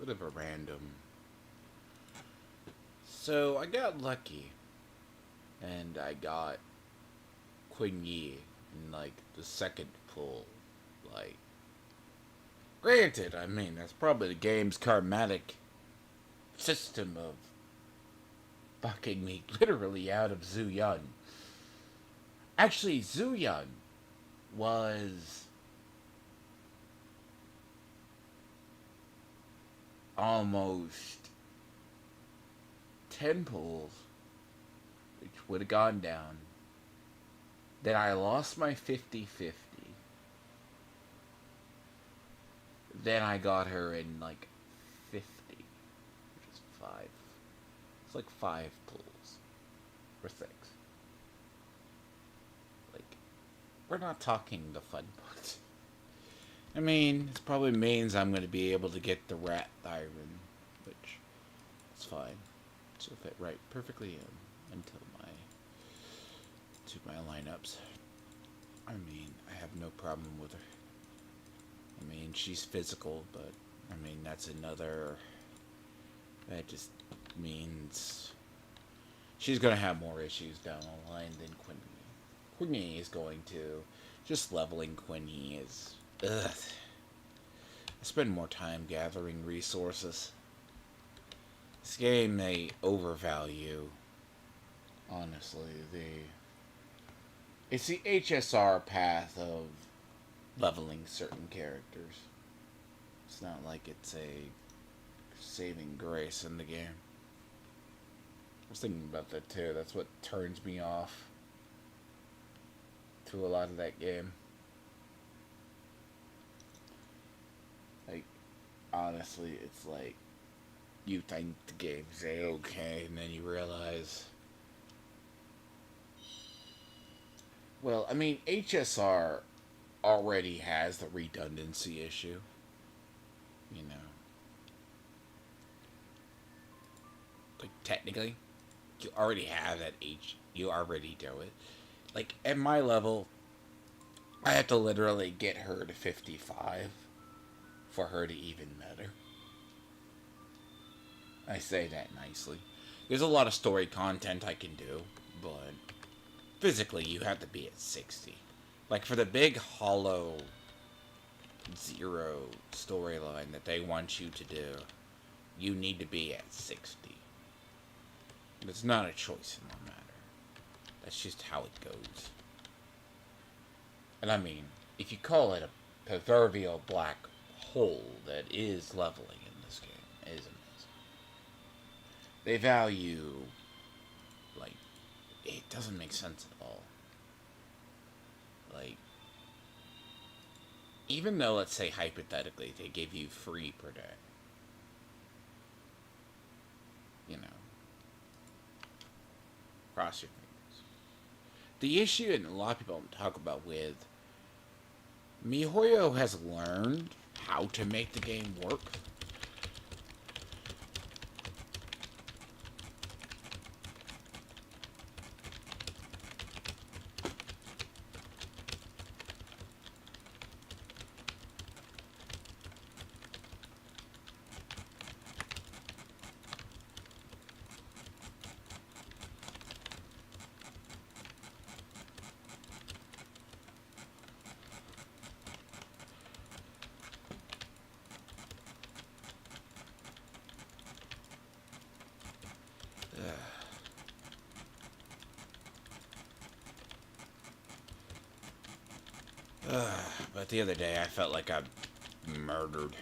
bit of a random. So I got lucky, and I got Qingyi in like the second pull. Like, granted, I mean that's probably the game's karmatic system of fucking me literally out of Zuyun. Actually, Zuyun was almost 10 pulls, which would have gone down. Then I lost my 50-50. Then I got her in like 50, which is 5. It's like 5 pulls. Or 6. Like, we're not talking the fun part. I mean, it probably means I'm going to be able to get the rat thyron, which is fine. She'll fit right perfectly in until my lineups. I mean, I have no problem with her. I mean, she's physical, but I mean that's another. That just means she's gonna have more issues down the line than Qingyi. Qingyi is going to just leveling Qingyi is. Ugh. I spend more time gathering resources. This game may overvalue. Honestly, it's the HSR path of leveling certain characters. It's not like it's a saving grace in the game. I was thinking about that too. That's what turns me off to a lot of that game. Like, honestly, it's like you think the game's A-okay, and then you realize. Well, I mean, HSR already has the redundancy issue. You know. Like, technically, you already have that you already do it. Like, at my level, I have to literally get her to 55 for her to even matter. I say that nicely. There's a lot of story content I can do, but physically you have to be at 60. Like, for the big hollow zero storyline that they want you to do, you need to be at 60. It's not a choice in the matter. That's just how it goes. And I mean, if you call it a proverbial black hole that is leveling in this game, it is amazing. They value, like, it doesn't make sense at all. Like, even though, let's say, hypothetically, they give you free per day. You know. Cross your fingers. The issue, and a lot of people don't talk about with, MiHoYo has learned how to make the game work. But the other day I felt like I murdered.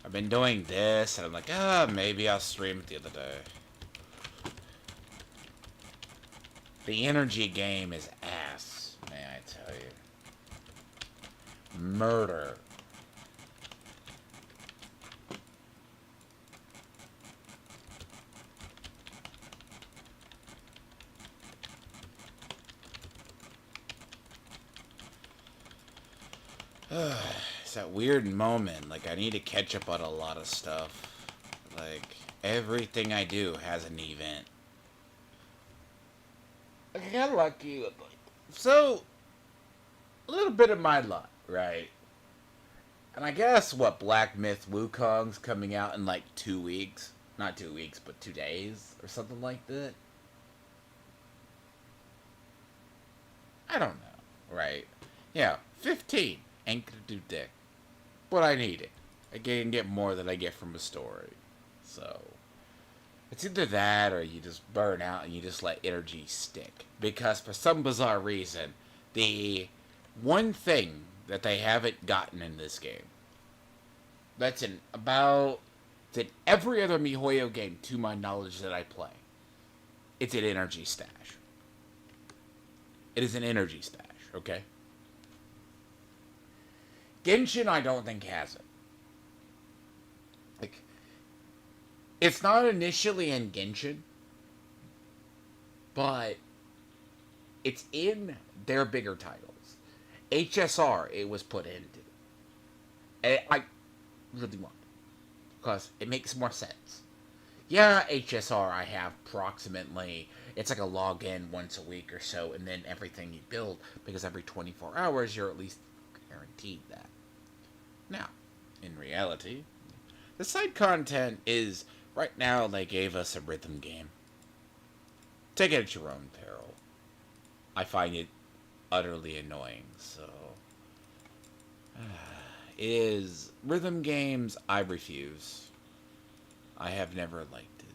I've been doing this, and I'm like, maybe I'll stream it the other day. The energy game is ass, may I tell you. Murder. It's that weird moment. Like, I need to catch up on a lot of stuff. Like, everything I do has an event. I got lucky with, like, so, a little bit of my luck, right? And I guess, what, Black Myth Wukong's coming out in like 2 weeks? Not 2 weeks, but 2 days? Or something like that? I don't know, right? Yeah, 15. Ain't gonna do dick. But I need it. I can get more than I get from a story. So, it's either that or you just burn out and you just let energy stick. Because for some bizarre reason, the one thing that they haven't gotten in this game, that's in about, it's in every other MiHoYo game to my knowledge that I play, it's an energy stash. It is an energy stash, okay? Genshin, I don't think has it. Like, it's not initially in Genshin, but it's in their bigger titles. HSR, it was put into. And I really want it, because it makes more sense. Yeah, HSR, I have approximately, it's like a login once a week or so, and then everything you build, because every 24 hours you're at least guaranteed that. Now, in reality, the side content is, right now they gave us a rhythm game. Take it at your own peril. I find it utterly annoying, so... It is... Rhythm games, I refuse. I have never liked it.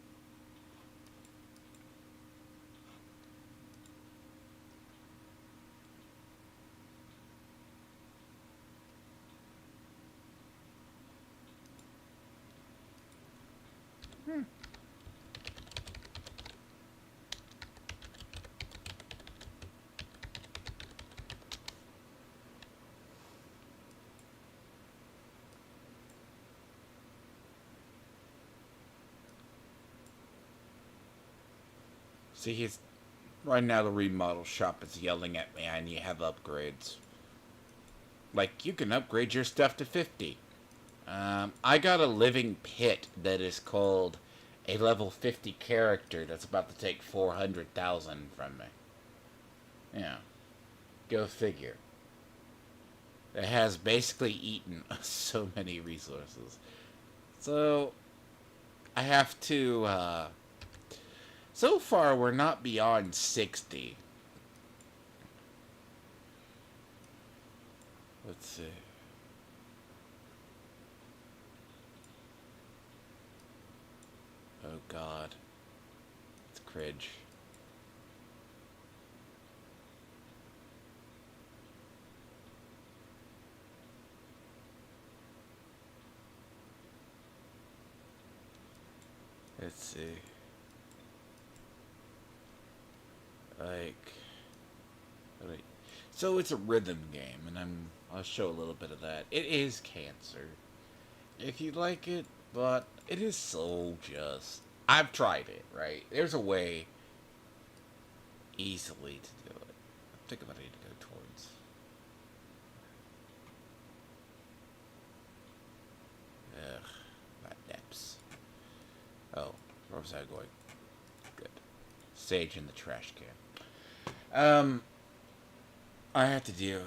See, he's... Right now the remodel shop is yelling at me, and you have upgrades. Like, you can upgrade your stuff to 50. I got a living pit that is called a level 50 character that's about to take 400,000 from me. Yeah. Go figure. It has basically eaten so many resources. So, I have to, so far, we're not beyond 60. Let's see. Oh god. It's cringe. Let's see. Like... So it's a rhythm game, and I'll show a little bit of that. It is cancer. If you like it, but it is so just... I've tried it, right? There's a way easily to do it. I think about it to go towards. Ugh, not depths. Oh, where was I going? Good. Sage in the trash can. I have to do...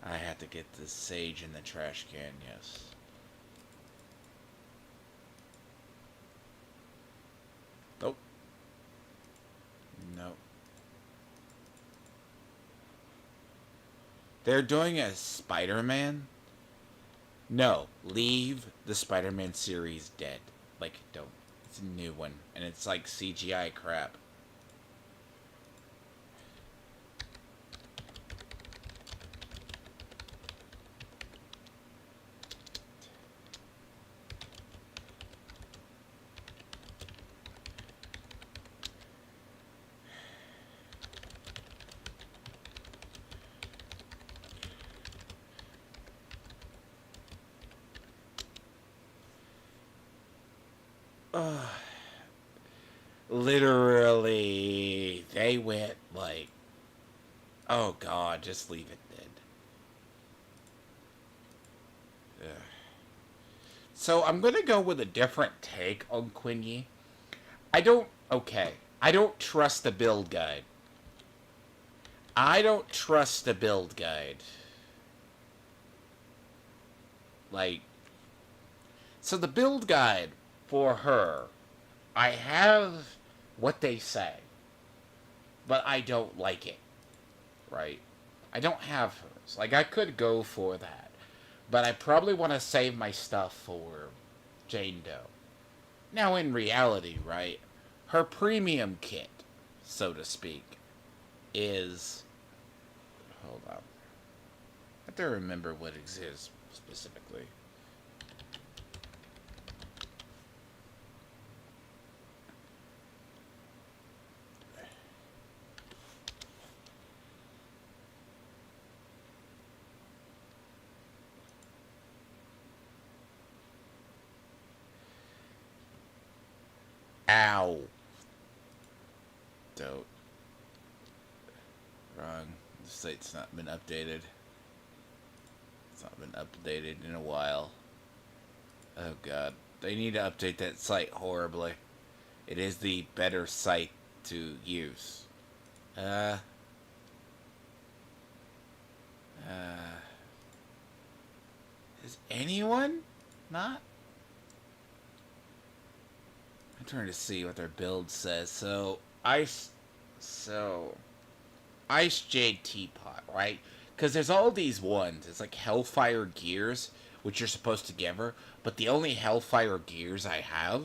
I have to get the sage in the trash can, yes. Nope. Nope. They're doing a Spider-Man? No. Leave the Spider-Man series dead. Like, don't. It's a new one. And it's like CGI crap. Literally, they went like, oh god, just leave it dead. Ugh. So I'm gonna go with a different take on Qingyi. I don't trust the build guide. I don't trust the build guide. Like, so the build guide for her, I have what they say, but I don't like it, right? I don't have hers. Like, I could go for that, but I probably want to save my stuff for Jane Doe. Now, in reality, right, her premium kit, so to speak, is... Hold on. I have to remember what exists specifically. Ow. Don't. Wrong. The site's not been updated. It's not been updated in a while. Oh god. They need to update that site horribly. It is the better site to use. Uh. Is anyone not? I'm trying to see what their build says. Ice Jade Teapot, right? Because there's all these ones. It's like Hellfire Gears, which you're supposed to give her, but the only Hellfire Gears I have,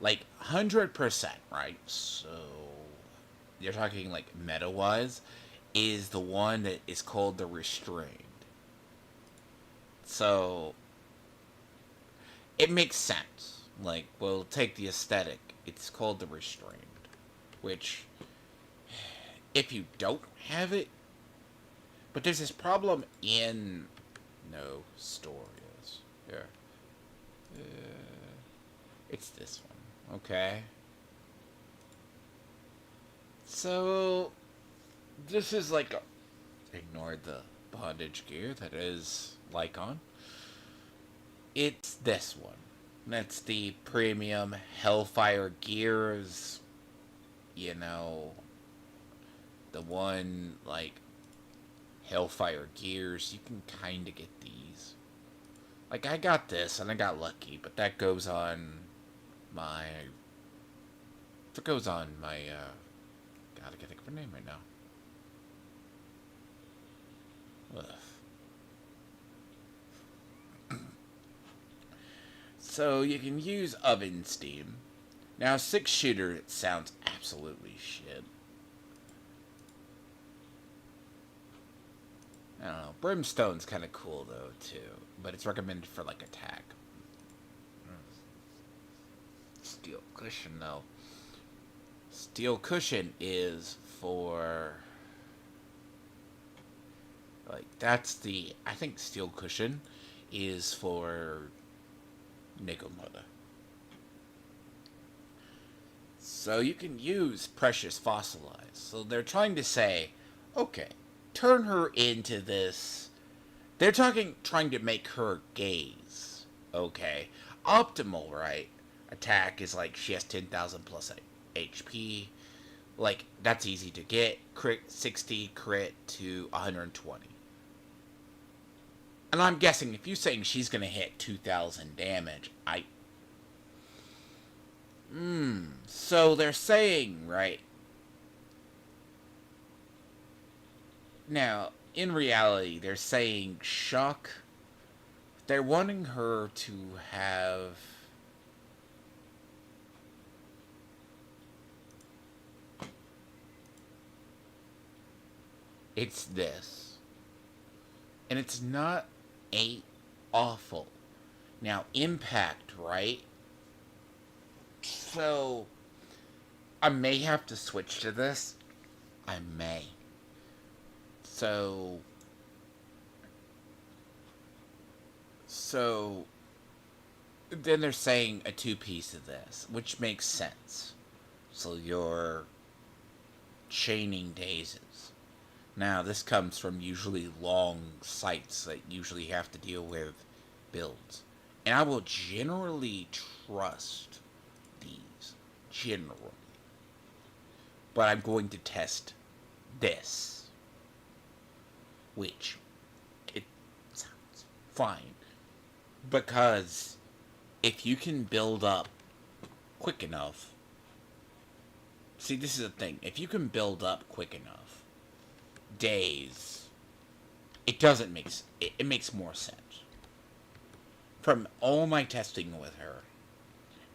like 100%, right? So you're talking like meta-wise, is the one that is called the Restrained. So it makes sense. Like, well, take the aesthetic. It's called the Restrained, which, if you don't have it, but there's this problem in no stories. Here, it's this one. Okay. So this is like ignore the bondage gear that is Lycon. It's this one. That's the premium Hellfire Gears. You know, the one like Hellfire Gears. You can kind of get these. Like, I got this and I got lucky, but that goes on my. That goes on my. God, I can't think of her name right now. Ugh. So you can use oven steam. Now, 6-shooter, it sounds absolutely shit. I don't know. Brimstone's kind of cool, though, too. But it's recommended for, like, attack. Steel cushion, though. Steel cushion is for... Like, that's the... I think steel cushion is for... Nekomoda. So you can use precious fossilized. So they're trying to say, okay, turn her into this. They're trying to make her gaze. Okay, optimal, right? Attack is like she has 10,000 plus HP. Like, that's easy to get. Crit 60, crit to 120. And I'm guessing if you're saying she's gonna hit 2,000 damage, so they're saying, right? Now, in reality, they're saying shock. They're wanting her to have... It's this. And it's not awful. Now, impact, right? So, I may have to switch to this. I may. So, then they're saying a 2-piece of this, which makes sense. So you're chaining dazes. Now, this comes from usually long sites that usually have to deal with builds. And I will generally trust these. Generally. But I'm going to test this. Which, it sounds fine. Because if you can build up quick enough, see, this is the thing. If you can build up quick enough, days, it makes more sense. From all my testing with her,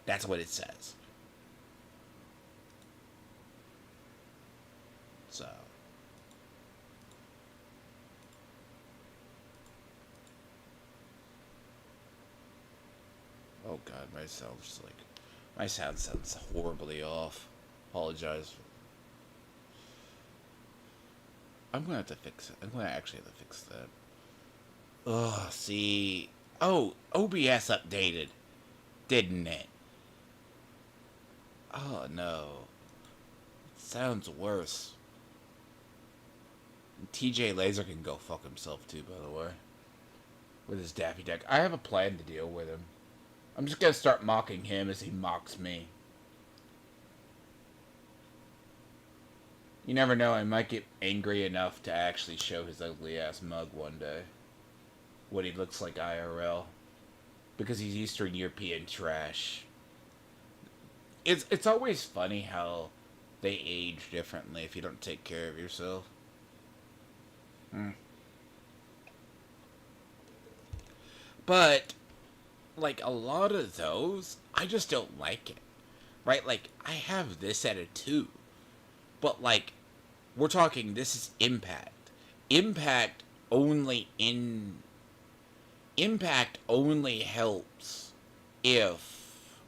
that's what it says. So. Oh god, my sound sounds horribly off. Apologize. I'm gonna have to fix it. I'm gonna actually have to fix that. Ugh, see. Oh, OBS updated, didn't it? Oh no. It sounds worse. TJ Laser can go fuck himself too, by the way. With his Daffy Duck. I have a plan to deal with him. I'm just gonna start mocking him as he mocks me. You never know, I might get angry enough to actually show his ugly ass mug one day. What he looks like IRL. Because he's Eastern European trash. It's always funny how they age differently if you don't take care of yourself. But, like, a lot of those, I just don't like it. Right? Like, I have this at a 2. But, like, we're talking, this is Impact. Impact only helps if,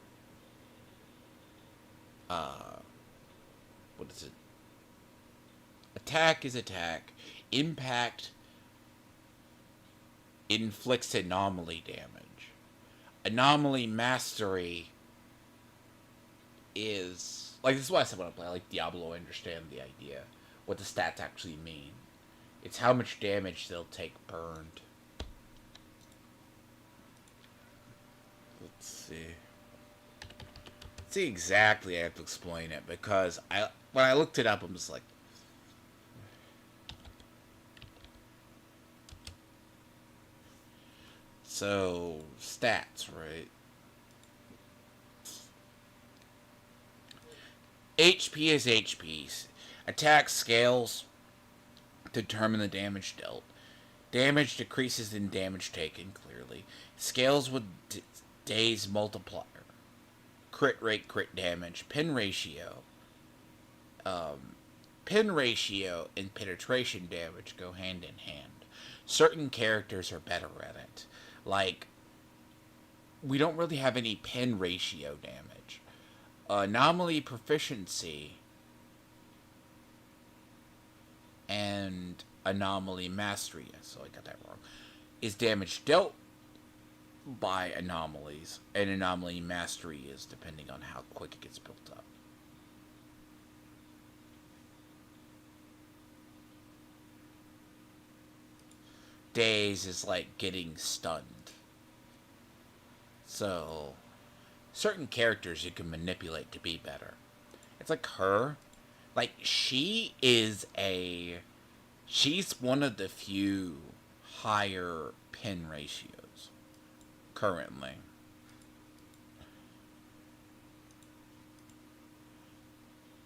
what is it? Attack is attack. Impact inflicts anomaly damage. Anomaly mastery is, like, this is why I said when I play like Diablo, I understand the idea. What the stats actually mean. It's how much damage they'll take burned. Let's see. Let's see exactly, I have to explain it, because when I looked it up, I'm just like, so, stats, right? HP is HP. Attack scales determine the damage dealt. Damage decreases in damage taken, clearly. Scales with days multiplier. Crit rate, crit damage. Pin ratio. Pin ratio and penetration damage go hand in hand. Certain characters are better at it. Like, we don't really have any pin ratio damage. Anomaly proficiency and anomaly mastery, so I got that wrong, is damage dealt by anomalies, and anomaly mastery is depending on how quick it gets built up. Days is like getting stunned. So, certain characters you can manipulate to be better. It's like her. Like, she's one of the few higher pin ratios currently.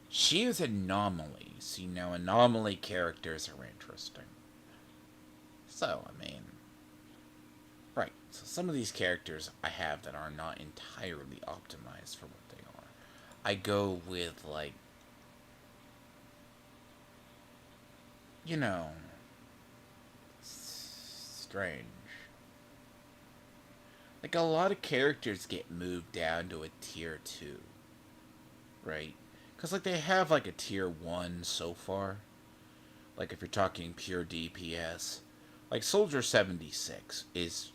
She is anomalies. You know, anomaly characters are interesting. So, I mean, right. So some of these characters I have that are not entirely optimized for what they are. I go with, like, you know, strange. Like, a lot of characters get moved down to a tier 2, right? Because, like, they have, like, a tier 1 so far. Like, if you're talking pure DPS. Like, Soldier 76 is,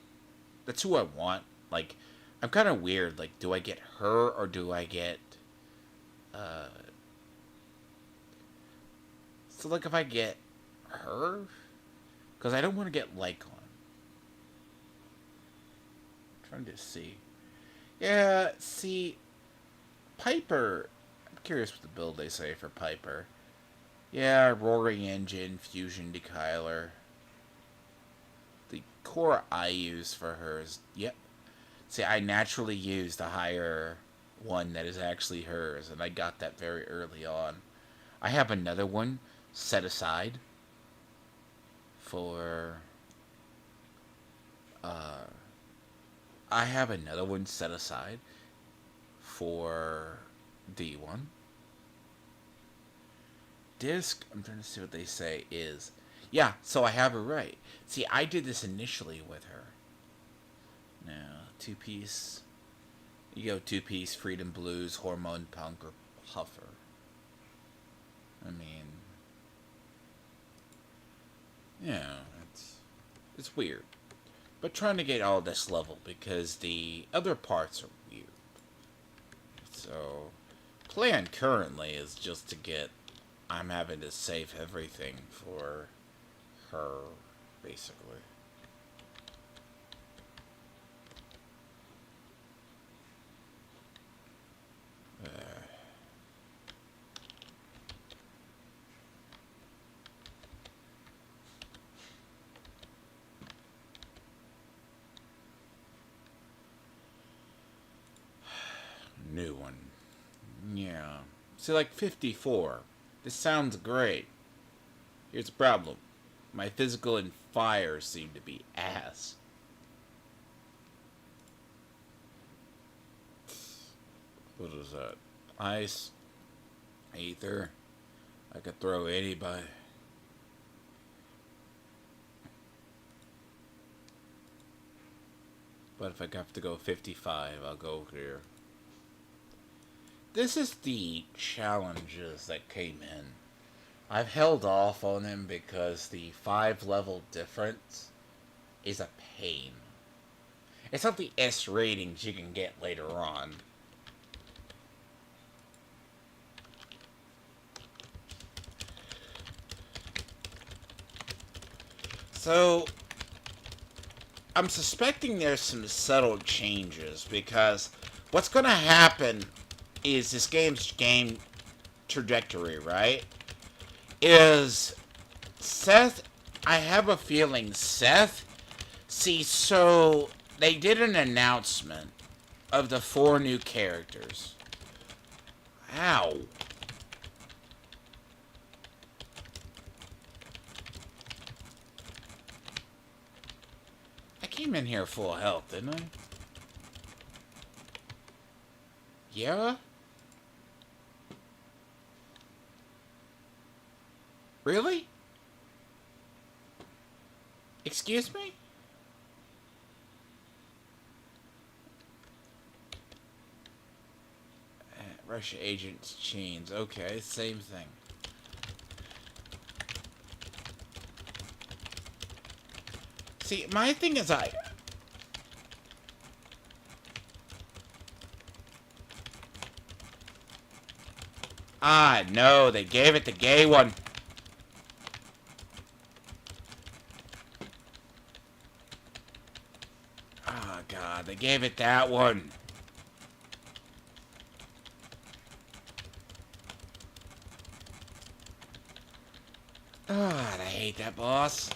that's who I want. Like, I'm kind of weird. Like, do I get her or do I get, so, like, if I get her, because I don't want to get Lycon. I'm trying to see. Yeah, see, Piper, I'm curious what the build they say for Piper. Yeah, Roaring Engine, Fusion Dekyler. The core I use for hers. Yep. See, I naturally use the higher one that is actually hers, and I got that very early on. I have another one set aside for. Uh, I have another one set aside for D1. Disc, I'm trying to see what they say is. Yeah, so I have her right. See, I did this initially with her. Now, two-piece. You go two-piece, Freedom Blues, Hormone Punk, or Puffer. I mean, yeah, it's weird. But trying to get all this level because the other parts are weird. So, plan currently is just to get. I'm having to save everything for her, basically. New one. Yeah. See, like 54. This sounds great. Here's the problem. My physical and fire seem to be ass. What is that? Ice. Ether. I could throw anybody. But if I have to go 55, I'll go here. This is the challenges that came in. I've held off on them because the 5-level difference is a pain. It's not the S ratings you can get later on. So, I'm suspecting there's some subtle changes because what's going to happen is this game's game trajectory, right? Is Seth, I have a feeling Seth, see, so they did an announcement of the 4 new characters. Ow. I came in here full health, didn't I? Yeah? Really? Excuse me? Russia agents chains. Okay, same thing. See, my thing is no, they gave it the gay one. Oh, God, they gave it that one. God, I hate that boss.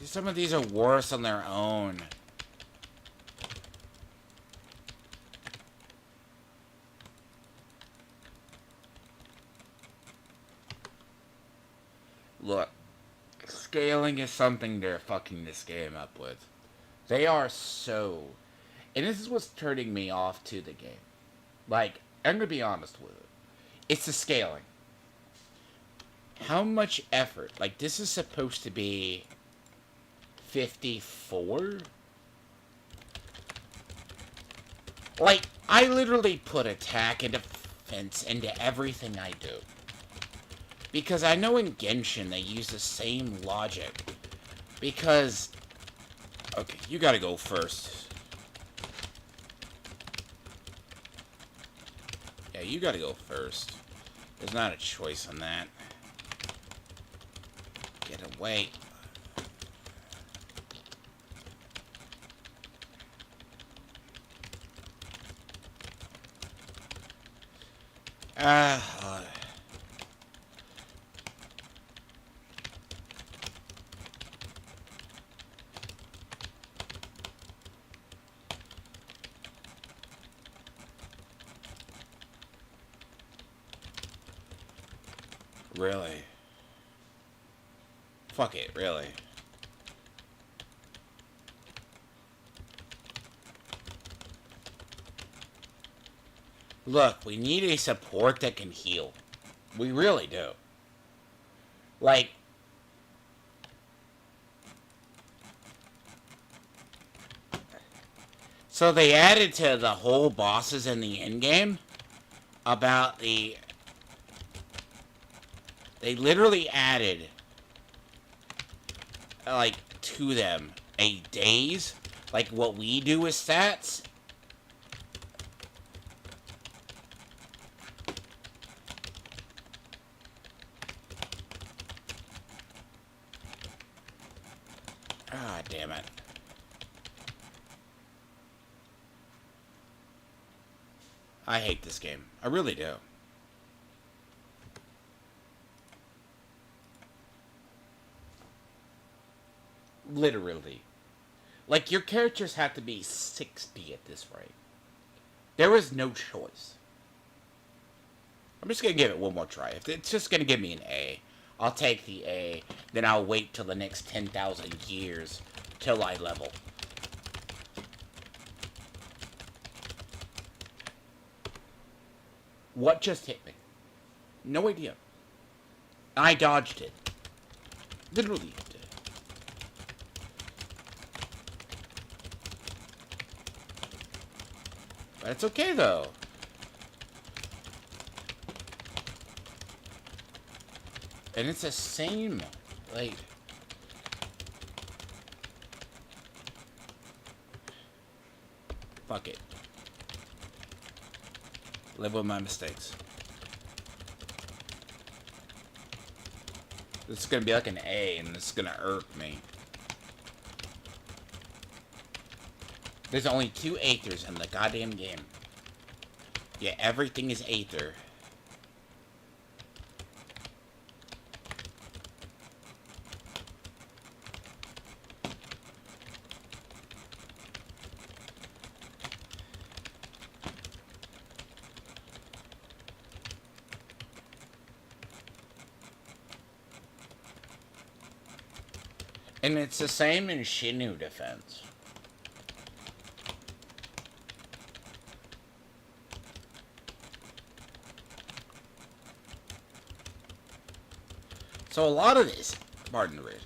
Some of these are worse on their own. Look, scaling is something they're fucking this game up with. They are so... And this is what's turning me off to the game. Like, I'm gonna be honest with it. It's the scaling. How much effort? Like, this is supposed to be 54? Like, I literally put attack and defense into everything I do. Because I know in Genshin they use the same logic. Because... Okay, you gotta go first. Yeah, you gotta go first. There's not a choice on that. Get away. Really? Fuck it, really. Look, we need a support that can heal. We really do. Like, so they added to the whole bosses in the endgame about the... They literally added, like, to them, a daze, like what we do with stats. Ah, damn it. I hate this game. I really do. Literally. Like, your characters have to be 60 at this rate. There was no choice. I'm just gonna give it one more try. If it's just gonna give me an A, I'll take the A. Then I'll wait till the next 10,000 years till I level. What just hit me? No idea. I dodged it. Literally did. But it's okay, though. And it's the same, like... Fuck it. Live with my mistakes. This is gonna be like an A, and this is gonna irk me. There's only 2 Aethers in the goddamn game. Yeah, everything is Aether. And it's the same in Shinu defense. So a lot of this, pardon the read.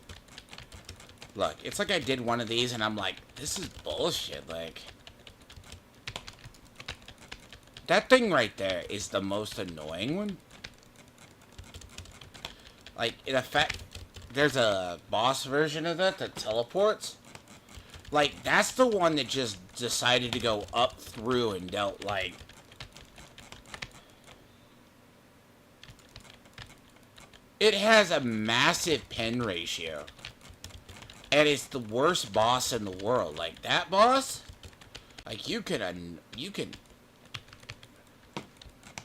Look, it's like I did one of these and I'm like, this is bullshit, like. That thing right there is the most annoying one. Like, in effect, there's a boss version of that teleports. Like, that's the one that just decided to go up through and dealt, like... It has a massive pen ratio. And it's the worst boss in the world. Like, that boss? Like, you can...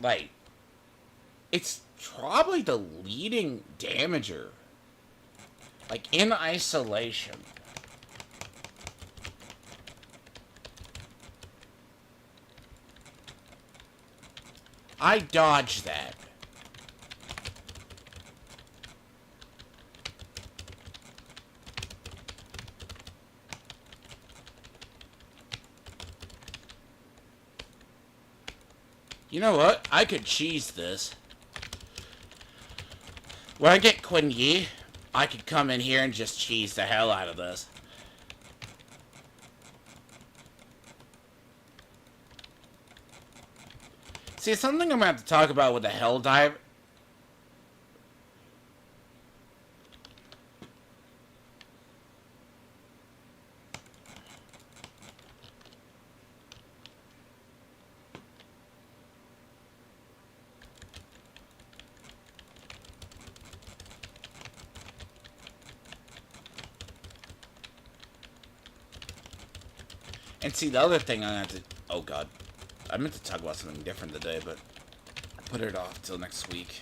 Like... It's probably the leading damager. Like, in isolation. I dodged that. You know what? I could cheese this. When I get Qingyi, I could come in here and just cheese the hell out of this. See, something I'm gonna have to talk about with the Hell Dive. And see, the other thing I have to... Oh, God. I meant to talk about something different today, but I put it off till next week.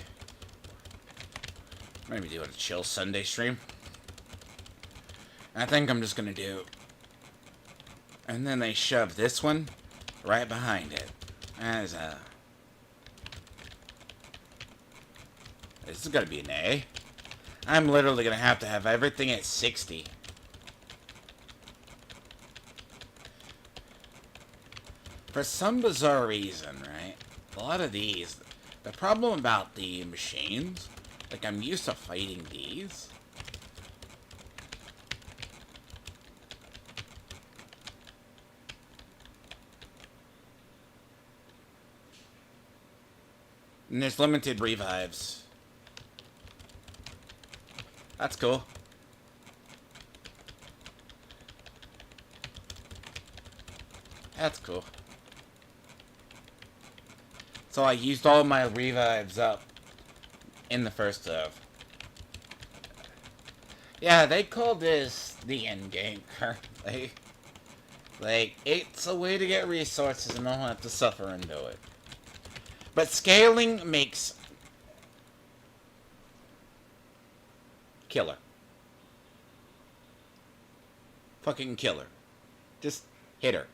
Maybe do a chill Sunday stream. And I think I'm just gonna do... And then they shove this one right behind it. As a... This is gonna be an A. I'm literally gonna have to have everything at 60. For some bizarre reason, right? A lot of these... The problem about the machines... Like, I'm used to fighting these. And there's limited revives. That's cool. That's cool. So I used all my revives up in the first serve. Yeah, they call this the end game currently. Like, it's a way to get resources and not have to suffer and do it. But scaling makes... Killer. Fucking killer. Just hit her.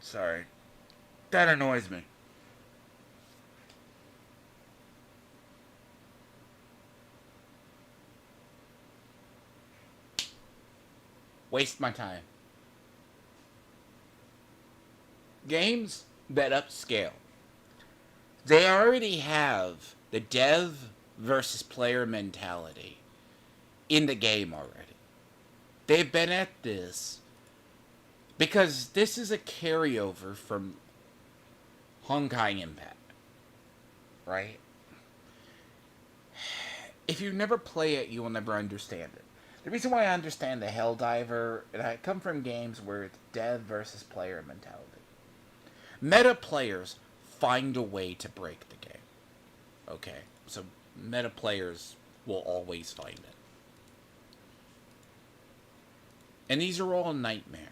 Sorry. That annoys me. Waste my time. Games that upscale. They already have the dev versus player mentality in the game already. They've been at this because this is a carryover from Honkai Impact, right? If you never play it, you will never understand it. The reason why I understand the Helldiver, and I come from games where it's dev versus player mentality. Meta players find a way to break the game. Okay, so meta players will always find it. And these are all nightmare.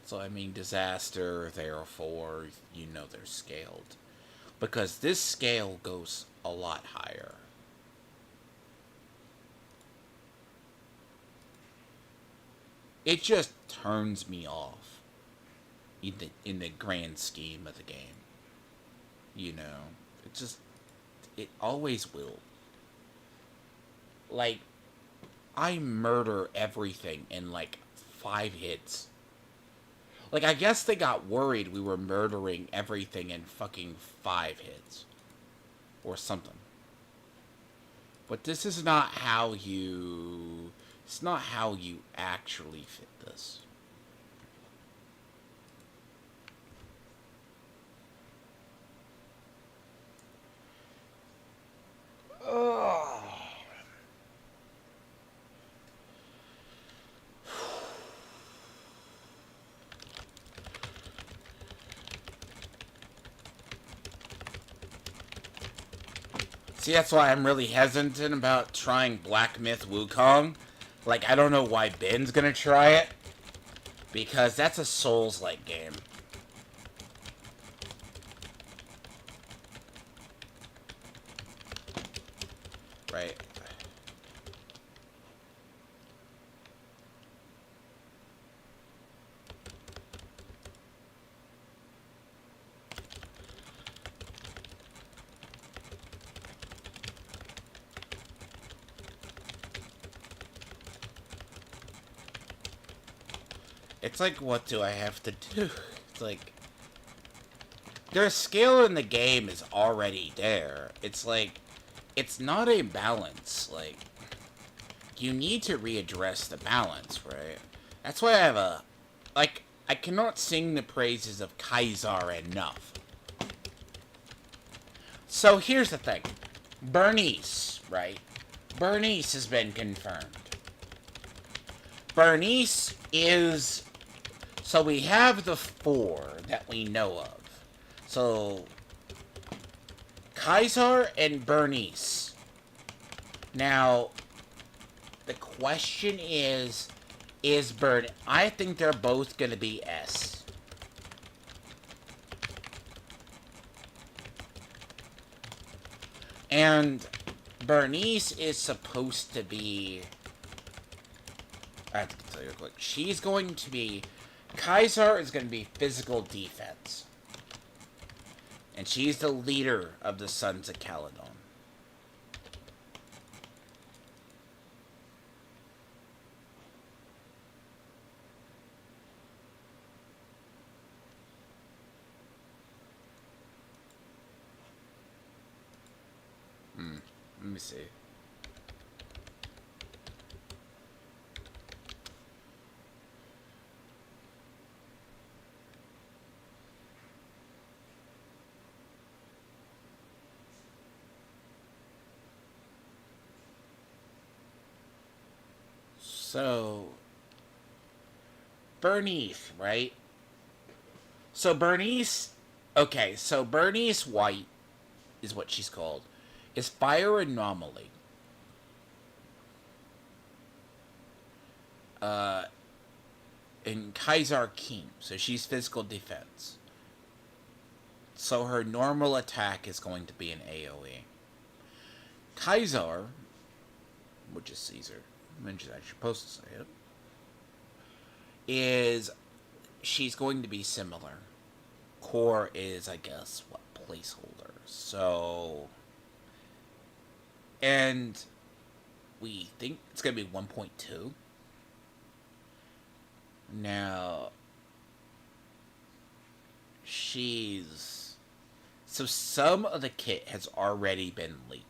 So, I mean, disaster, therefore, you know they're scaled. Because this scale goes a lot higher. It just turns me off in the grand scheme of the game. You know, it always will. Like, I murder everything in like 5 hits. Like, I guess they got worried we were murdering everything in fucking 5 hits. Or something. But this is not how you... It's not how you actually fit this. Ugh. See, that's why I'm really hesitant about trying Black Myth Wukong. Like, I don't know why Ben's gonna try it. Because that's a Souls-like game. Right. It's like, what do I have to do? It's like, their skill in the game is already there. It's like, it's not a balance. Like, you need to readdress the balance, right? That's why I have a, like, I cannot sing the praises of Kaiser enough. So here's the thing. Bernice, right? Bernice has been confirmed. Bernice is... So we have the 4 that we know of. So, Kaiser and Bernice. Now, The question is Bird. I think they're both gonna be S. And Bernice is supposed to be... I have to tell you real quick. She's going to be... Kaiser is going to be physical defense. And she's the leader of the Sons of Caledon. Let me see. So, Bernice, right? So Bernice, okay, so Bernice White is what she's called, is fire anomaly. And Kaiser King, so she's physical defense. So her normal attack is going to be an AoE. Kaiser, which is Caesar, I'm just actually supposed to say it, is she's going to be similar. Core is, I guess, what, placeholder. So, and we think it's going to be 1.2. Now, she's... So some of the kit has already been leaked.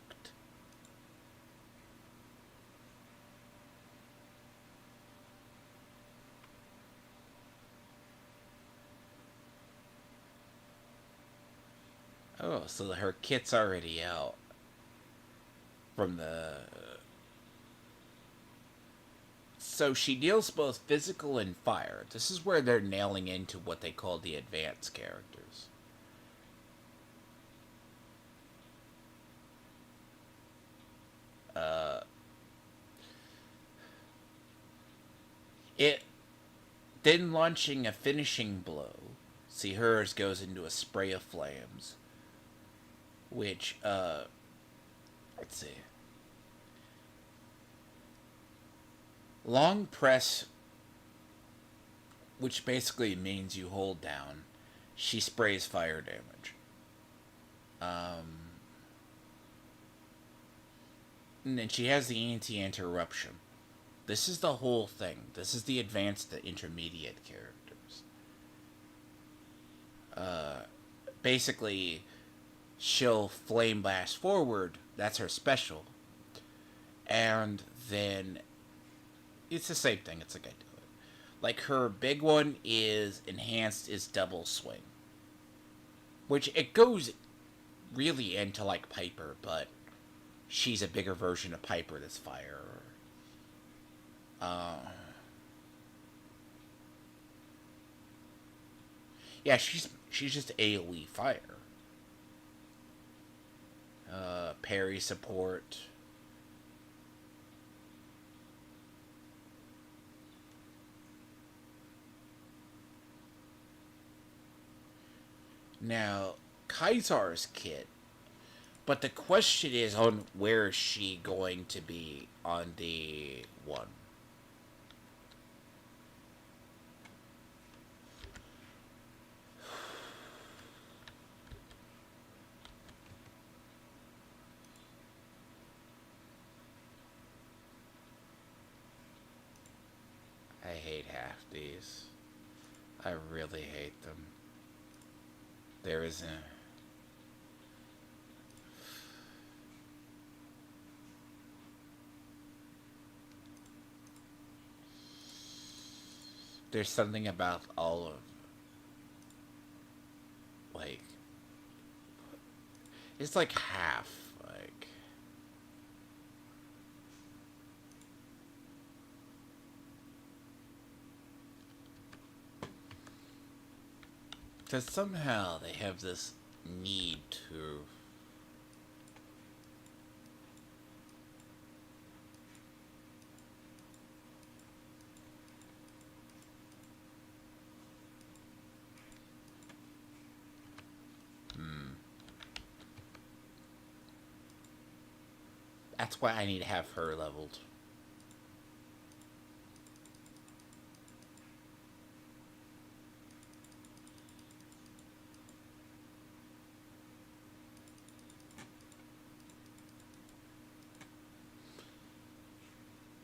Oh, so her kit's already out. From the... So she deals both physical and fire. This is where they're nailing into what they call the advanced characters. It then launching a finishing blow. See, hers goes into a spray of flames. Which, let's see. Long press, which basically means you hold down, she sprays fire damage. And then she has the anti-interruption. This is the whole thing. This is the advanced to intermediate characters. Basically, she'll flame blast forward. That's her special. And then it's the same thing. It's like I do it. Like her big one is enhanced is double swing. Which it goes really into like Piper, but she's a bigger version of Piper that's fire. Yeah, she's just AoE fire. Parry support. Now, Kaiser's kit. But the question is on where is she going to be on the one? I hate half these. I really hate them. There isn't... There's something about all of... Like... It's like half. Like... Because somehow they have this need to... That's why I need to have her leveled.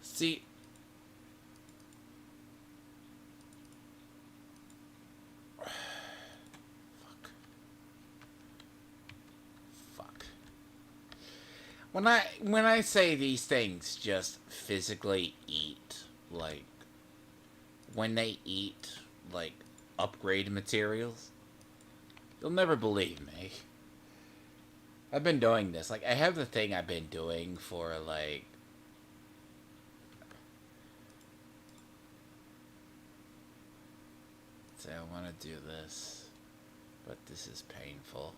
See, fuck. When I say these things just physically eat, like when they eat like upgrade materials, you'll never believe me. I've been doing this. Like I have the thing I've been doing for like say I want to do this, but this is painful.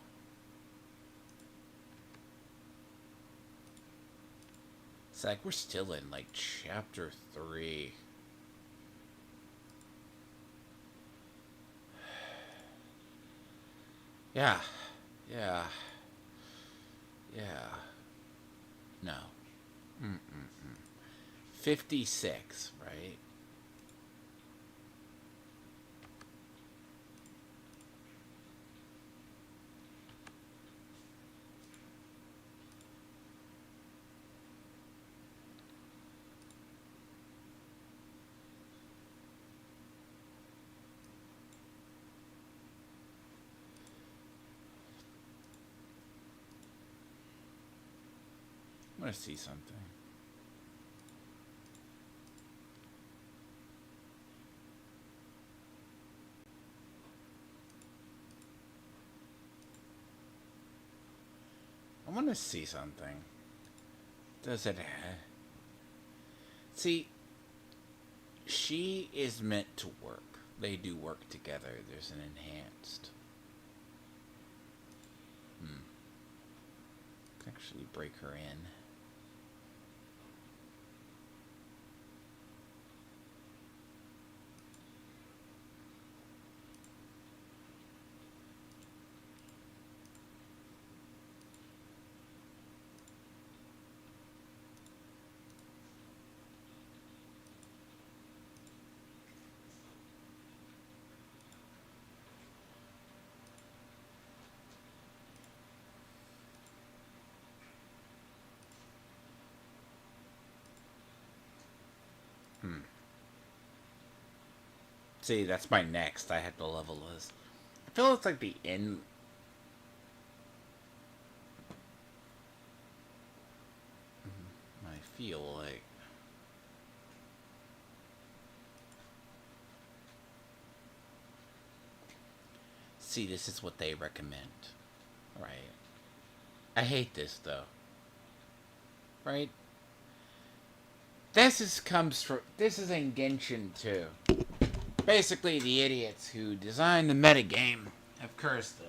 It's like we're still in like chapter 3. Yeah. Yeah. Yeah. No. Mm-mm-mm. 56, right? I want to see something. I want to see something. Does it see, she is meant to work. They do work together. There's an enhanced. Actually break her in. See, that's my next. I had to level this. I feel it's like the end. I feel like. See, this is what they recommend. Right. I hate this, though. Right? This is in Genshin too. Basically, the idiots who designed the metagame have cursed us.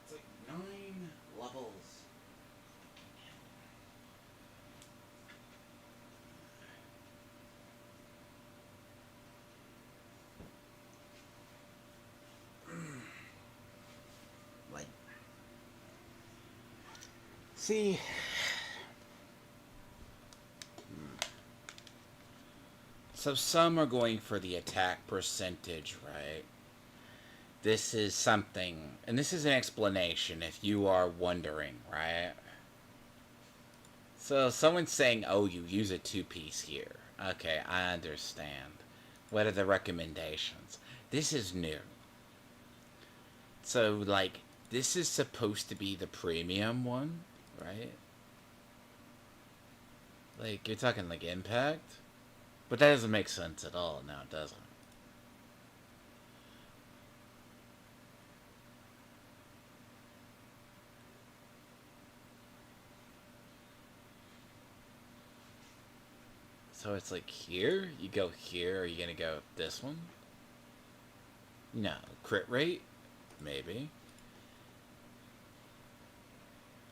It's like 9 levels. Like, see, So some are going for the attack percentage, right? This is something, and this is an explanation if you are wondering, right? So someone's saying, oh, you use a two-piece here. Okay, I understand. What are the recommendations? This is new. So, like, this is supposed to be the premium one, right? Like, you're talking, like, impact? But that doesn't make sense at all now, does it? So it's like here? You go here, are you gonna go this one? No. Crit rate? Maybe.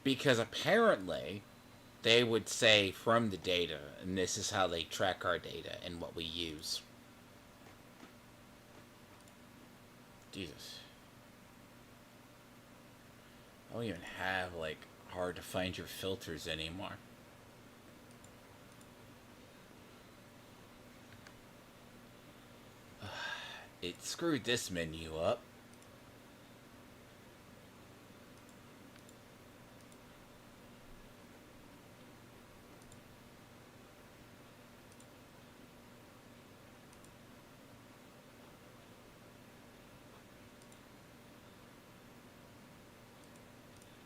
Because apparently, they would say from the data, and this is how they track our data and what we use. Jesus. I don't even have, like, hard to find your filters anymore. It screwed this menu up.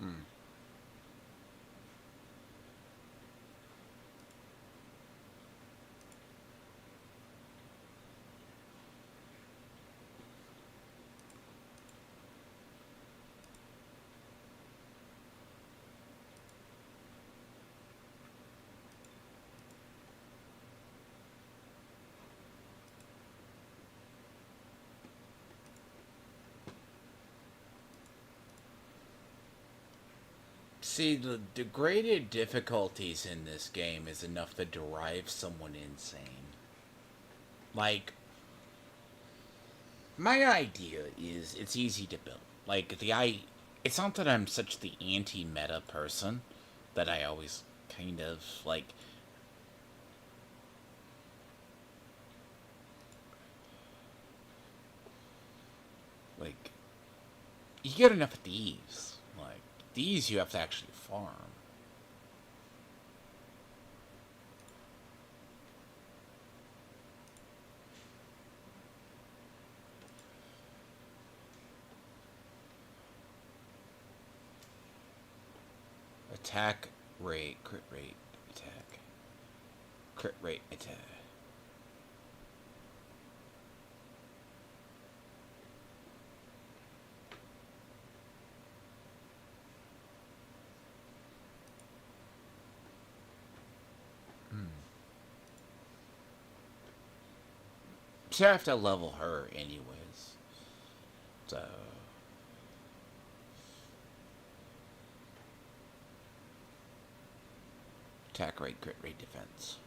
Hmm. See, the degraded difficulties in this game is enough to drive someone insane. Like, my idea is it's easy to build. Like, it's not that I'm such the anti-meta person that I always kind of, like, you get enough of these. Like, these you have to actually farm. Attack rate, crit rate, attack. Crit rate, attack. So I have to level her anyways. So attack rate, crit rate, defense.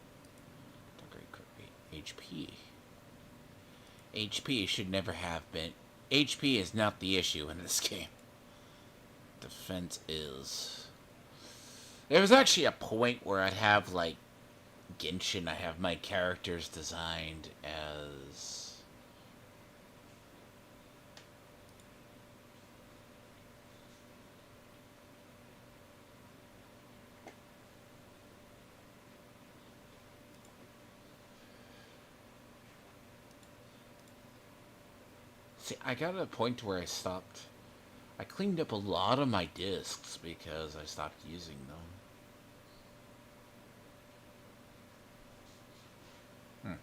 Attack rate, crit rate, HP. HP should never have been. HP is not the issue in this game. Defense is. There was actually a point where I'd have, like, Genshin, I have my characters designed as. See, I got to a point where I stopped. I cleaned up a lot of my discs because I stopped using them. Hmm.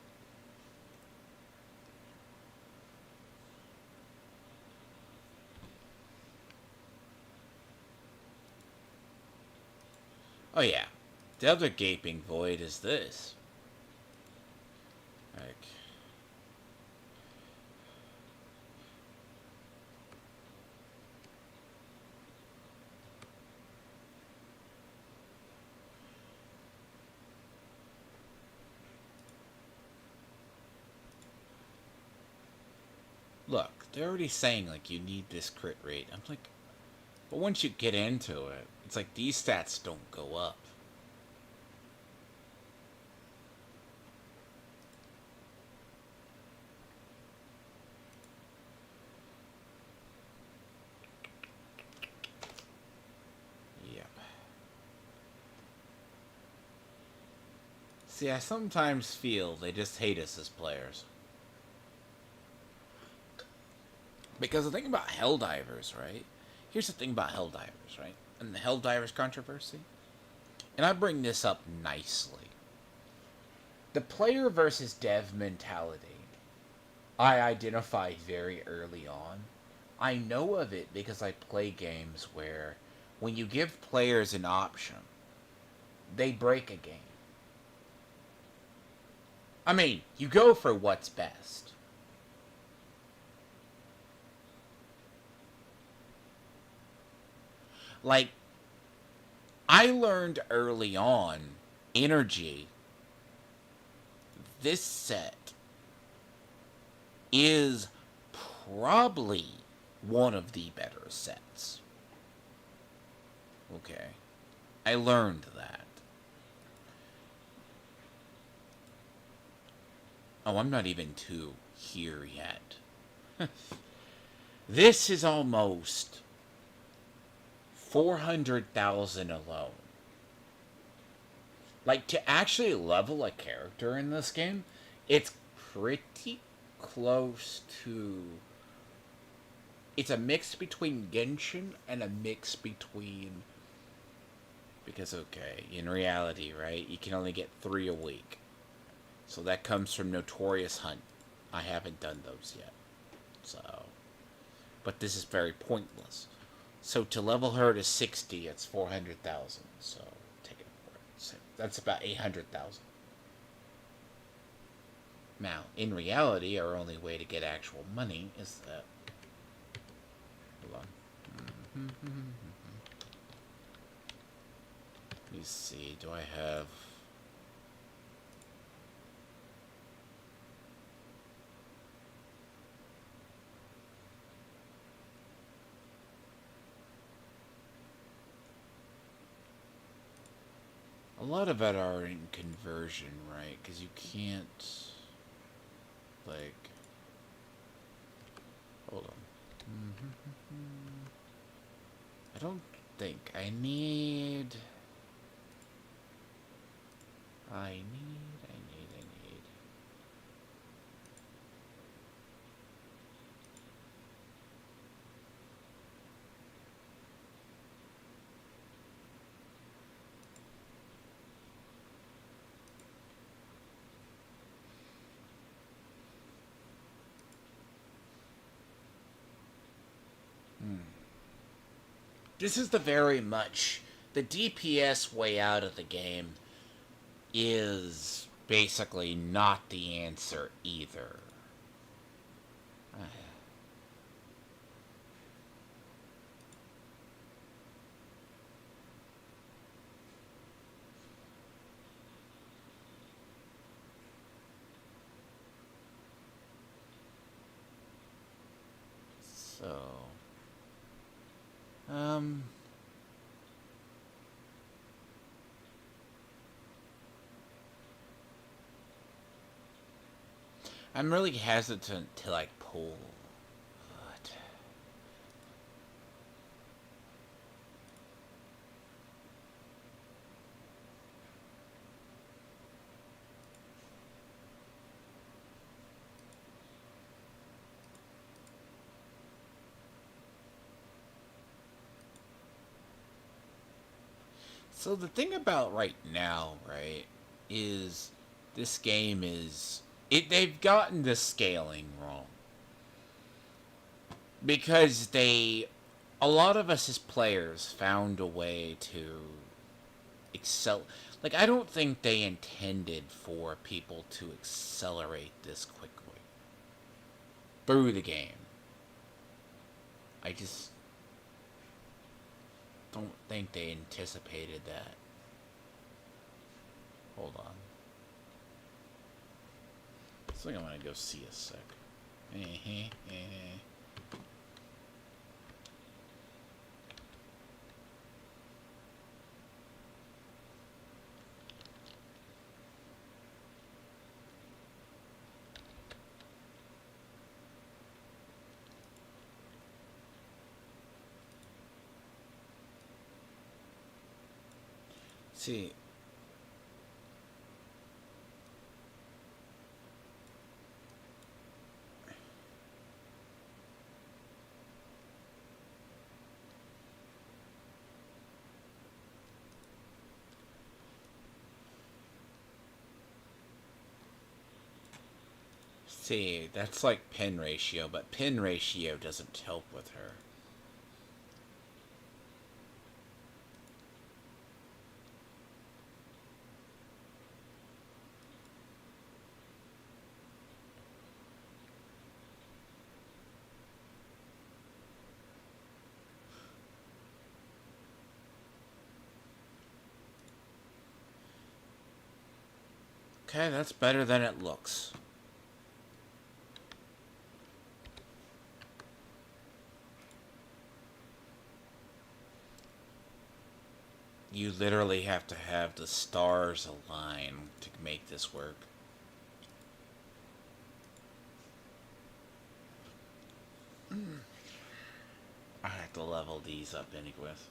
Oh yeah. The other gaping void is this. Like, look, they're already saying, like, you need this crit rate. I'm like, but once you get into it, it's like these stats don't go up. See, I sometimes feel they just hate us as players. Because the thing about Helldivers, right? Here's the thing about Helldivers, right? And the Helldivers controversy. And I bring this up nicely. The player versus dev mentality, I identified very early on. I know of it because I play games where when you give players an option, they break a game. I mean, you go for what's best. Like, I learned early on, energy, this set is probably one of the better sets. Okay. I learned that. Oh, I'm not even to here yet. This is almost 400,000 alone. Like, to actually level a character in this game, it's pretty close to... It's a mix between Genshin and a mix between... Because, okay, in reality, right, you can only get 3 a week. So that comes from Notorious Hunt. I haven't done those yet. So... But this is very pointless. So to level her to 60, it's 400,000. So take it for it. So that's about 800,000. Now, in reality, our only way to get actual money is that... Hold on. Let me see. Do I have... A lot of it are in conversion, right? Because you can't, like, hold on. I don't think I need. I need. This is the very much... The DPS way out of the game is basically not the answer either. So... I'm really hesitant to, like, pull. But... So the thing about right now, right, is this game is... they've gotten the scaling wrong. Because a lot of us as players found a way to excel. Like, I don't think they intended for people to accelerate this quickly through the game. I just don't think they anticipated that. Hold on. I think I'm gonna go see a sec. See, See, that's like pin ratio, but pin ratio doesn't help with her. Okay, that's better than it looks. You literally have to have the stars align to make this work. I have to level these up anyways.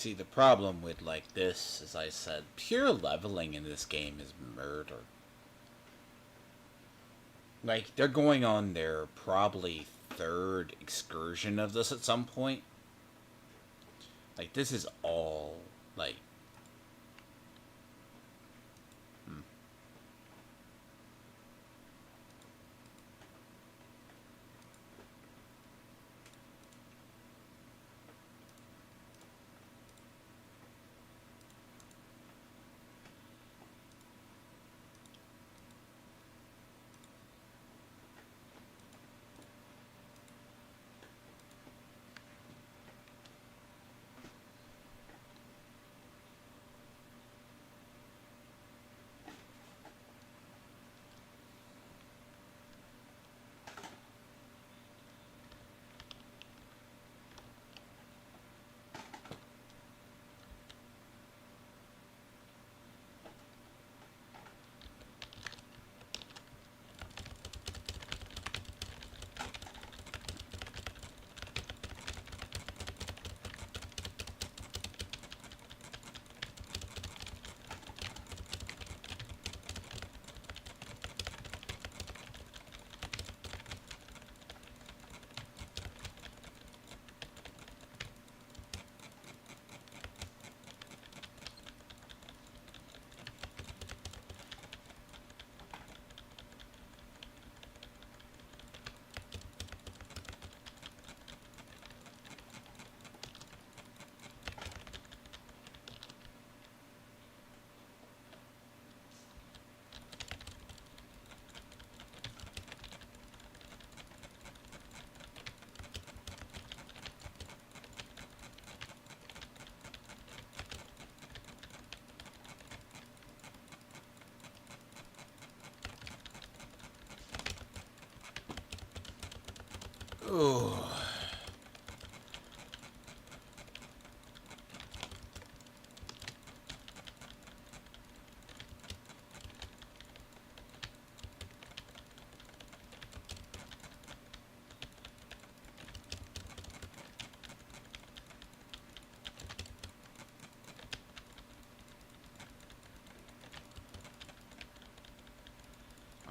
See, the problem with like this, as I said, pure leveling in this game is murder. Like, they're going on their probably third excursion of this at some point. Like, this is all, like...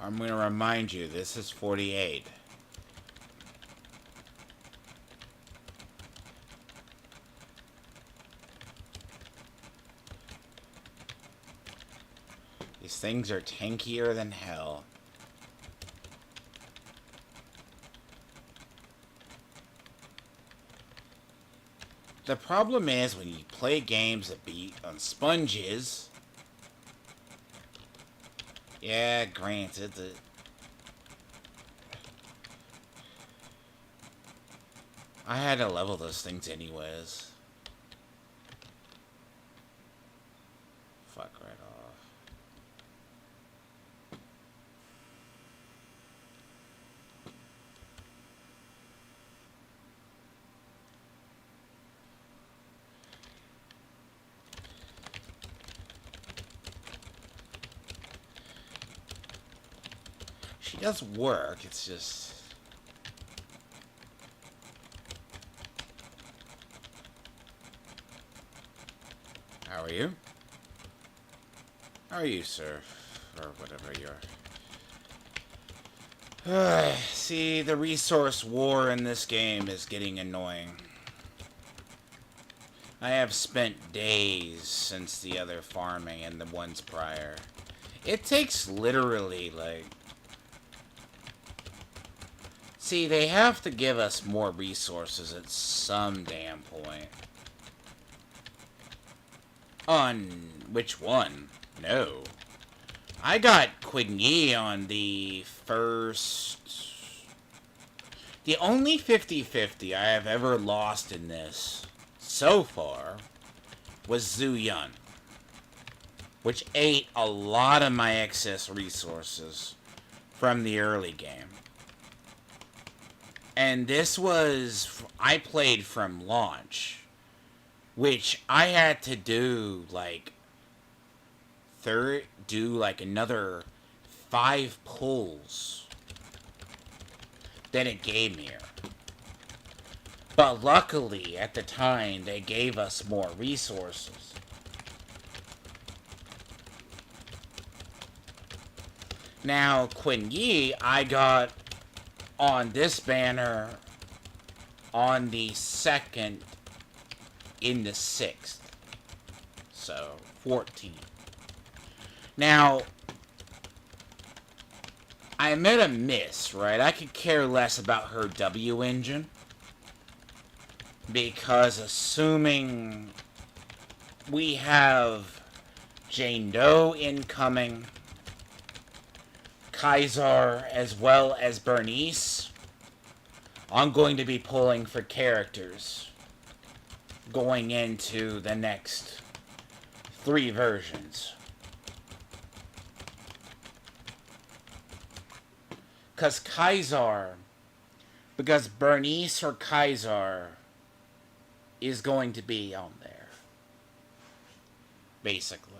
I'm going to remind you, this is 48. These things are tankier than hell. The problem is when you play games that beat on sponges. Yeah, granted. I had to level those things anyways. Fuck right off. She does work, it's just... How are you? How are you, sir? Or whatever you are. See, the resource war in this game is getting annoying. I have spent days since the other farming and the ones prior. It takes literally, like... See, they have to give us more resources at some damn point. On which one? No. I got Qingyi on the first... The only 50-50 I have ever lost in this, so far, was Zuyun. Which ate a lot of my excess resources from the early game. And this was... I played from launch. Which I had to do, like, another 5 pulls than it gave me. But luckily, at the time, they gave us more resources. Now, Qingyi, I got on this banner on the 2nd in the 6th. So, 14. Now, I met a miss, right? I could care less about her W engine. Because assuming we have Jane Doe incoming, Kaiser as well as Bernice, I'm going to be pulling for characters going into the next 3 versions. Because Bernice or Kaiser is going to be on there. Basically.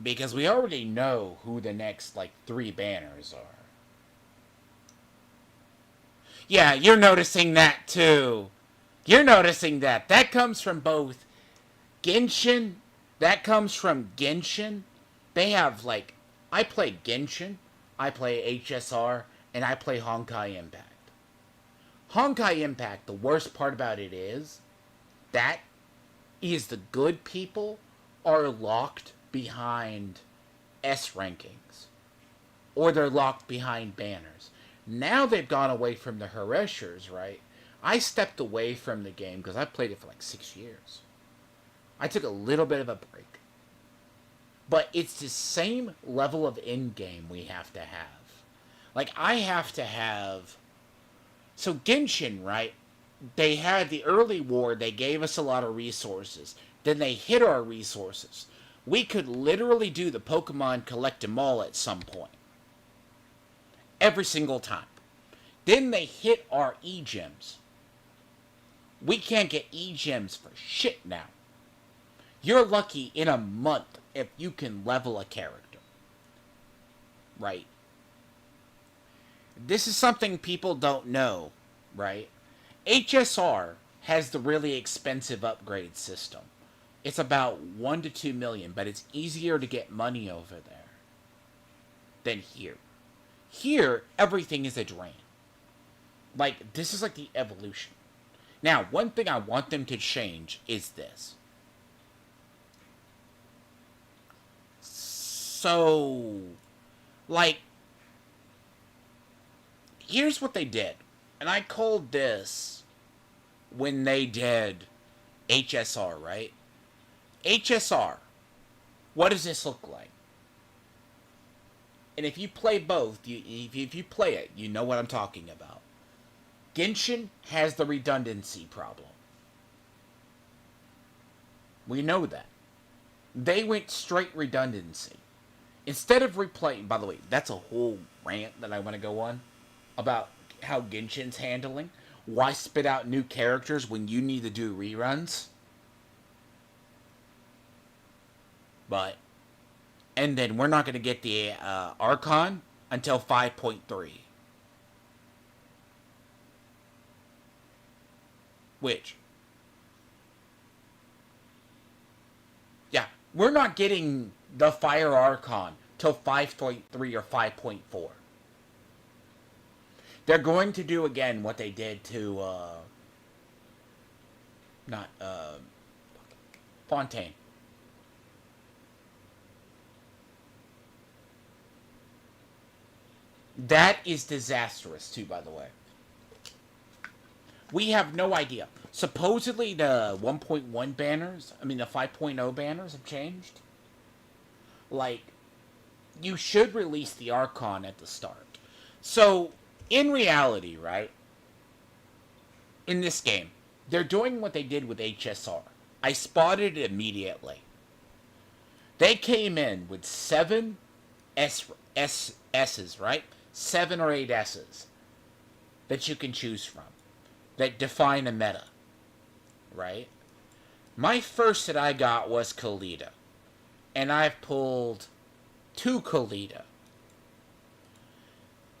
Because we already know who the next, 3 banners are. Yeah, you're noticing that too. You're noticing that. That comes from both Genshin. That comes from Genshin. They have, I play Genshin, I play HSR, and I play Honkai Impact. Honkai Impact, the worst part about it is, that is the good people are locked behind S rankings. Or they're locked behind banners. Now they've gone away from the Hareshers, right? I stepped away from the game because I played it for 6 years. I took a little bit of a break. But it's the same level of in-game we have to have. I have to have... So Genshin, right? They had the early war, they gave us a lot of resources. Then they hit our resources. We could literally do the Pokemon collect them all at some point. Every single time. Then they hit our E-Gems. We can't get E-Gems for shit now. You're lucky in a month if you can level a character. Right? This is something people don't know, right? HSR has the really expensive upgrade system. It's about 1 to 2 million, but it's easier to get money over there. than here. Here, everything is a drain. Like, this is like the evolution. Now, one thing I want them to change is this. So, like, here's what they did. And I called this when they did HSR, right? HSR. What does this look like? And if you play both, if you play it, you know what I'm talking about. Genshin has the redundancy problem. We know that. They went straight redundancy. Instead of replaying, by the way, that's a whole rant that I want to go on about how Genshin's handling. Why spit out new characters when you need to do reruns? But, and then we're not going to get the Archon until 5.3. Which, yeah, we're not getting the Fire Archon till 5.3 or 5.4. They're going to do again what they did to, Fontaine. That is disastrous, too, by the way. We have no idea. Supposedly, the 1.1 banners, the 5.0 banners have changed. Like, you should release the Archon at the start. So, in reality, right, in this game, they're doing what they did with HSR. I spotted it immediately. They came in with 7 S's, right? 7 or 8 S's that you can choose from that define a meta, right? My first that I got was Kalita, and I've pulled 2 Kalita.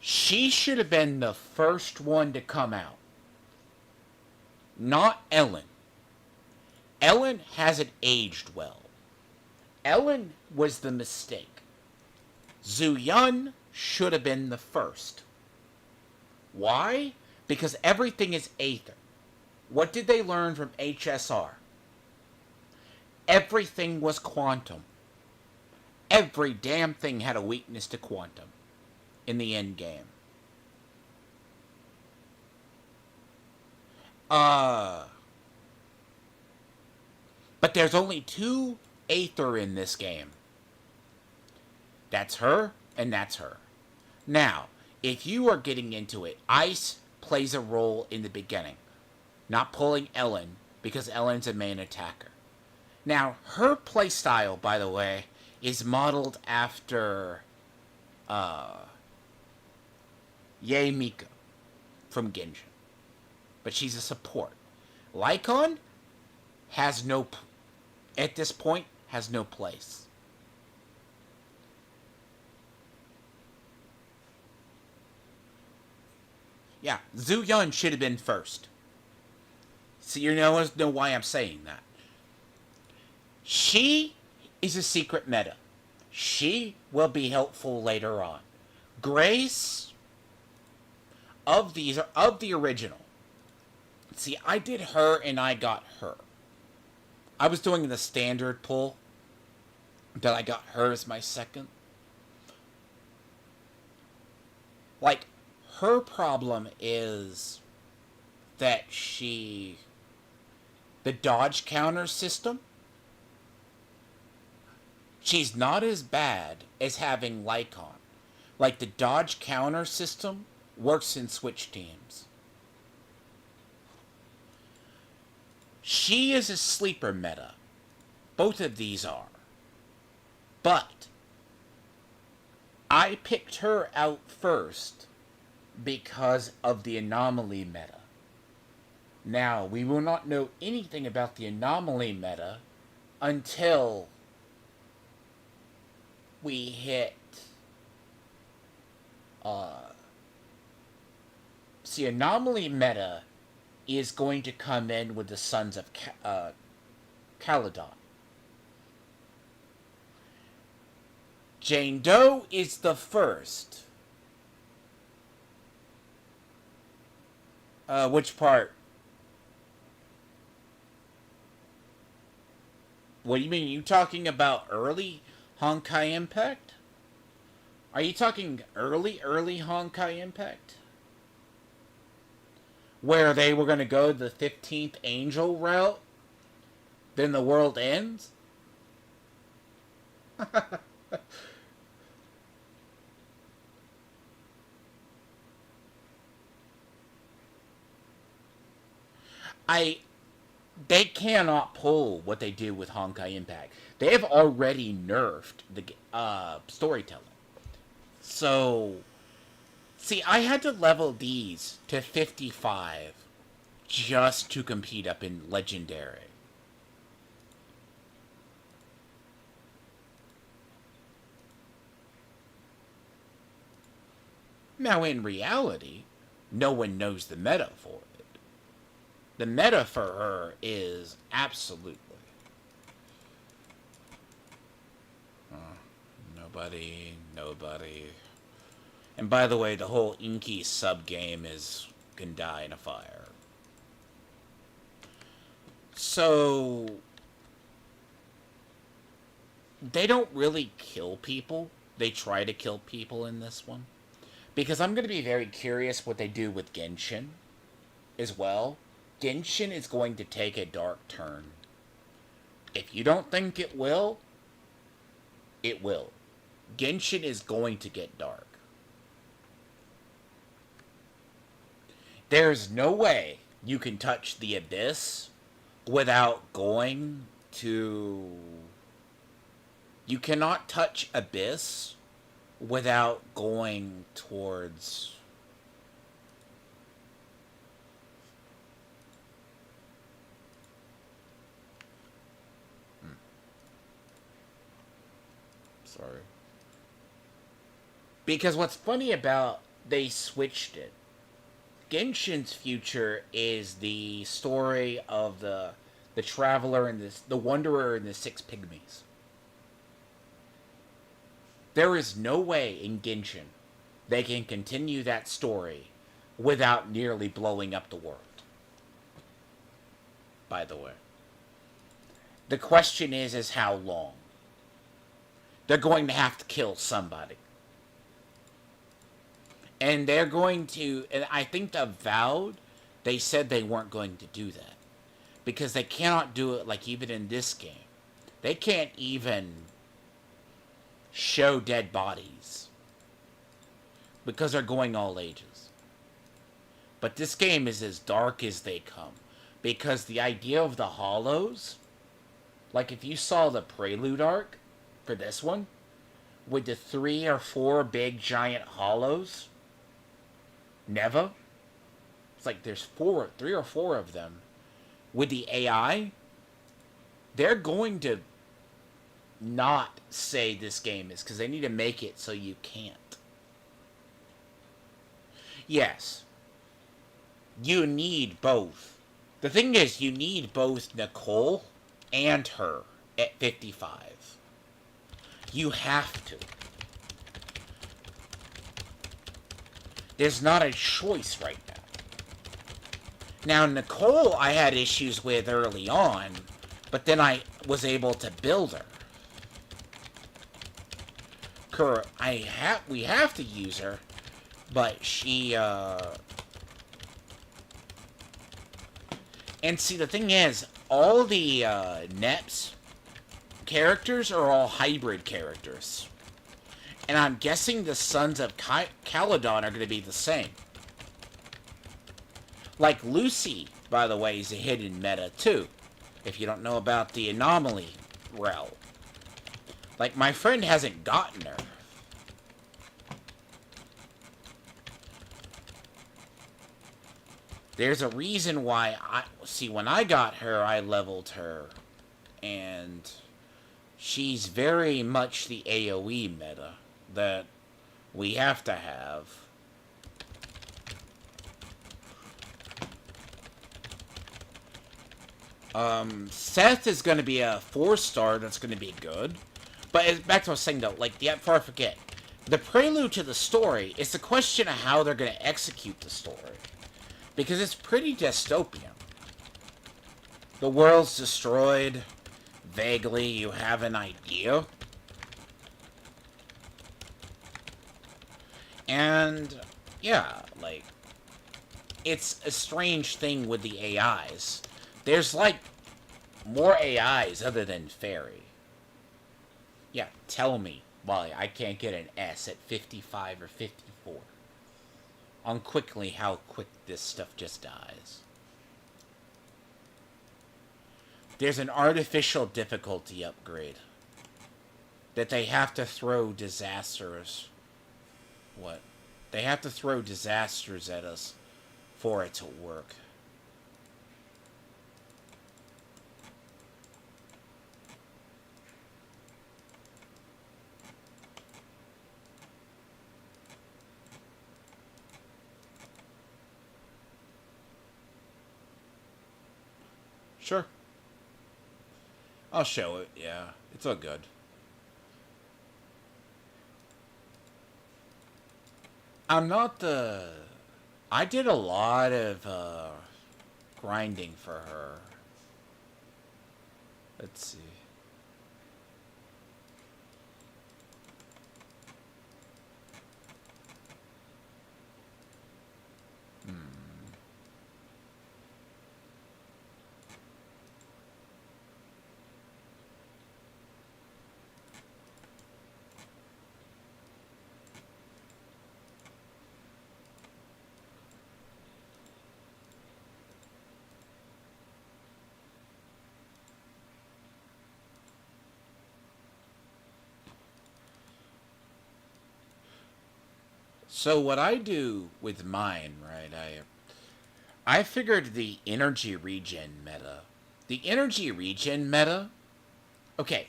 She should have been the first one to come out, not Ellen. Ellen hasn't aged well. Ellen was the mistake. Zuyun should have been the first. Why? Because everything is Aether. What did they learn from HSR? Everything was quantum. Every damn thing had a weakness to quantum in the end game. But there's only 2 Aether in this game. That's her, and that's her. Now, if you are getting into it, Ice plays a role in the beginning. Not pulling Ellen, because Ellen's a main attacker. Now, her playstyle, by the way, is modeled after Yae Mika from Genshin. But she's a support. Lycon has no, at this point, has no place. Yeah, Zuyun should have been first. So you know why I'm saying that. She is a secret meta. She will be helpful later on. Grace, of the original. See, I did her and I got her. I was doing the standard pull. Then I got her as my second. Like, her problem is that the dodge counter system, she's not as bad as having Lycon. Like, the dodge counter system works in Switch teams. She is a sleeper meta. Both of these are. But I picked her out first because of the anomaly meta. Now, we will not know anything about the anomaly meta until we hit see, anomaly meta is going to come in with the Sons of Caledon. Jane Doe is the first. Which part? What do you mean? You talking about early Honkai Impact? Are you talking early Honkai Impact? Where they were going to go the 15th Angel route? Then the world ends? I they cannot pull what they do with Honkai Impact. They have already nerfed the storytelling. So, see, I had to level these to 55 just to compete up in Legendary. Now, in reality, no one knows the meta for it. The meta for her is absolutely. Nobody. And by the way, the whole Qingyi sub-game can die in a fire. So, they don't really kill people. They try to kill people in this one. Because I'm going to be very curious what they do with Genshin as well. Genshin is going to take a dark turn. If you don't think it will, it will. Genshin is going to get dark. There's no way you can touch the Abyss without going to... You cannot touch Abyss without going towards... Sorry. Because what's funny about they switched it. Genshin's future is the story of the traveler and the wanderer and the six pygmies. There is no way in Genshin they can continue that story without nearly blowing up the world. By the way. The question is how long? They're going to have to kill somebody. And they're going to... And I think the Avowed, they said they weren't going to do that. Because they cannot do it like even in this game. They can't even show dead bodies. Because they're going all ages. But this game is as dark as they come. Because the idea of the hollows... Like if you saw the Prelude arc for this one, with the 3 or 4 big giant hollows, Neva, it's like there's 3 or 4 of them. With the AI, they're going to not say this game is, because they need to make it so you can't. Yes, you need both. The thing is, you need both Nicole and her at 55. You have to. There's not a choice right now. Now, Nicole, I had issues with early on, but then I was able to build her. We have to use her, but she, And see, the thing is, all the, NEPs characters are all hybrid characters. And I'm guessing the Sons of Caledon are going to be the same. Like Lucy, by the way, is a hidden meta, too. If you don't know about the Anomaly realm. Like, my friend hasn't gotten her. There's a reason why when I got her, I leveled her. And she's very much the AoE meta that we have to have. Seth is going to be a 4-star that's going to be good. But back to what I was saying, though, like, before I forget, the prelude to the story is the question of how they're going to execute the story. Because it's pretty dystopian. The world's destroyed. Vaguely, you have an idea. And, yeah, like, it's a strange thing with the AIs. There's, like, more AIs other than Fairy. Yeah, tell me why I can't get an S at 55 or 54. On quickly how quick this stuff just dies. There's an artificial difficulty upgrade that they have to throw disasters. What? They have to throw disasters at us for it to work. Sure. I'll show it, yeah. It's all good. I'm not the... I did a lot of grinding for her. Let's see. So what I do with mine, right, I figured the energy regen meta. The energy regen meta? Okay.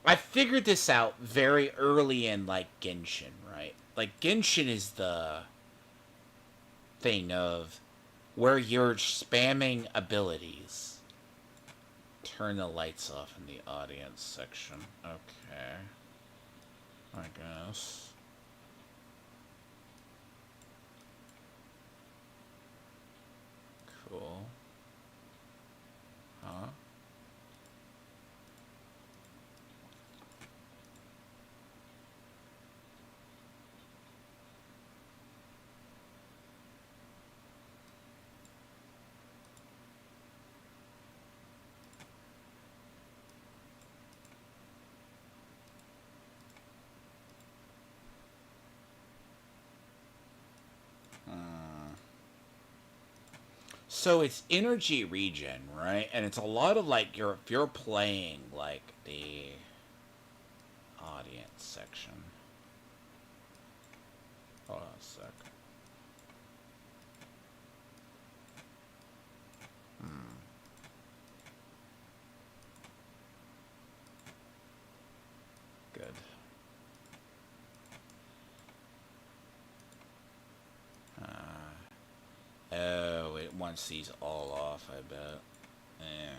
I figured this out very early in, like, Genshin, right? Like, Genshin is the thing of where you're spamming abilities. Turn the lights off in the audience section. Okay. I guess. Cool. Huh? So it's energy regen, right? And it's a lot of like if you're playing like the audience section. Hold on a sec. Good. Oh, it wants these all off, I bet. Eh.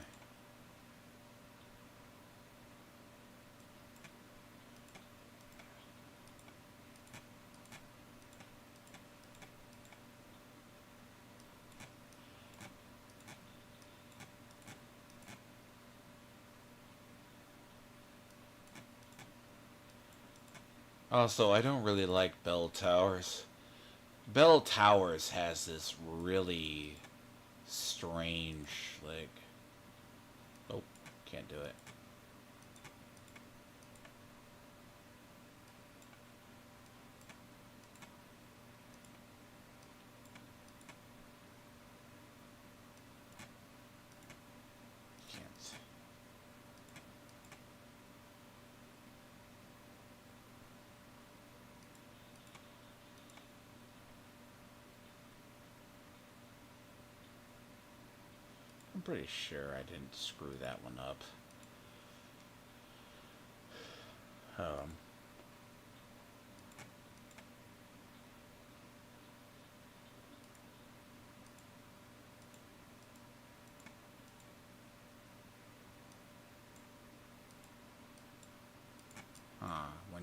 Also, I don't really like bell towers. Bell Towers has this really strange, like... Oh, can't do it. Can't. I'm pretty sure I didn't screw that one up.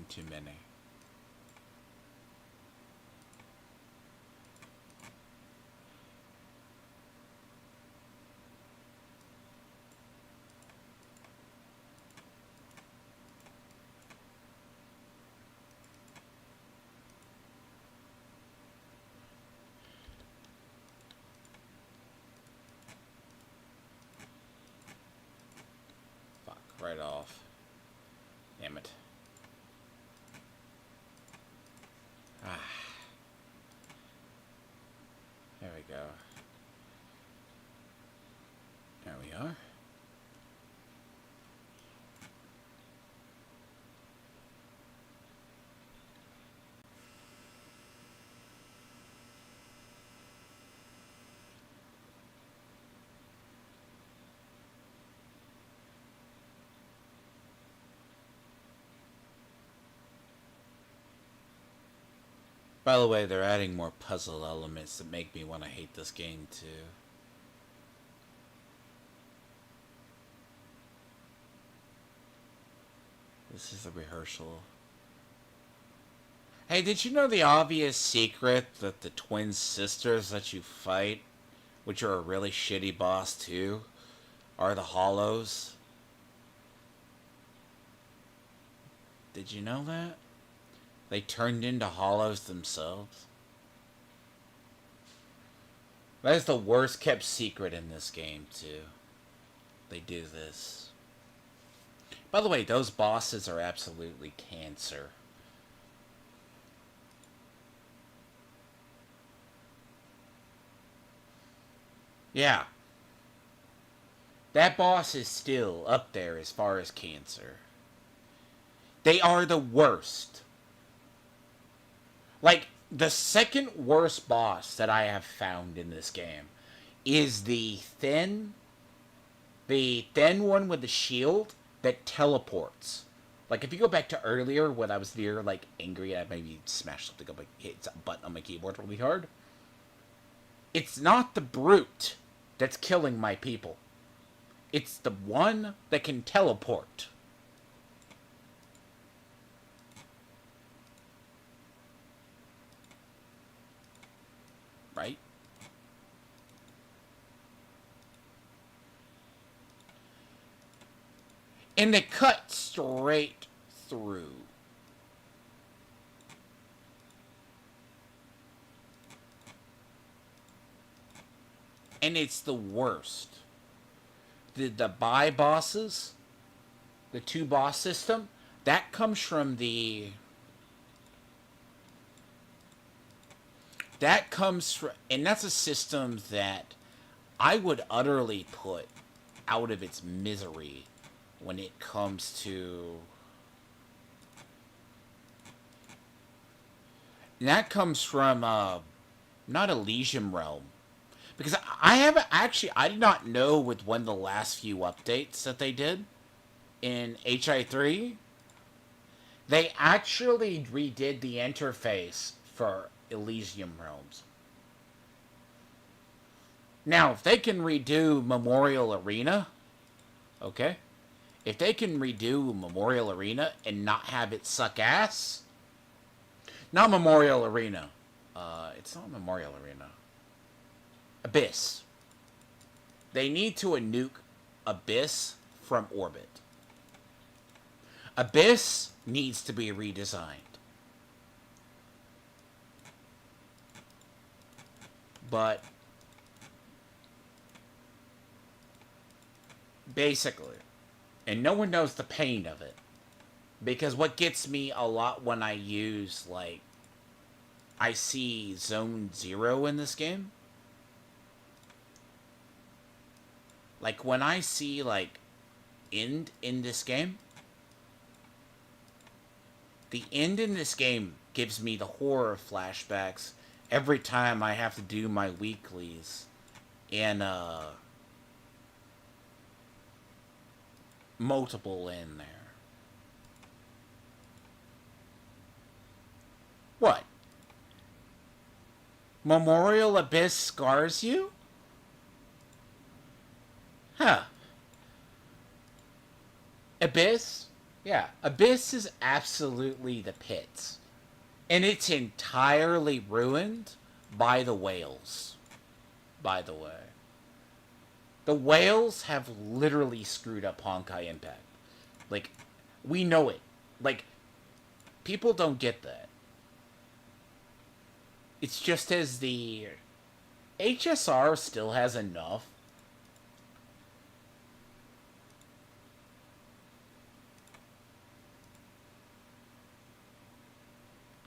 too many. Fuck, right off. Damn it. Ah. There we go. There we are. By the way, they're adding more puzzle elements that make me want to hate this game too. This is a rehearsal. Hey, did you know the obvious secret that the twin sisters that you fight, which are a really shitty boss too, are the hollows? Did you know that? They turned into hollows themselves. That is the worst kept secret in this game too. They do this. By the way, those bosses are absolutely cancer. Yeah. That boss is still up there as far as cancer. They are the worst. Like, the second worst boss that I have found in this game is the thin one with the shield that teleports. Like, if you go back to earlier when I was near, like, angry, I maybe smashed something up, like, hit a button on my keyboard really hard. It's not the brute that's killing my people. It's the one that can teleport. Right? And they cut straight through. And it's the worst. The buy bosses, the two boss system, that comes from the... That comes from... And that's a system that I would utterly put out of its misery when it comes to... And that comes from, not Elysium Realm. Because I haven't actually... I did not know with one of the last few updates that they did in HI3. They actually redid the interface for Elysium Realms. Now, if they can redo Memorial Arena, okay? If they can redo Memorial Arena and not have it suck ass, not Memorial Arena. It's not Memorial Arena. Abyss. They need to nuke Abyss from orbit. Abyss needs to be redesigned. But basically, and no one knows the pain of it, because what gets me a lot when I use, like, I see Zone 0 in this game. Like, when I see, like, end in this game, the end in this game gives me the horror flashbacks every time I have to do my weeklies. And, multiple in there. What? Memorial Abyss scars you? Huh. Abyss Yeah, Abyss is absolutely the pits. And it's entirely ruined by the whales, by the way. The whales have literally screwed up Honkai Impact. Like, we know it. Like, people don't get that. It's just as the HSR still has enough.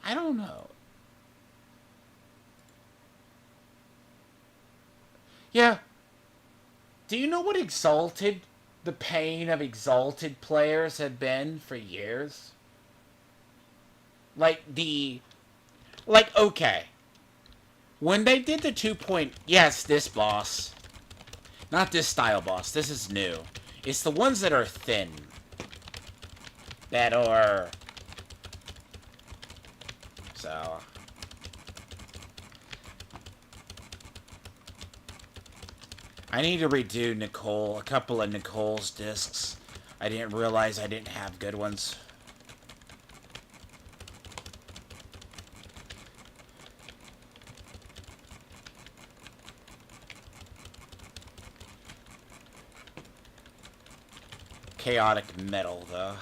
I don't know. Yeah. Do you know what Exalted, the pain of Exalted players have been for years? Like, okay. When they did the 2 point... Yes, this boss. Not this style boss. This is new. It's the ones that are thin. That are... So... I need to redo Nicole, a couple of Nicole's discs. I didn't realize I didn't have good ones. Chaotic metal, though.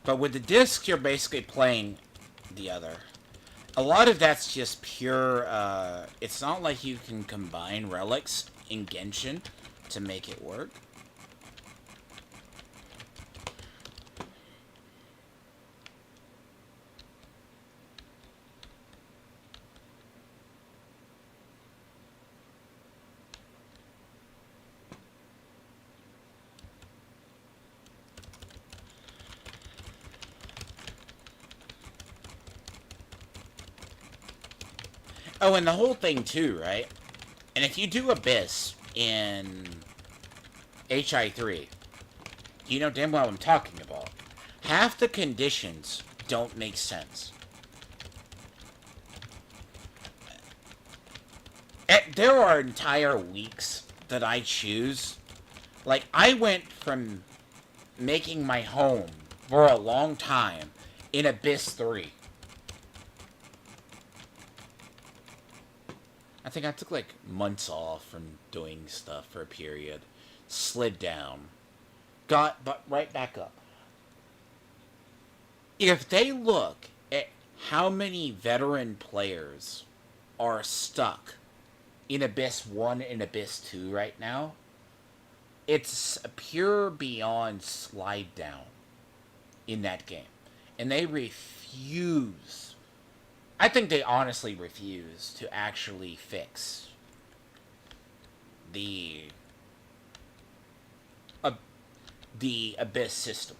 But with the disc, you're basically playing the other. A lot of that's just pure, it's not like you can combine relics in Genshin to make it work. Oh, and the whole thing too, right? And if you do Abyss in HI3, you know damn well what I'm talking about. Half the conditions don't make sense. There are entire weeks that I choose. Like, I went from making my home for a long time in Abyss 3. I think I took like months off from doing stuff for a period. Slid down. But right back up. If they look at how many veteran players are stuck in Abyss 1 and Abyss 2 right now, it's a pure beyond slide down in that game. And they refuse. I think they honestly refuse to actually fix the the Abyss system.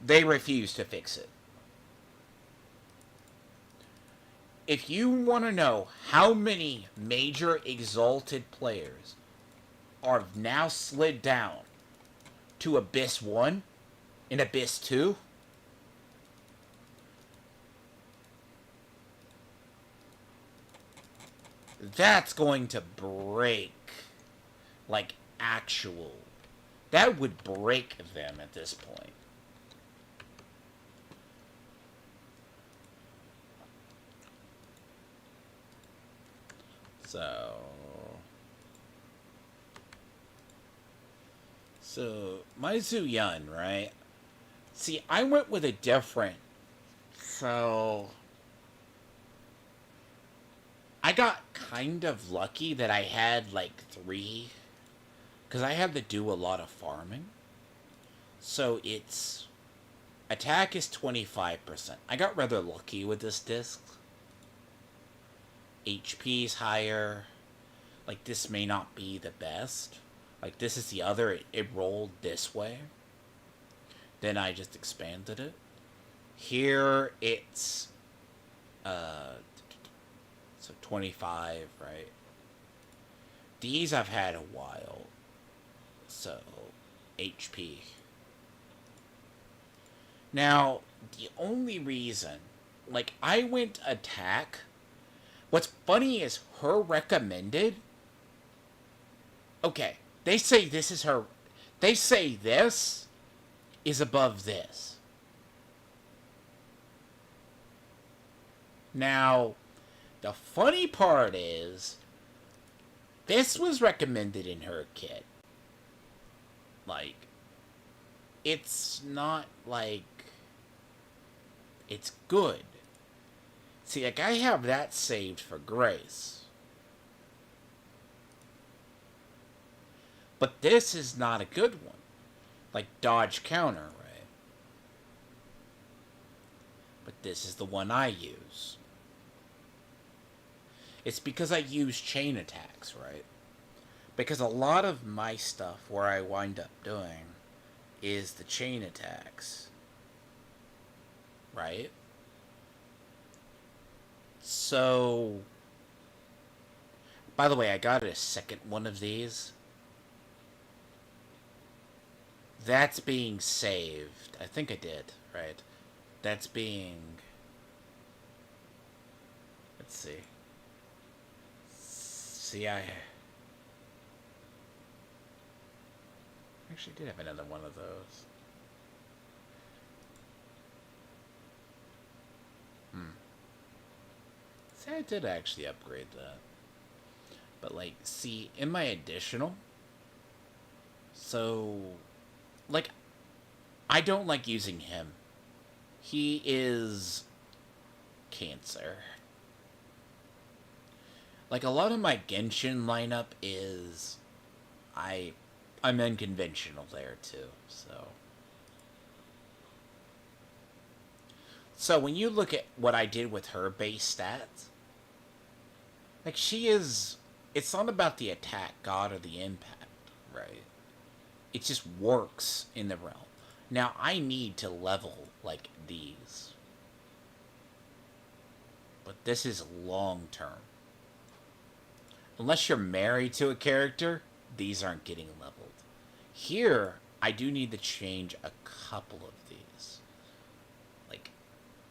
They refuse to fix it. If you want to know how many major Exalted players are now slid down to Abyss 1 and Abyss 2, that's going to break, like, actual. That would break them at this point. So, my Yun, right? See, I went with a different. So, I got kind of lucky that I had like 3. Because I had to do a lot of farming. So, it's. Attack is 25%. I got rather lucky with this disc. HP is higher. Like, this may not be the best. Like, this is the other. It rolled this way. Then I just expanded it. Here, it's... So 25, right? These I've had a while. So, HP. Now, the only reason Like, I went attack. What's funny is her recommended. Okay, they say this is her. They say this is above this. Now, the funny part is, this was recommended in her kit. Like, it's not like it's good. See, like, I have that saved for Grace. But this is not a good one. Like, dodge counter, right? But this is the one I use. It's because I use chain attacks, right? Because a lot of my stuff, where I wind up doing, is the chain attacks. Right? So, by the way, I got a second one of these. That's being saved. I think I did, right? That's being... Let's see. See, I actually did have another one of those. See, I did actually upgrade that. But, like, see, in my additional... So... Like, I don't like using him. He is... Cancer. Like, a lot of my Genshin lineup is... I'm unconventional there, too, so... So, when you look at what I did with her base stats... Like, she is... It's not about the attack god or the impact, right? It just works in the realm. Now, I need to level, like, these. But this is long-term. Unless you're married to a character, these aren't getting leveled. Here, I do need to change a couple of these. Like,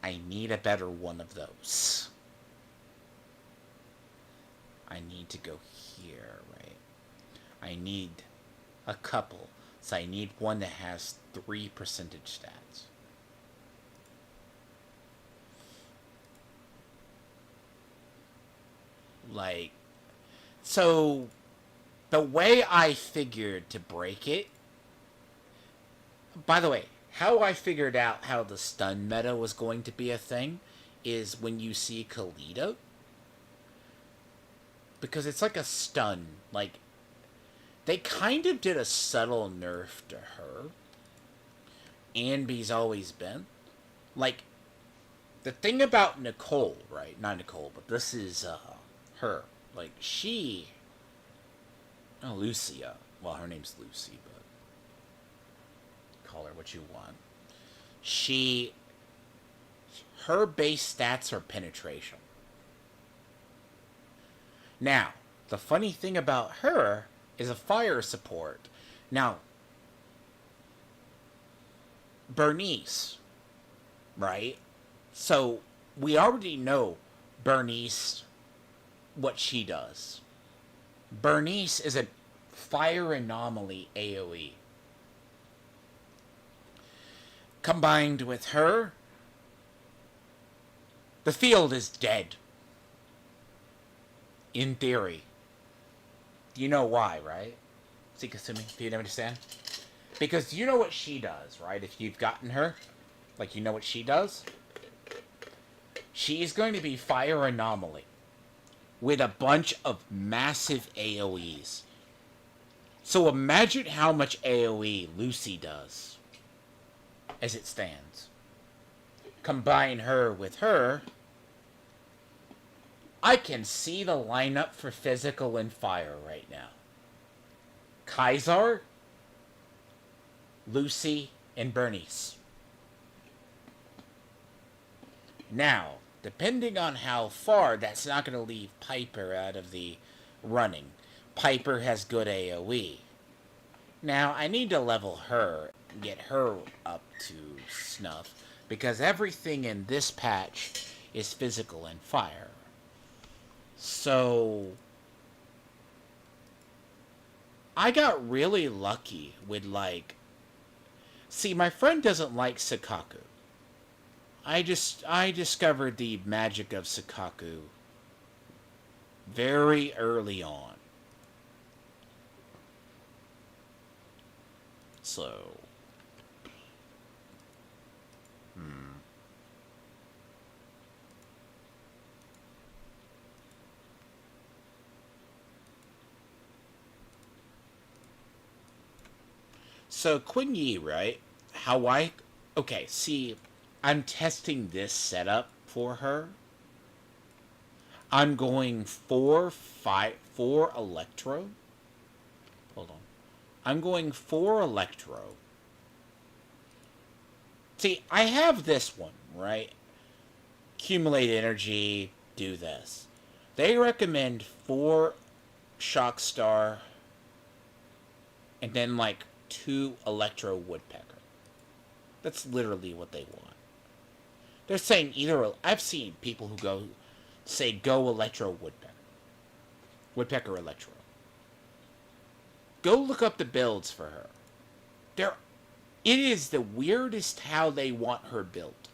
I need a better one of those. I need to go here, right? I need a couple. So I need one that has 3 percentage stats. Like, so the way I figured to break it... By the way, how I figured out how the stun meta was going to be a thing is when you see Kalita. Because it's like a stun. Like, they kind of did a subtle nerf to her. Anby's always been. Like, the thing about Nicole, right? Not Nicole, but this is her. Like, she... Oh, Lucia. Well, her name's Lucy, but... Call her what you want. She... Her base stats are penetration. Now, the funny thing about her is a fire support. Now, Bernice, right? So, we already know Bernice, what she does. Bernice is a fire anomaly AoE. Combined with her, the field is dead. In theory. You know why, right? Sikasumi, do you understand? Because you know what she does, right? If you've gotten her, like, you know what she does? She's going to be Fire Anomaly with a bunch of massive AoEs. So imagine how much AoE Lucy does as it stands. Combine her with her, I can see the lineup for physical and fire right now. Kaisar, Lucy, and Bernice. Now, depending on how far, that's not going to leave Piper out of the running. Piper has good AoE. Now, I need to level her, get her up to snuff. Because everything in this patch is physical and fire. So I got really lucky with, like... See, my friend doesn't like Sakaku. I discovered the magic of Sakaku very early on. So... So, Qingyi, right? Okay, see, I'm testing this setup for her. I'm going 4 Electro. Hold on. I'm going 4 Electro. See, I have this one, right? Accumulate energy, do this. They recommend 4 Shock Star, and then, like, 2 Electro Woodpecker. That's literally what they want. They're saying either... I've seen people who go Electro Woodpecker. Woodpecker Electro. Go look up the builds for her. It is the weirdest how they want her built.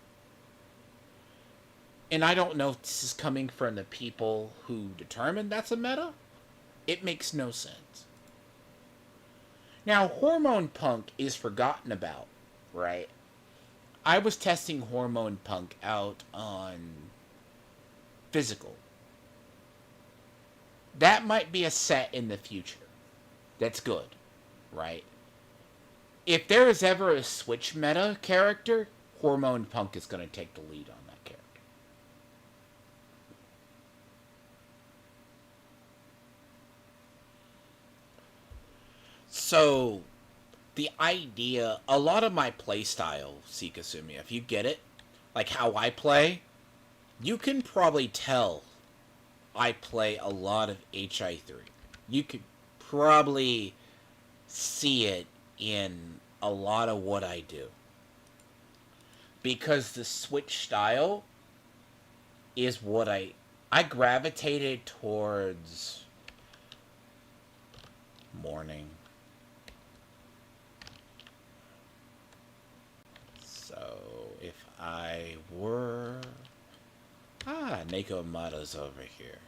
And I don't know if this is coming from the people who determined that's a meta. It makes no sense. Now, Hormone Punk is forgotten about, right? I was testing Hormone Punk out on physical. That might be a set in the future. That's good, right? If there is ever a Switch meta character, Hormone Punk is going to take the lead on that character. So, the idea, a lot of my playstyle, Sikasumi, if you get it, like how I play, you can probably tell I play a lot of HI3. You could probably see it in a lot of what I do. Because the Switch style is what I gravitated towards morning. So, if I were... Neko Amada's over here.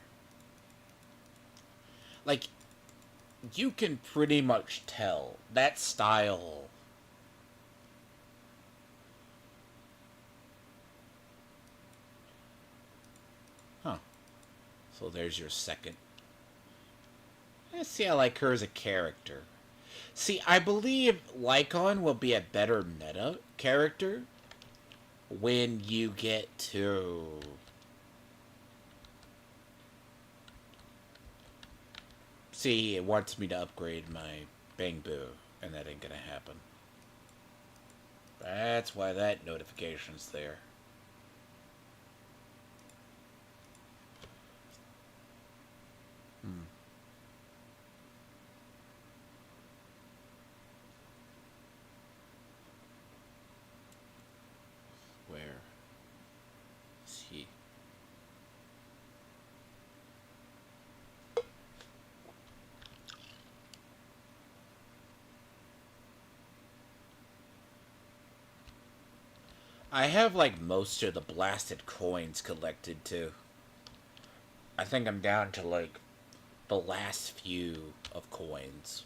Like, you can pretty much tell that style. Huh. So there's your second. Let's see, I like her as a character. See, I believe Lycon will be a better meta character when you get to... See, it wants me to upgrade my Bang Boo, and that ain't gonna happen. That's why that notification's there. Where is he? I have, like, most of the blasted coins collected, too. I think I'm down to, like, the last few of coins.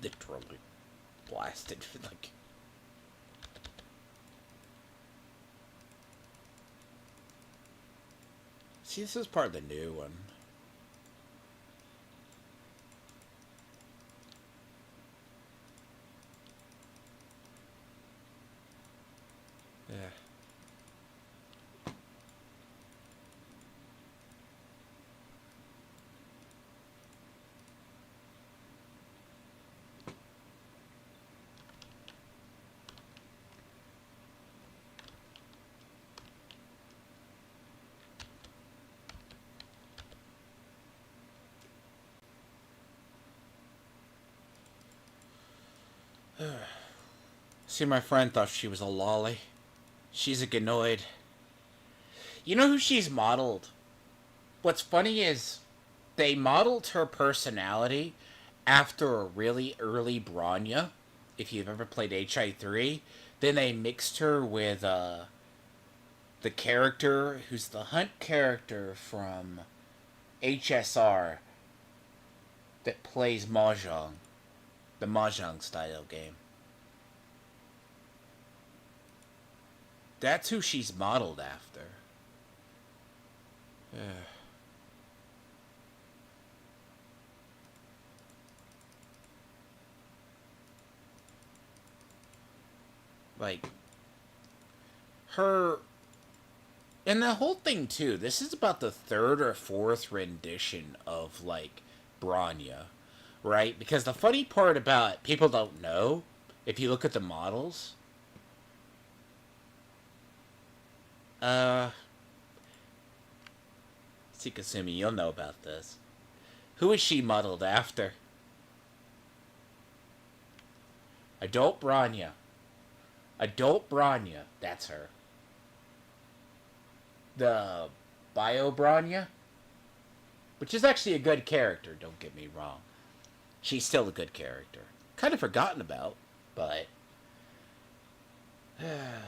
Literally blasted. Like... See, this is part of the new one. Yeah. See, my friend thought she was a lolly. She's a ganoid. You know who she's modeled? What's funny is they modeled her personality after a really early Bronya. If you've ever played HI3, then they mixed her with the character who's the hunt character from HSR that plays Mahjong, the Mahjong style game. That's who she's modeled after. Like, her. And the whole thing, too, this is about the third or fourth rendition of, like, Bronya, right? Because the funny part about it, people don't know, if you look at the models, Sikasumi, you'll know about this. Who is she modeled after? Adult Bronya. Adult Bronya, that's her. The Bio Bronya, which is actually a good character, don't get me wrong. She's still a good character. Kind of forgotten about, but...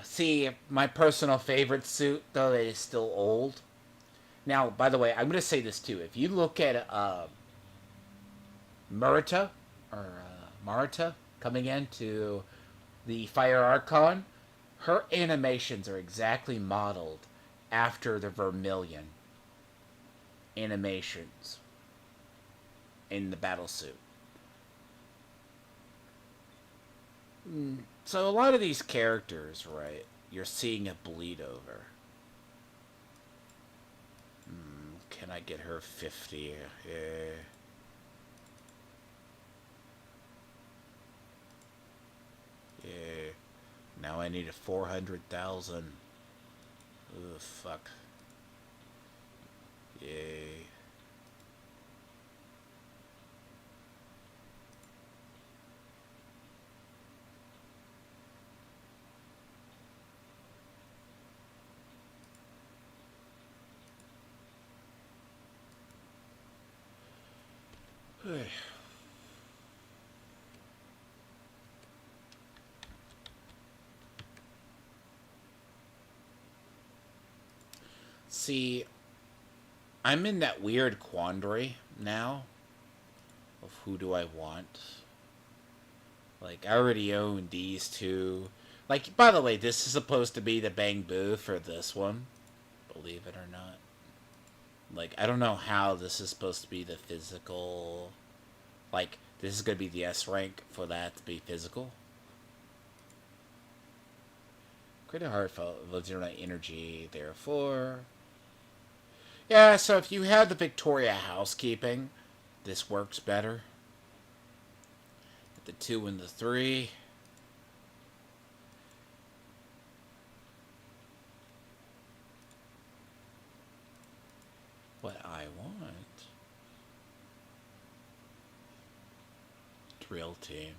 See, my personal favorite suit, though it is still old. Now, by the way, I'm going to say this too. If you look at Murata, or Marita, coming into the Fire Archon, her animations are exactly modeled after the Vermilion animations in the battle suit. So a lot of these characters, right, you're seeing a bleed over. Can I get her 50? Yeah. Yeah. Now I need a 400,000. Ugh, fuck. Yay. See, I'm in that weird quandary now of who do I want. Like, I already own these two. Like, by the way, this is supposed to be the Bang Boo for this one. Believe it or not. Like, I don't know how this is supposed to be the physical... Like, this is going to be the S rank for that to be physical. Create a heartfelt, Zero energy, therefore... Yeah, so if you have the Victoria housekeeping, this works better. The 2 and the 3. What I want. Drill team.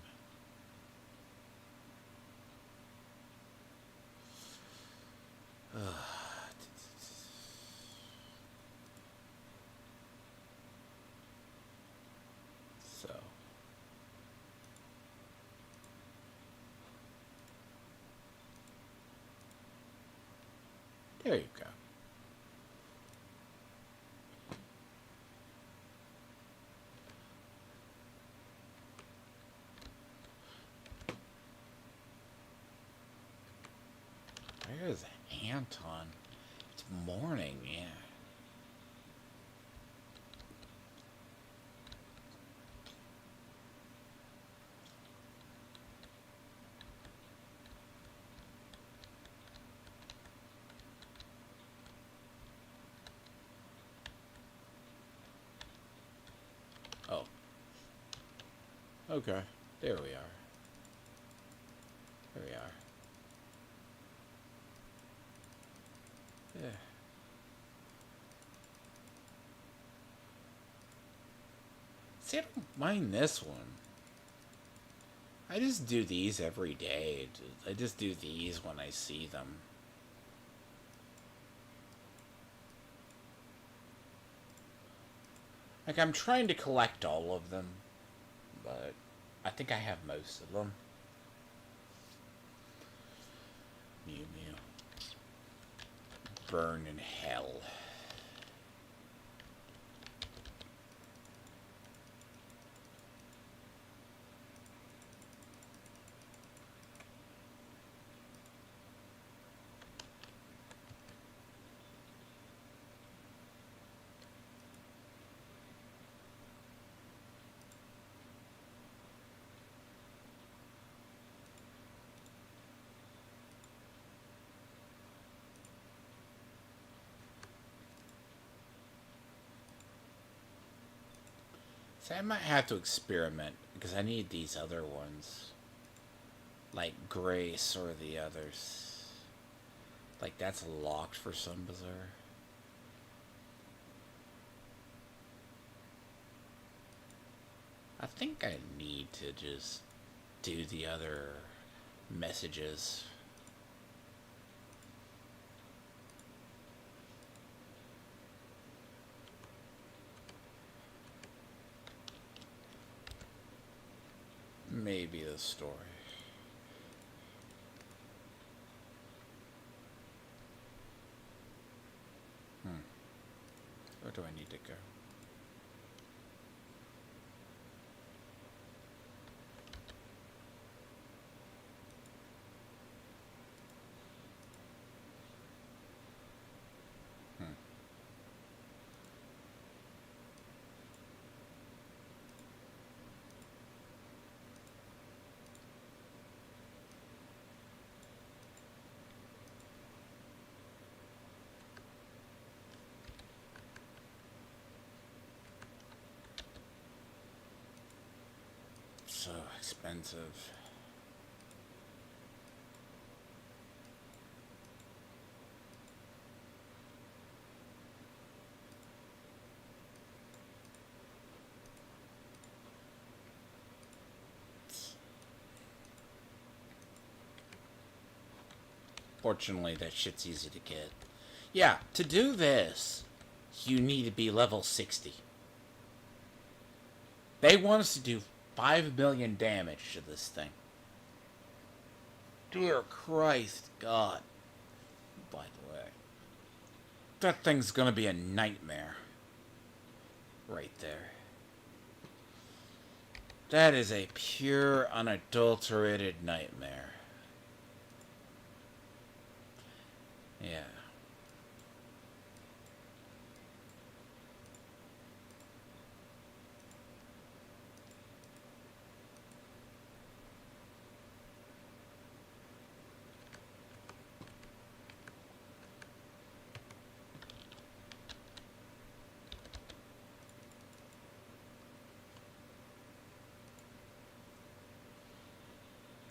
So. There you go. Where's Anton? It's morning, yeah. Oh. Okay. There we are. There we are. Yeah. See, I don't mind this one. I just do these every day. I just do these when I see them. Like, I'm trying to collect all of them, but I think I have most of them. Mew Mew. Burn in hell. So I might have to experiment, because I need these other ones. Like Grace or the others. Like, that's locked for some bizarre. I think I need to just do the other messages. Maybe the story. Where do I need to go? So expensive. Fortunately, that shit's easy to get. Yeah, to do this, you need to be level 60. They want us to do 5 million damage to this thing. Dear Christ, God. By the way, that thing's gonna be a nightmare. Right there. That is a pure, unadulterated nightmare. Yeah.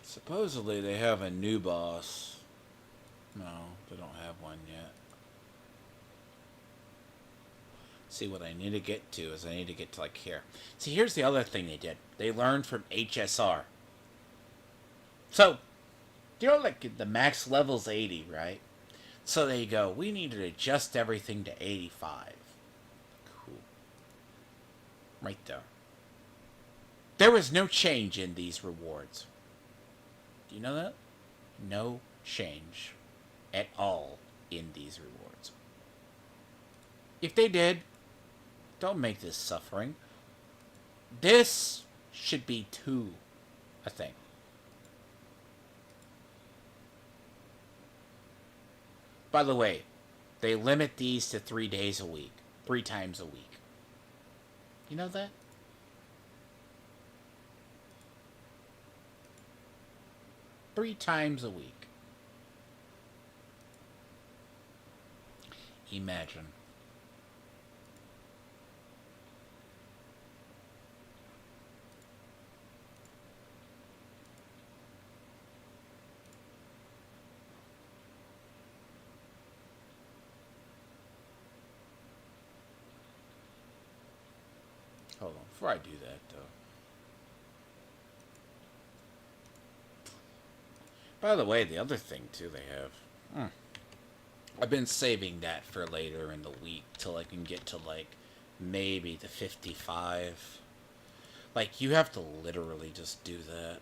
Supposedly they have a new boss. No, they don't have one yet. See, what I need to get to is I need to get to, like, here. See, here's the other thing they did. They learned from HSR. So, you know, like, the max level's 80, right? So there you go. We need to adjust everything to 85. Cool. Right there. There was no change in these rewards. Do you know that? No change at all in these rewards. If they did, don't make this suffering. This should be 2, I think. By the way, they limit these to 3 days a week. 3 times a week. You know that? Three times a week. Imagine. Hold on, before I do that, though. By the way, the other thing, too, they have... I've been saving that for later in the week, till I can get to, like, maybe to 55. Like, you have to literally just do that.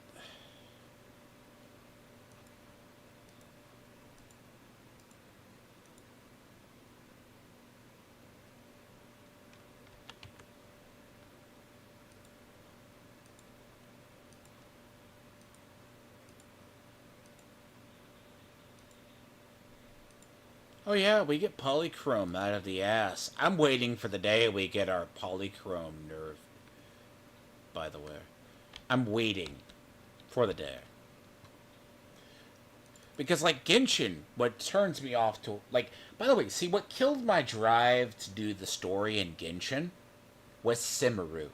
Oh yeah, we get polychrome out of the ass. I'm waiting for the day we get our polychrome nerf, by the way. I'm waiting for the day. Because, like, Genshin, what turns me off to... Like, by the way, see, what killed my drive to do the story in Genshin was Simaru.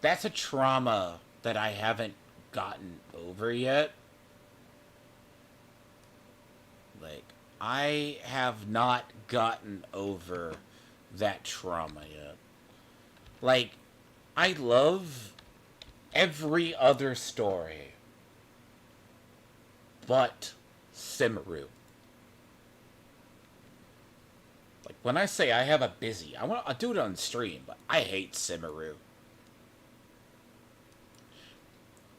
That's a trauma that I haven't gotten over yet. Like, I have not gotten over that trauma yet. Like, I love every other story but Simaru. Like, when I say I have a busy, I'll do it on stream, but I hate Simaru.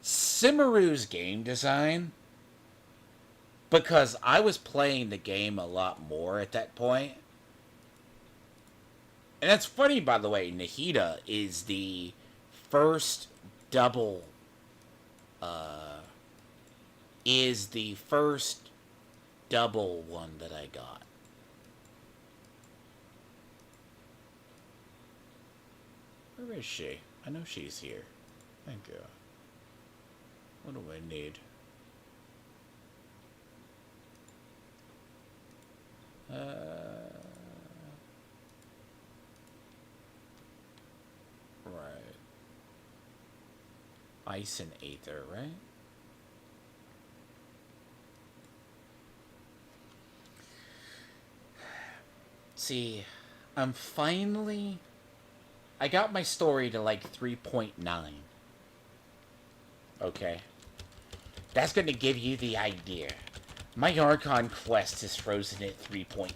Simaru's game design, because I was playing the game a lot more at that point. And that's funny, by the way, Nahida is the first double, one that I got. Where is she? I know she's here. Thank you. What do I need? Right. Ice and Aether, right? See, I'm finally... I got my story to like 3.9. Okay? That's gonna give you the idea. My Archon quest is frozen at 3.9.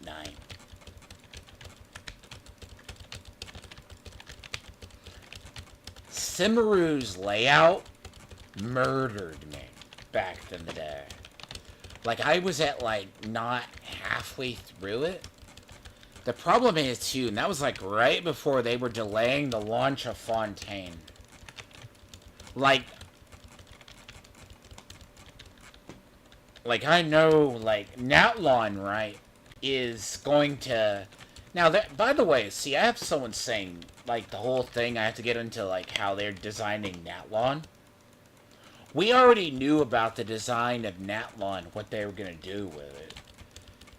Simaru's layout murdered me back in the day. Like, I was at, like, not halfway through it. The problem is, too, and that was, like, right before they were delaying the launch of Fontaine. Like, I know, like, Natlon, right, is going to... Now, that, by the way, see, I have someone saying, like, the whole thing, I have to get into, like, how they're designing Natlon. We already knew about the design of Natlon, what they were going to do with it.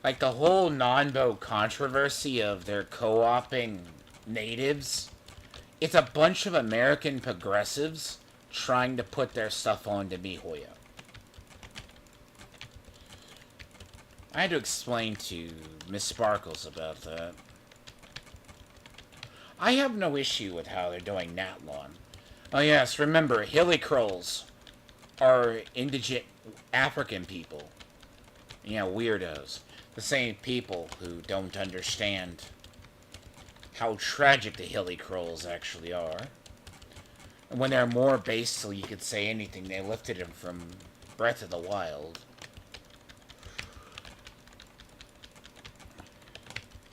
Like, the whole Nanbo controversy of their co-oping natives. It's a bunch of American progressives trying to put their stuff onto MiHoYo. I had to explain to Miss Sparkles about that. I have no issue with how they're doing Natlon. Oh yes, remember, Hillycrolls are indigent African people. You know, weirdos. The same people who don't understand how tragic the Hillycrolls actually are. And when they're more based so you could say anything, they lifted him from Breath of the Wild.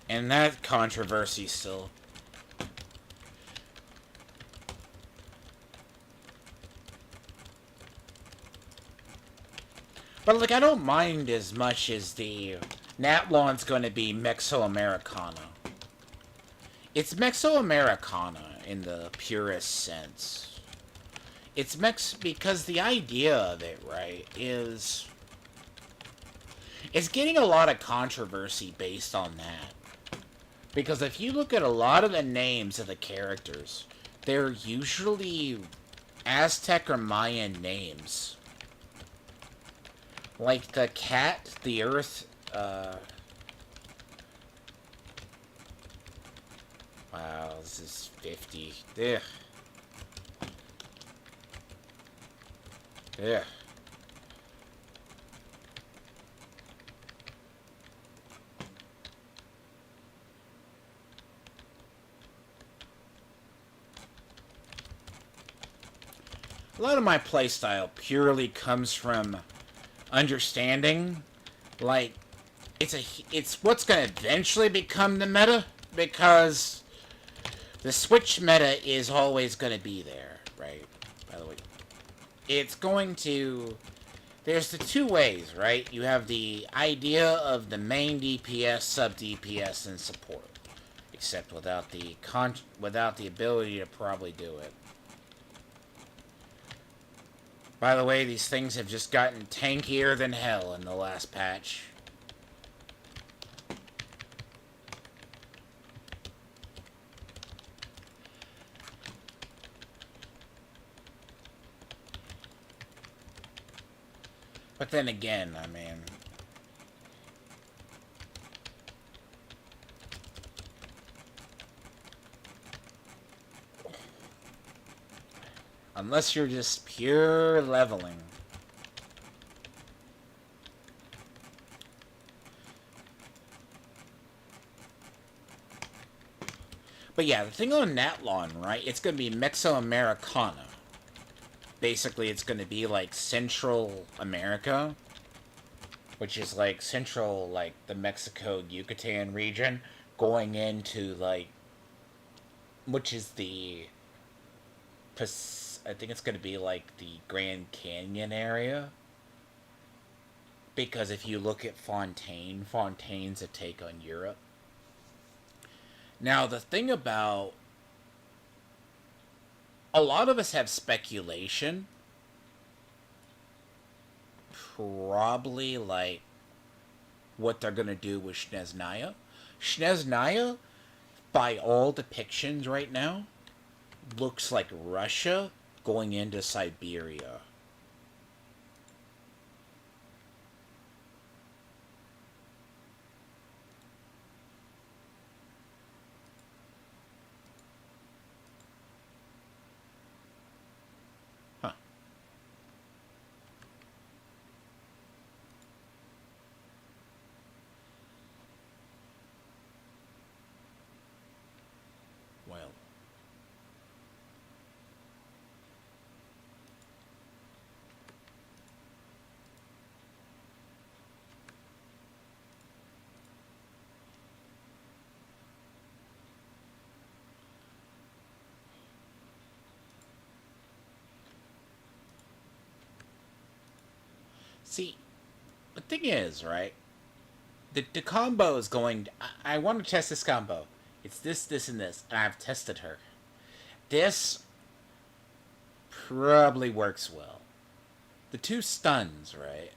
And that controversy still... But, like, I don't mind as much as the... Natlon's going to be Mesoamericana. It's Mesoamericana in the purest sense. It's because the idea of it, right, is... It's getting a lot of controversy based on that. Because if you look at a lot of the names of the characters, they're usually Aztec or Mayan names. Like the cat, the earth, wow, this is 50. Ugh. Ugh. A lot of my playstyle purely comes from understanding, like, it's what's going to eventually become the meta, because the Switch meta is always going to be there, right? By the way, it's going to... There's the two ways, right? You have the idea of the main DPS, sub DPS, and support, except without the ability to probably do it. By the way, these things have just gotten tankier than hell in the last patch. But then again, I mean... Unless you're just pure leveling. But yeah, the thing on Natlawn, right? It's going to be Mesoamericana. Basically, it's going to be like Central America, which is like central, like the Mexico Yucatan region, going into like, which is the, I think it's going to be like the Grand Canyon area. Because if you look at Fontaine's a take on Europe. Now, the thing about... A lot of us have speculation. Probably, like, what they're going to do with Snezhnaya. Snezhnaya, by all depictions right now, looks like Russia going into Siberia. Well, see, the thing is, right? The combo is going... I want to test this combo. It's this, this, and this. And I've tested her. This probably works well. The two stuns, right?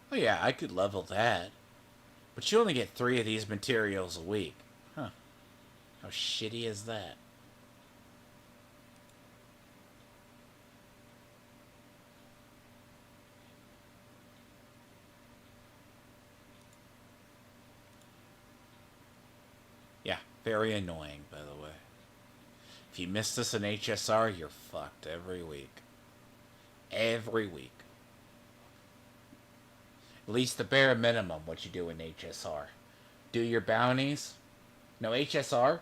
Oh yeah, I could level that. But you only get 3 of these materials a week. Huh. How shitty is that? Yeah, very annoying, by the way. If you miss this in HSR, you're fucked every week. Every week. At least the bare minimum what you do in HSR. Do your bounties. No, HSR,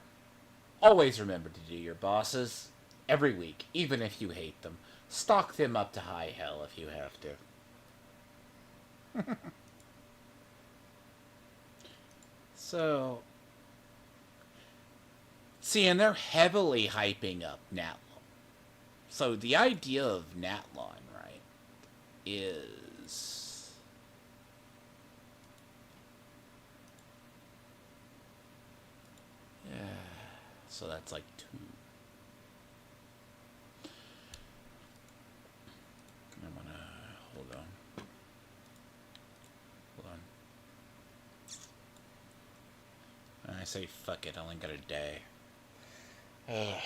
always remember to do your bosses every week, even if you hate them. Stock them up to high hell if you have to. So... See, and they're heavily hyping up Natlawn. So the idea of Natlawn, right, is... Yeah, so that's like 2. I'm gonna... Hold on. Hold on. I say fuck it, I only got a day. Oh,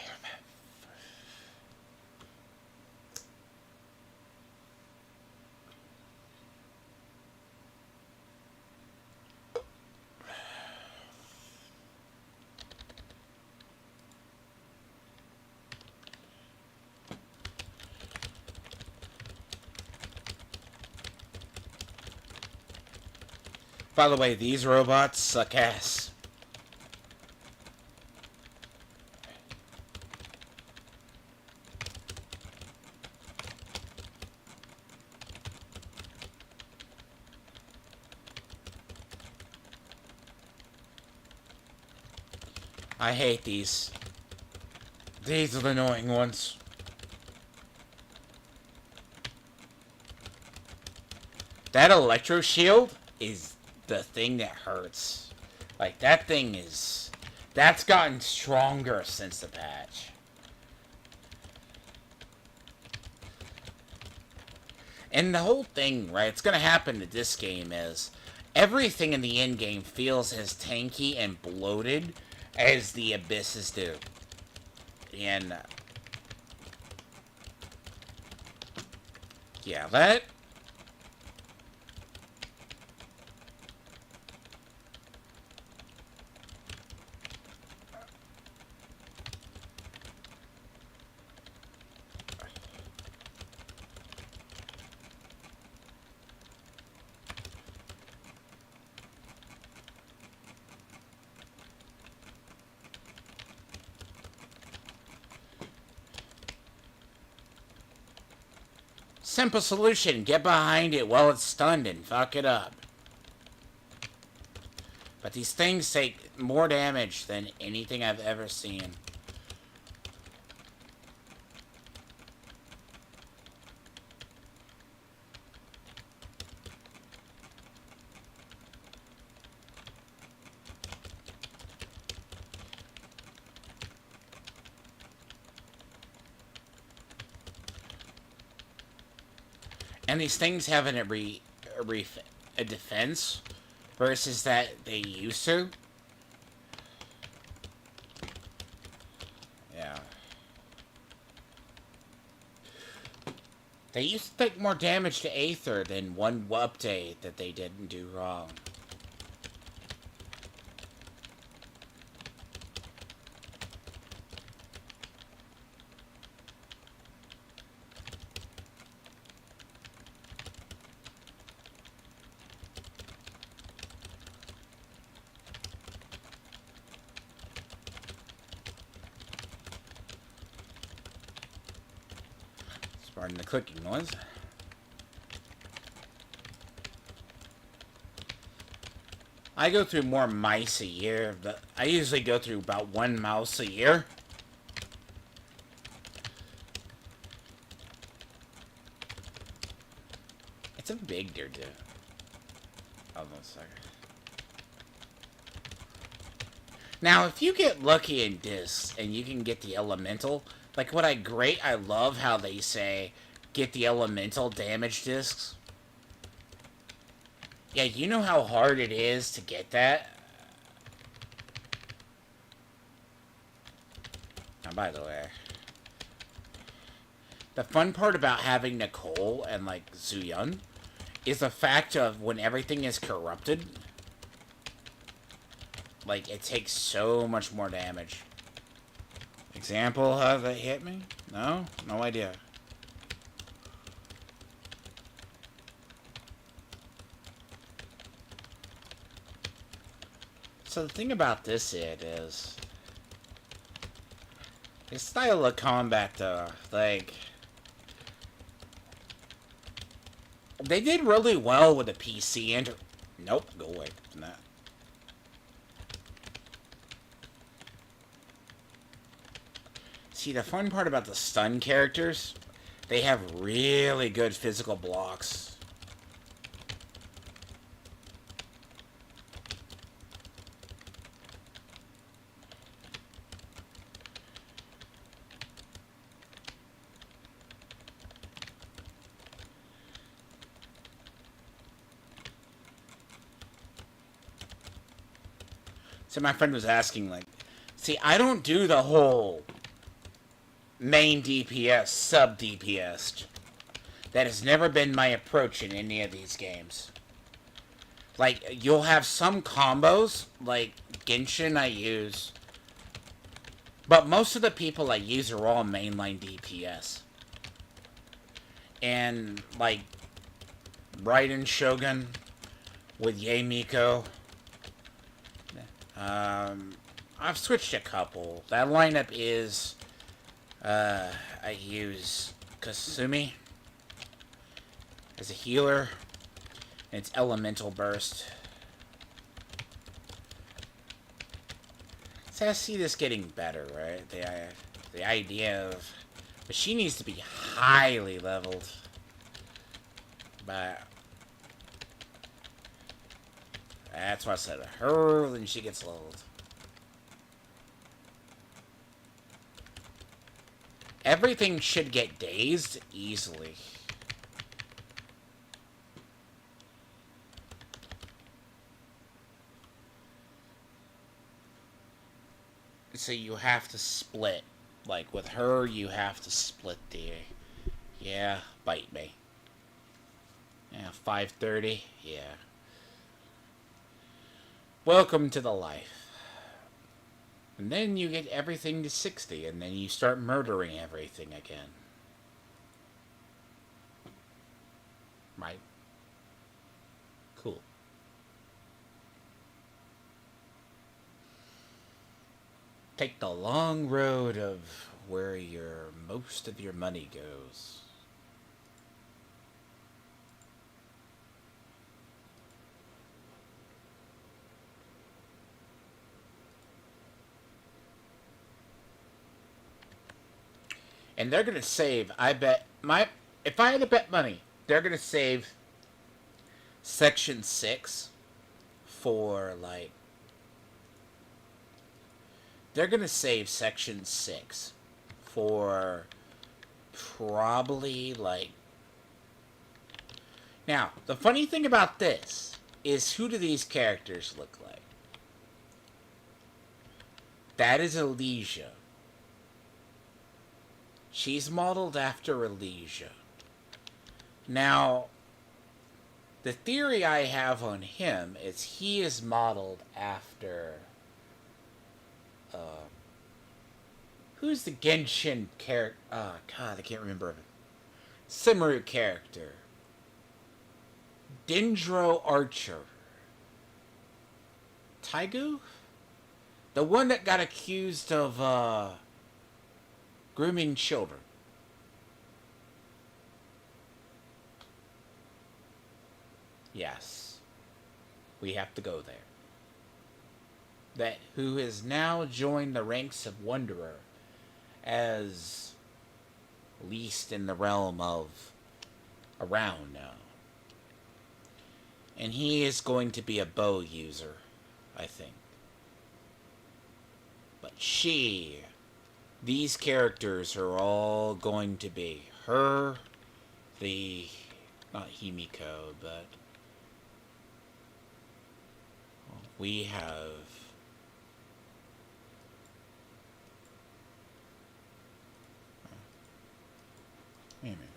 By the way, these robots suck ass. I hate these. These are the annoying ones. That electro shield is the thing that hurts. Like, that thing is... That's gotten stronger since the patch. And the whole thing, right, it's gonna happen to this game is... Everything in the end game feels as tanky and bloated as the abysses do. And... yeah, that... Simple solution, get behind it while it's stunned and fuck it up. But these things take more damage than anything I've ever seen. And these things have a defense versus that they used to. Yeah. They used to take more damage to Aether than one update that they didn't do wrong. Pardon the clicking noise. I go through more mice a year. But I usually go through about one mouse a year. It's a big deer, dude. Hold on a second. Now, if you get lucky in discs and you can get the elemental, like what I love how they say, get the elemental damage discs. Yeah, you know how hard it is to get that? Now, by the way, the fun part about having Nicole and, like, Zuyun is the fact of when everything is corrupted, like, it takes so much more damage. Example how they hit me? No? No idea. So the thing about this is this style of combat though, like, they did really well with the PC and nope, go away from that. See, the fun part about the stun characters, they have really good physical blocks. So my friend was asking, like, see, I don't do the whole main DPS, sub DPS. That has never been my approach in any of these games. Like, you'll have some combos, like Genshin I use, but most of the people I use are all mainline DPS. And, like, Raiden Shogun, with Yay Miko. I've switched a couple. That lineup is, I use Kasumi as a healer, and it's Elemental Burst. So I see this getting better, right? The idea of... But she needs to be highly leveled. But... That's why I said her, then she gets leveled. Everything should get dazed easily. So you have to split. Like with her, you have to split the... Yeah, bite me. Yeah, 5:30. Yeah. Welcome to the life. And then you get everything to 60, and then you start murdering everything again. Right? Cool. Take the long road of where most of your money goes. And they're gonna save, I bet, if I had to bet money, they're gonna save Section 6 for, like, they're gonna save Section 6 for probably, like... Now, the funny thing about this is, who do these characters look like? That is Elysia. She's modeled after Elysia. Now, the theory I have on him is he is modeled after... who's the Genshin character? Oh, God, I can't remember it. Simaru character. Dendro Archer. Taigu? The one that got accused of, grooming children. Yes. We have to go there. That who has now joined the ranks of Wanderer as least in the realm of around now. And he is going to be a bow user, I think. But these characters are all going to be her, not Himiko, but we have wait a minute.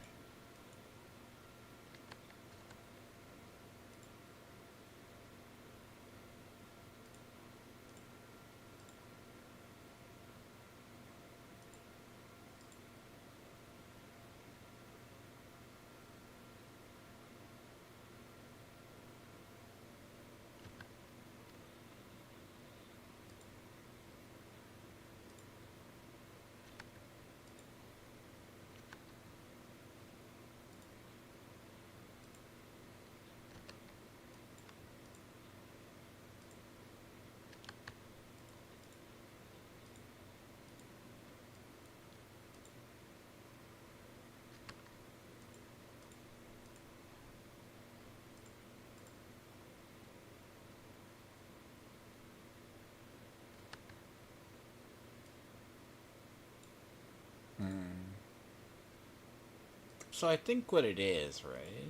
So I think what it is, right?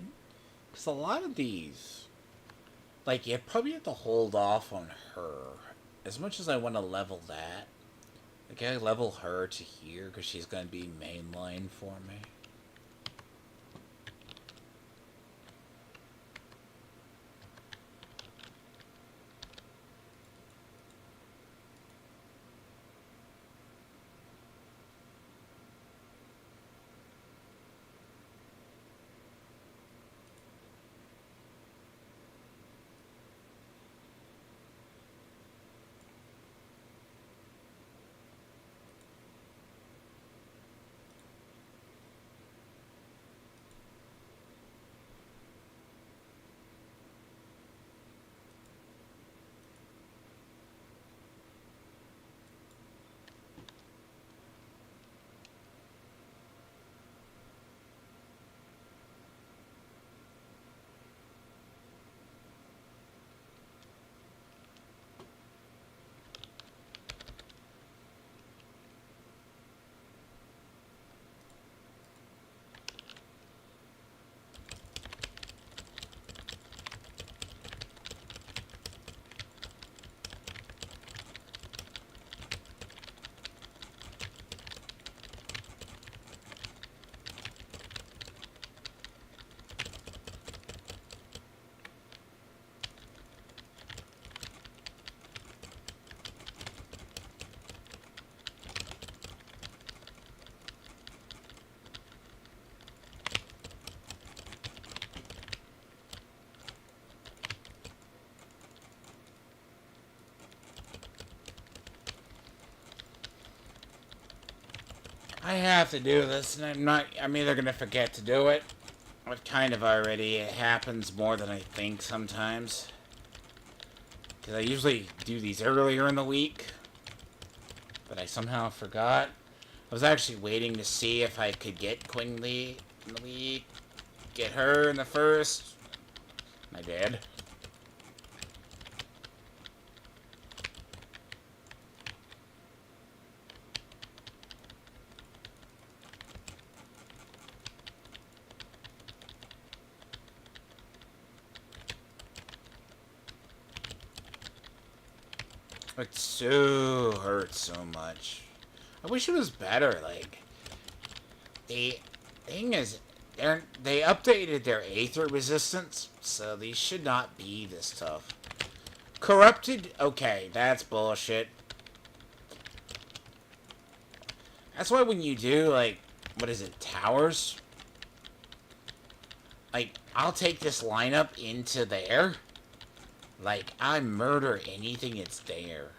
Because a lot of these, like, you probably have to hold off on her. As much as I want to level that, like, I level her to here because she's going to be mainline for me. I have to do this, and I'm either gonna forget to do it. I've kind of already. It happens more than I think sometimes. Because I usually do these earlier in the week. But I somehow forgot. I was actually waiting to see if I could get Qingyi in the week. Get her in the first. I did. It so hurts so much. I wish it was better. Like, the thing is, they updated their Aether resistance, so these should not be this tough. Corrupted? Okay, that's bullshit. That's why when you do, like, what is it, towers? Like, I'll take this lineup into there. Like, I murder anything that's there.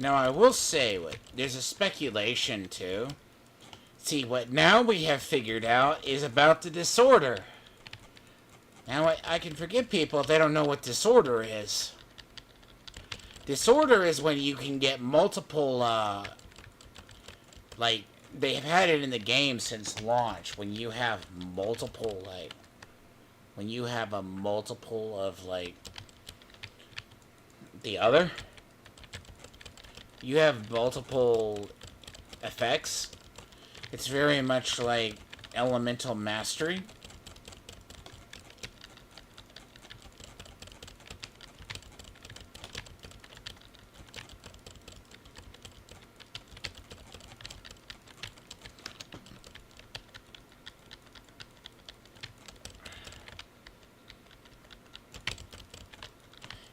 Now, I will say, there's a speculation, too. See, what now we have figured out is about the disorder. Now, I can forgive people if they don't know what disorder is. Disorder is when you can get multiple, like, they've had it in the game since launch. When you have multiple, like, when you have a multiple of, like, the other. You have multiple effects. It's very much like elemental mastery.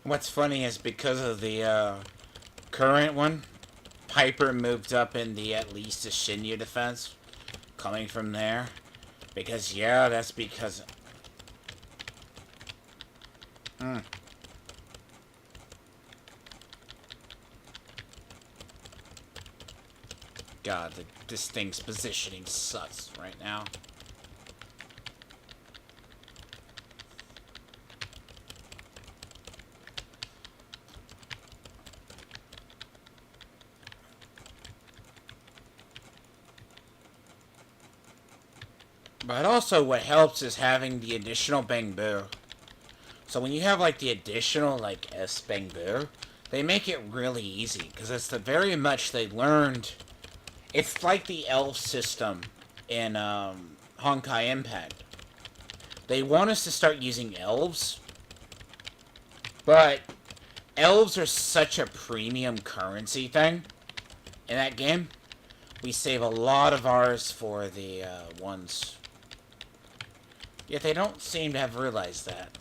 What's funny is because of the current one, Piper moved up in the at least the Qingyi defense, coming from there. Because, yeah, that's because... God, this thing's positioning sucks right now. But also what helps is having the additional Bangbu. So when you have like the additional like S Bangbu, they make it really easy. Because it's the very much they learned. It's like the elf system in Honkai Impact. They want us to start using elves. But elves are such a premium currency thing in that game. We save a lot of ours for the ones. Yet they don't seem to have realized that.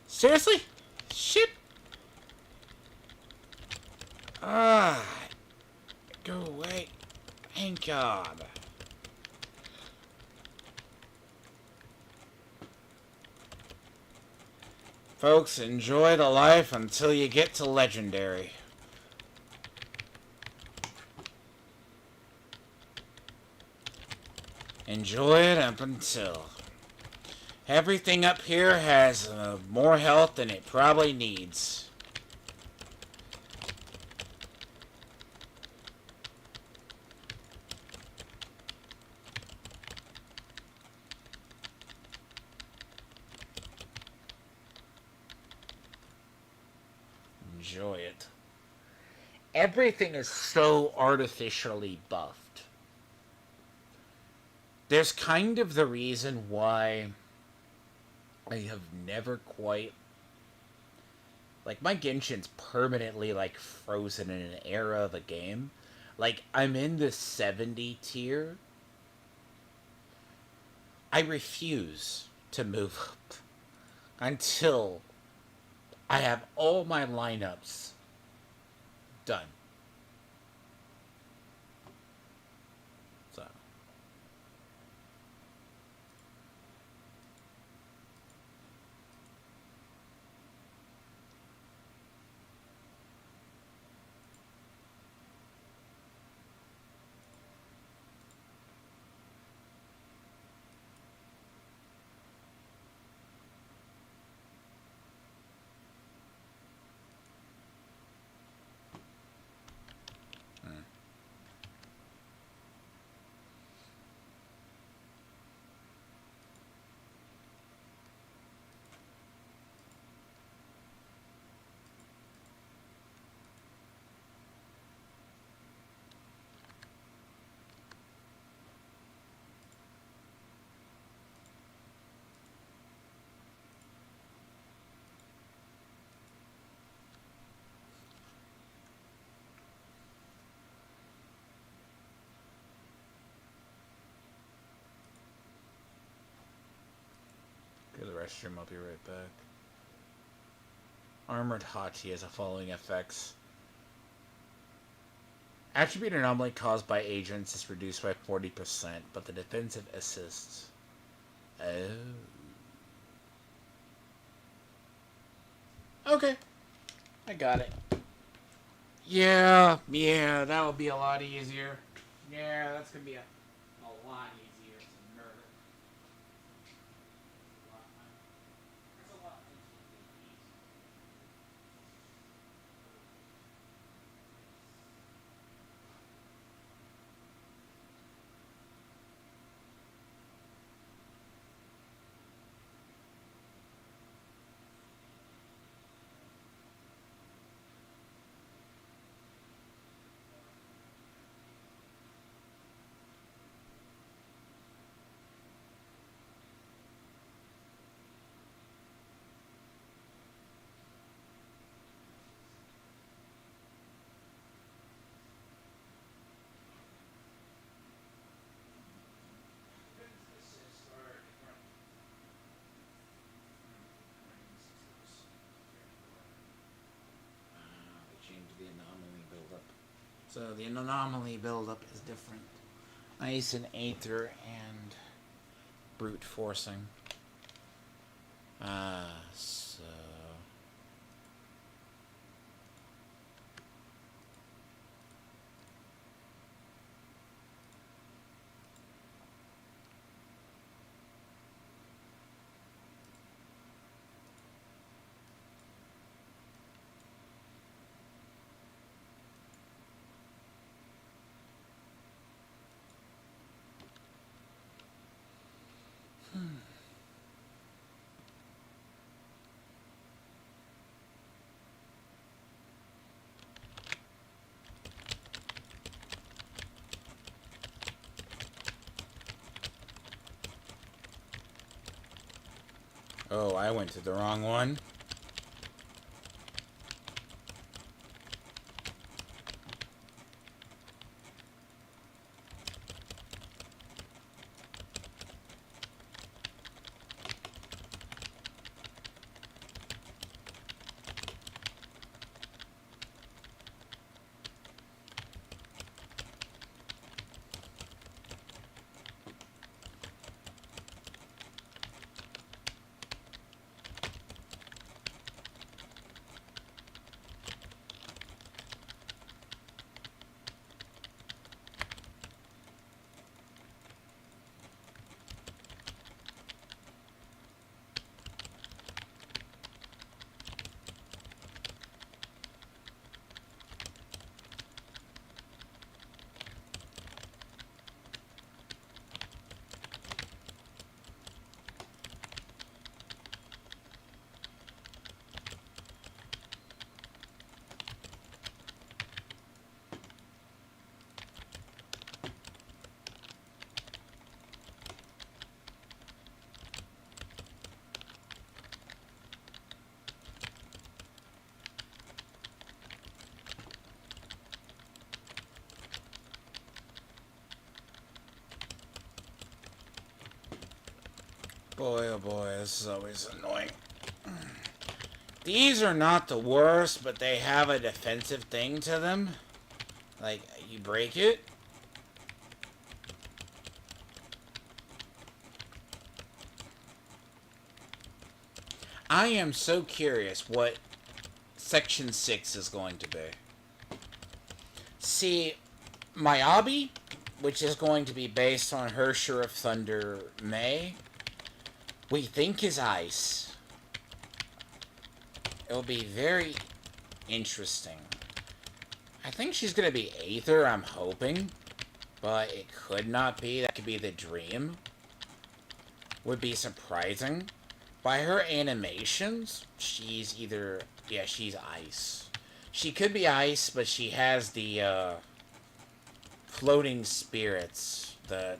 Seriously? Shit. Go away. Thank God. Folks, enjoy the life until you get to Legendary. Enjoy it up until... Everything up here has more health than it probably needs. enjoy it. Everything is so artificially buffed. There's kind of the reason why I have never quite... Like, my Genshin's permanently, like, frozen in an era of a game. Like, I'm in the 70 tier. I refuse to move up until I have all my lineups done. So. Go to the restroom, I'll be right back. Armored Hachi has the following effects. Attribute anomaly caused by agents is reduced by 40%, but the defensive assists... Oh. Okay. I got it. Yeah, that would be a lot easier. Yeah, that's gonna be a lot easier to murder. There's a lot of things we can eat. The anomaly buildup. So the anomaly buildup is different. Ice and Aether and brute forcing. So oh, I went to the wrong one. oh boy, this is always annoying. These are not the worst, but they have a defensive thing to them. Like, you break it. I am so curious what Section 6 is going to be. See, my obby, which is going to be based on Hersher of Thunder May, we think is ice. It'll be very interesting. I think she's going to be Aether, I'm hoping. But it could not be. That could be the dream. Would be surprising. By her animations, she's either... Yeah, she's ice. She could be ice, but she has the, floating spirits that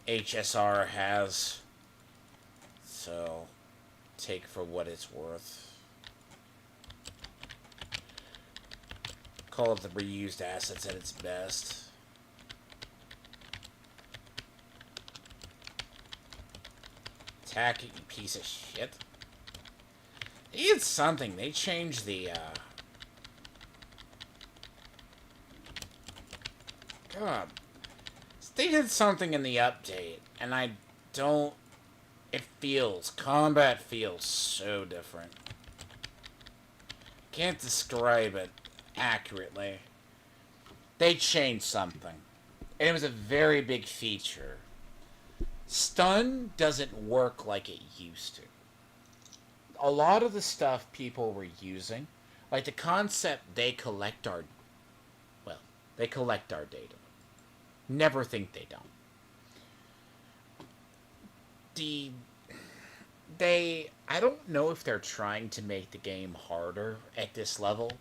HSR has. So, take for what it's worth. Call it the reused assets at its best. Attack it, you piece of shit. They did something. They changed the, God. They did something in the update, and I don't... It feels... Combat feels so different. Can't describe it accurately. They changed something. And it was a very big feature. Stun doesn't work like it used to. A lot of the stuff people were using, like the concept they collect our... Well, they collect our data. Never think they don't. I don't know if they're trying to make the game harder at this level.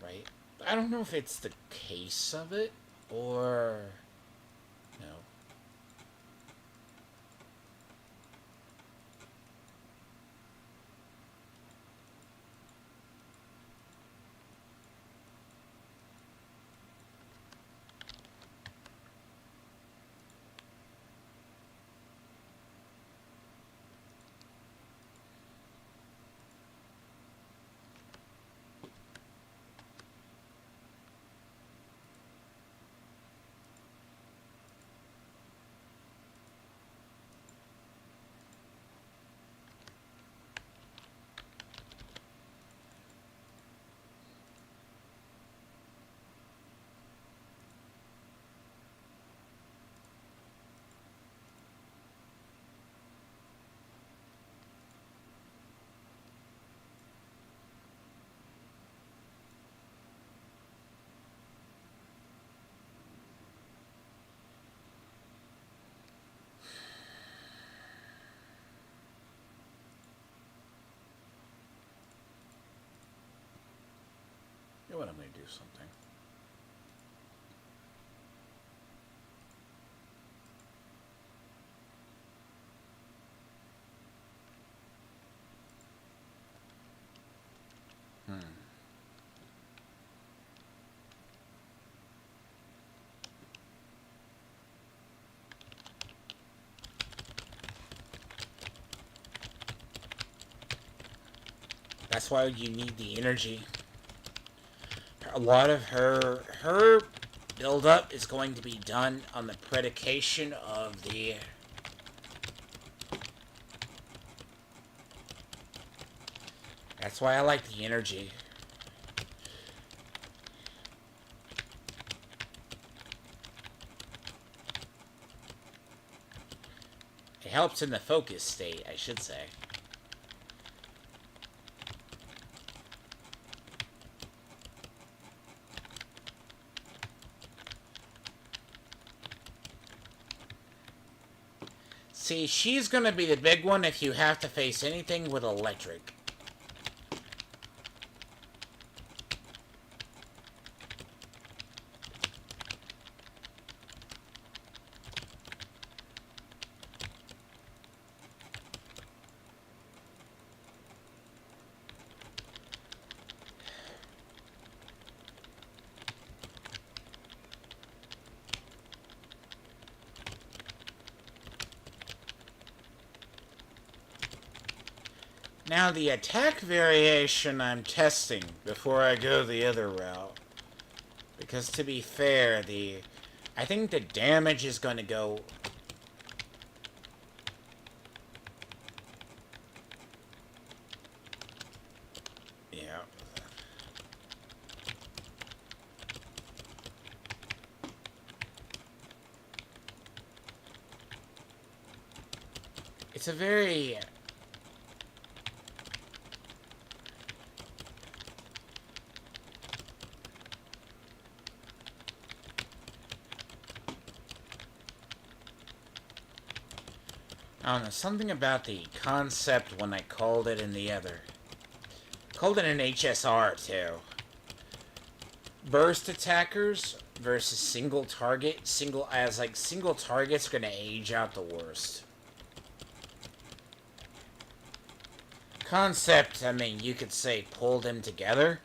Right? I don't know if it's the case of it, or... No. You know what? I'm going to do something. That's why you need the energy. A lot of her build-up is going to be done on the predication of the... That's why I like the energy. It helps in the focus state, I should say. See, she's gonna be the big one if you have to face anything with electric. Now the attack variation I'm testing before I go the other route. Because to be fair, I think the damage is going to go... Yeah. It's a very... I don't know, something about the concept when I called it in the other. Called it an HSR, too. Burst attackers versus single target. Single targets are gonna age out the worst. Concept, I mean, you could say pull them together.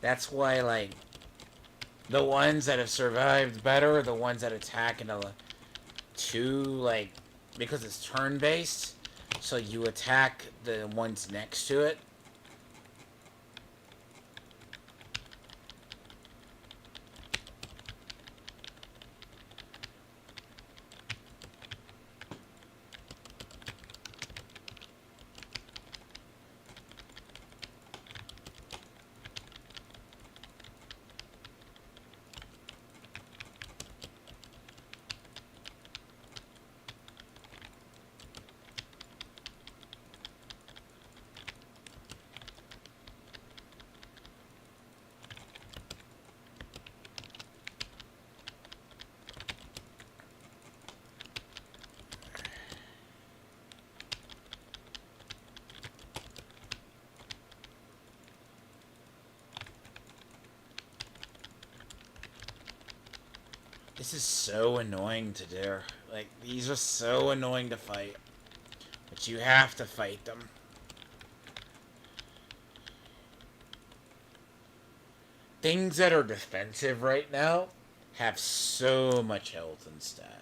That's why, like, the ones that have survived better are the ones that attack in a... because it's turn-based, so you attack the ones next to it. This is so annoying to do. Like, these are so annoying to fight. But you have to fight them. Things that are defensive right now have so much health and stats.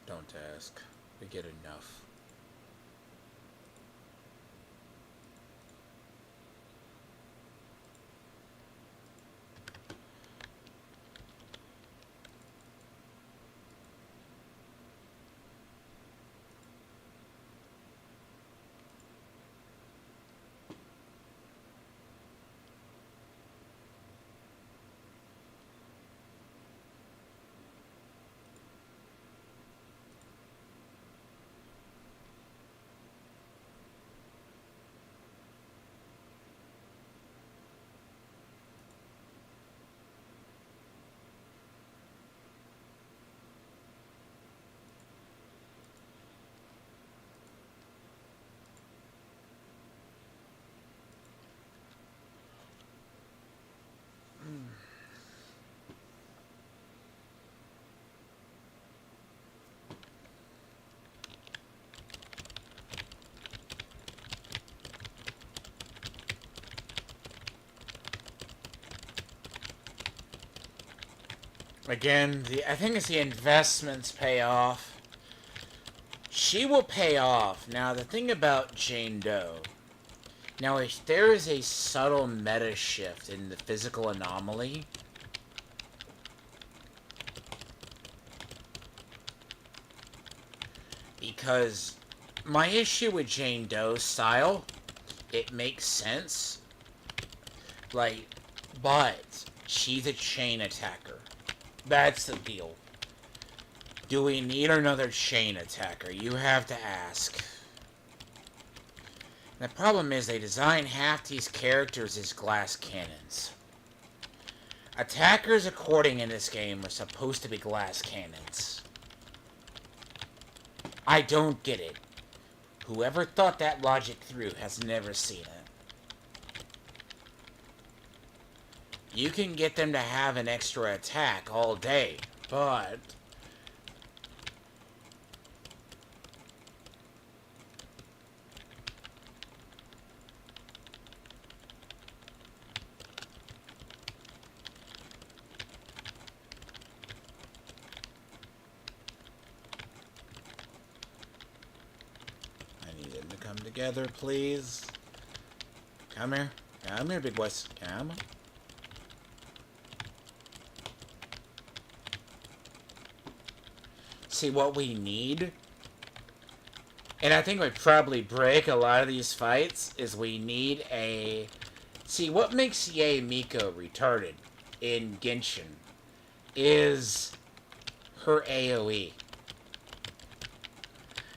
Don't ask. We get enough. Again, I think it's the investments pay off. She will pay off. Now, the thing about Jane Doe... Now, if there is a subtle meta shift in the physical anomaly... Because my issue with Jane Doe's style, it makes sense. Like, but she's a chain attacker. That's the deal. Do we need another chain attacker? You have to ask. The problem is they design half these characters as glass cannons. Attackers, according in this game, are supposed to be glass cannons. I don't get it. Whoever thought that logic through has never seen it. You can get them to have an extra attack all day, but I need them to come together, please. Come here. Come here, big boys. Come on. See, what we need, and I think we probably break a lot of these fights, is we need a... See, what makes Yae Miko retarded in Genshin is her AoE.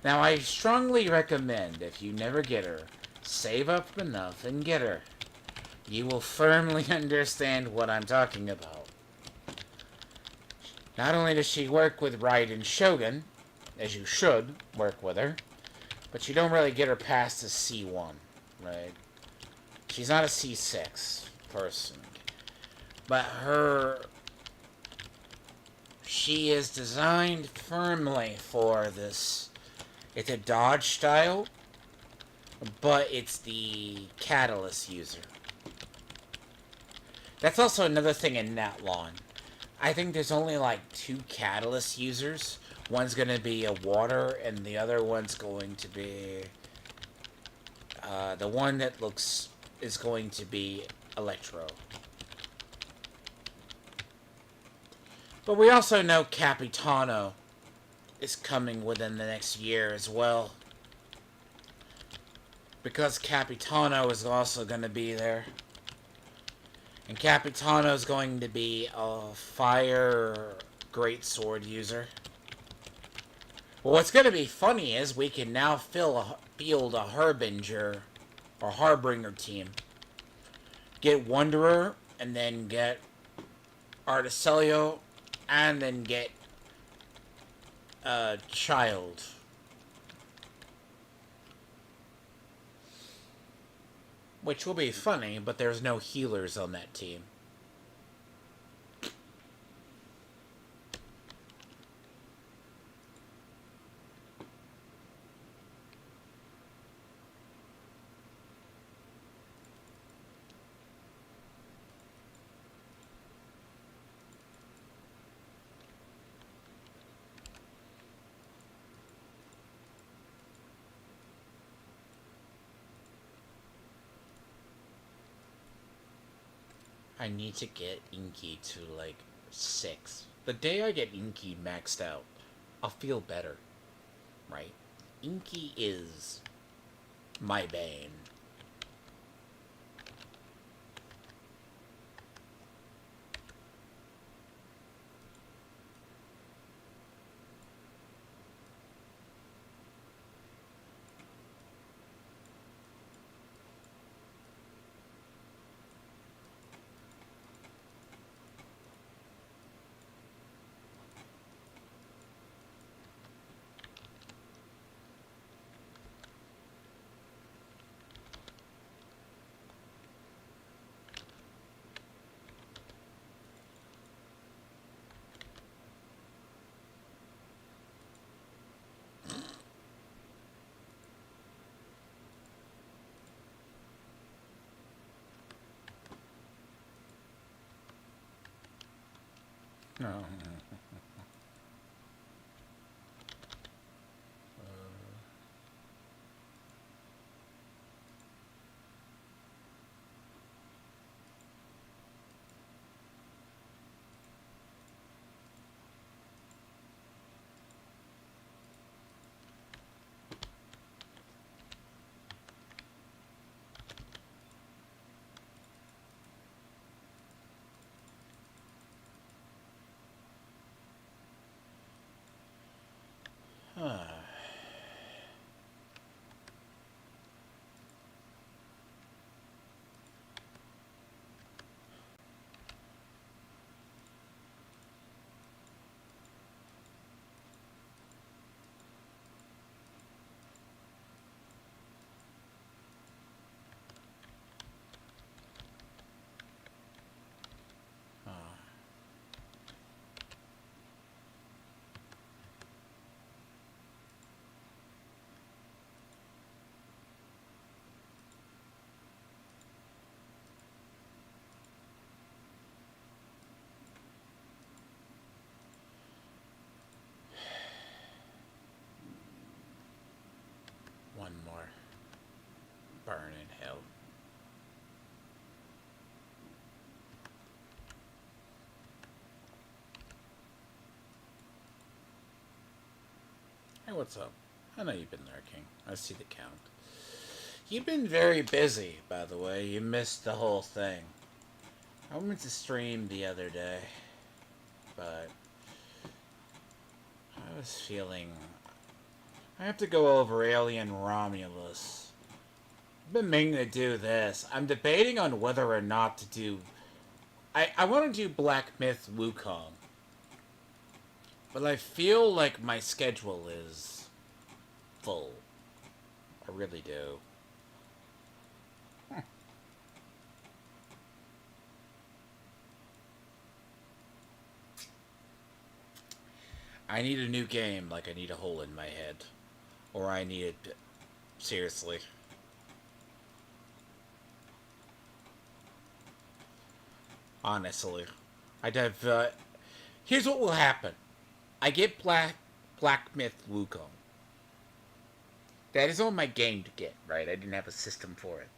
Now, I strongly recommend, if you never get her, save up enough and get her. You will firmly understand what I'm talking about. Not only does she work with Raiden Shogun, as you should work with her, but you don't really get her past the C1, right? She's not a C6 person. But she is designed firmly for this. It's a dodge style, but it's the catalyst user. That's also another thing in Natlon. I think there's only like 2 catalyst users. One's going to be a water, and the other one's going to be... the one that is going to be electro. But we also know Capitano is coming within the next year as well. Because Capitano is also going to be there. And Capitano is going to be a fire greatsword user. Well, what's going to be funny is we can now field a Harbinger or Harbinger team. Get Wanderer, and then get Articelio, and then get Child. Which will be funny, but there's no healers on that team. I need to get Inky to, like, 6. The day I get Inky maxed out, I'll feel better. Right? Inky is my bane. No. One more. Burn in hell. Hey, what's up? I know you've been lurking. I see the count. You've been very busy, by the way. You missed the whole thing. I went to stream the other day, but I was feeling... I have to go over Alien Romulus. I've been meaning to do this. I'm debating on whether or not to do... I want to do Black Myth Wukong. But I feel like my schedule is full. I really do. I need a new game like I need a hole in my head. Or I need it... Seriously. Honestly. I'd have... here's what will happen. I get Black Myth Wukong. That is on my game to get, right? I didn't have a system for it.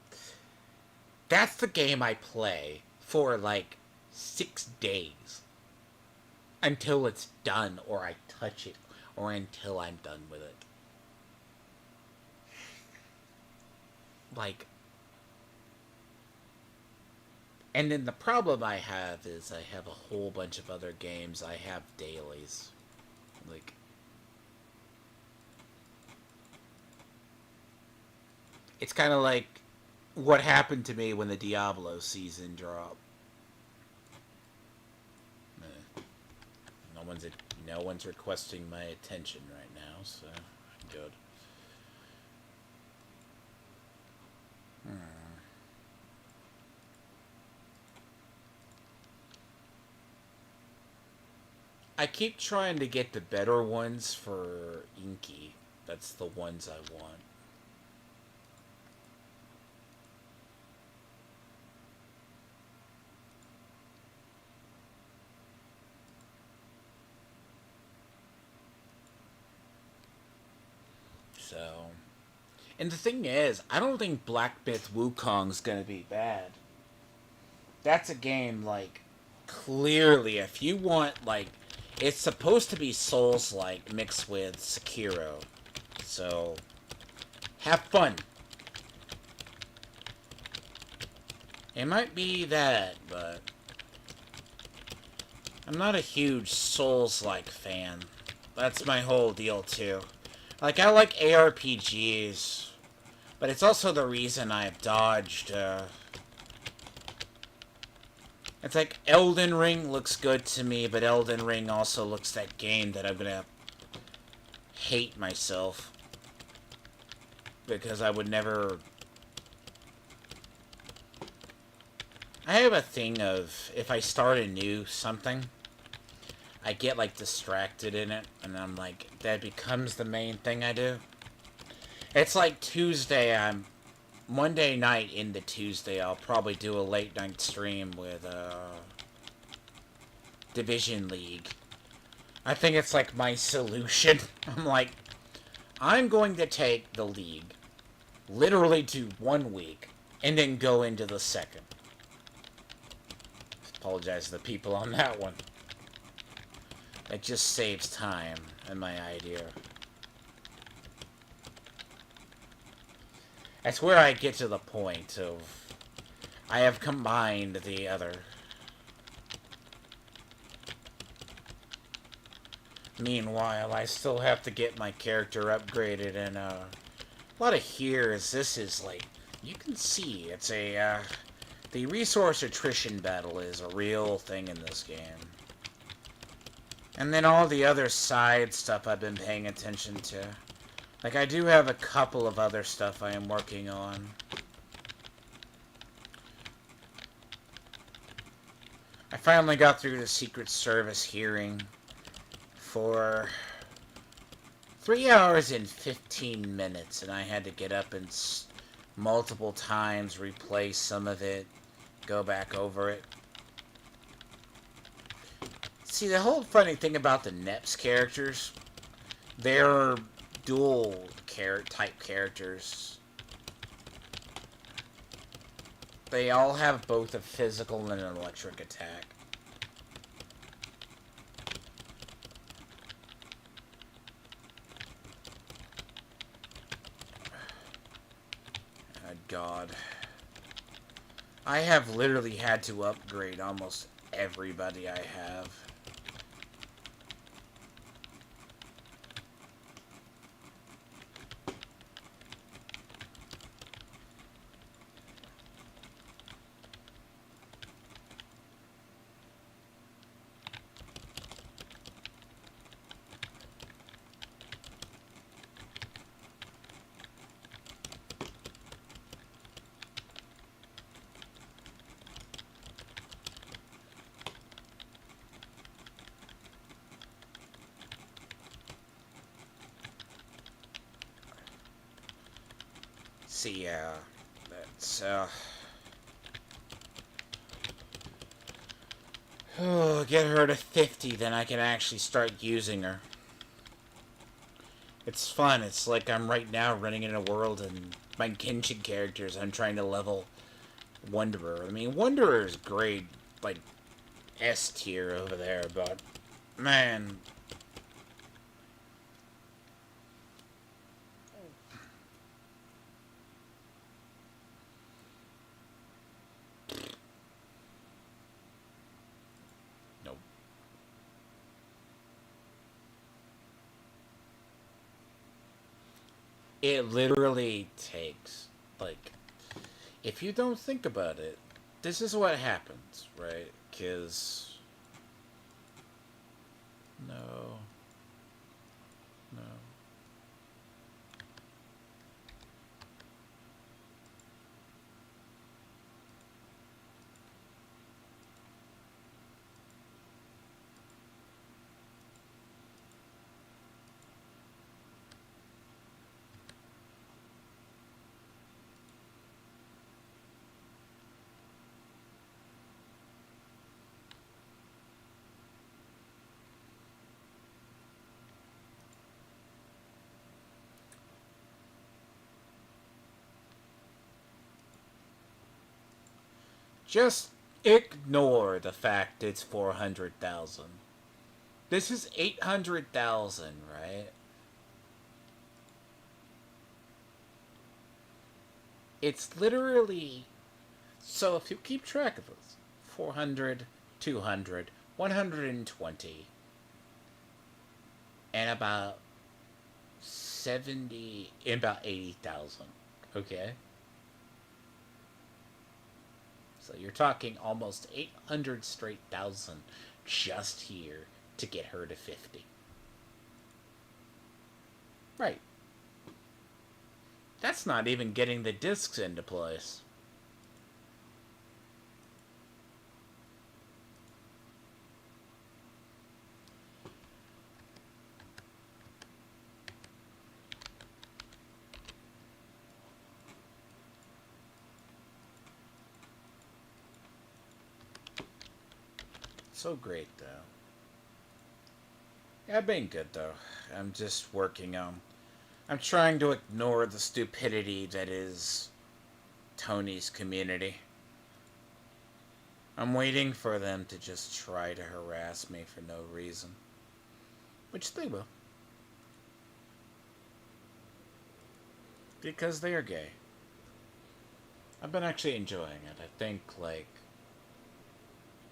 That's the game I play for, like, 6 days. Until it's done, or I touch it, or until I'm done with it. Like... And then the problem I have is I have a whole bunch of other games I have dailies. Like... It's kind of like what happened to me when the Diablo season dropped. No one's requesting my attention right now, so good. I keep trying to get the better ones for Qingyi. That's the ones I want. So, and the thing is, I don't think Black Myth Wukong's gonna be bad. That's a game, like, clearly, if you want, like, it's supposed to be Souls-like mixed with Sekiro. So, have fun. It might be that, but I'm not a huge Souls-like fan. That's my whole deal, too. Like, I like ARPGs, but it's also the reason I've dodged, It's like Elden Ring looks good to me, but Elden Ring also looks that game that I'm gonna hate myself. Because I would never... I have a thing of, if I start a new something, I get, like, distracted in it, and I'm like, that becomes the main thing I do. It's like Tuesday, Monday night into Tuesday, I'll probably do a late night stream with, Division League. I think it's like my solution. I'm like, I'm going to take the League, literally do 1 week, and then go into the second. Apologize to the people on that one. It just saves time, in my idea. That's where I get to the point of... I have combined the other. Meanwhile, I still have to get my character upgraded, and a lot of here is this is like, you can see it's a the resource attrition battle is a real thing in this game. And then all the other side stuff I've been paying attention to. Like, I do have a couple of other stuff I am working on. I finally got through the Secret Service hearing for 3 hours and 15 minutes, and I had to get up and multiple times replay some of it, go back over it. See, the whole funny thing about the NEPS characters, they're dual type characters. They all have both a physical and an electric attack. Oh, God. I have literally had to upgrade almost everybody I have. See, that's, get her to 50, then I can actually start using her. It's fun. It's like I'm right now running in a world, and my Genshin characters, I'm trying to level Wanderer. I mean, Wanderer is great, like, S tier over there, but, man... It literally takes, like, if you don't think about it, this is what happens, right? Because, no, no. Just ignore the fact it's 400,000. This is 800,000, right? It's literally... So if you keep track of this, 400, 200, 120, and about 70, and about 80,000, okay? So you're talking almost 800 straight thousand just here to get her to 50. Right. That's not even getting the discs into place. So great, though. Yeah, I've been good, though. I'm just working on... I'm trying to ignore the stupidity that is Tony's community. I'm waiting for them to just try to harass me for no reason. Which they will. Because they are gay. I've been actually enjoying it. I think, like...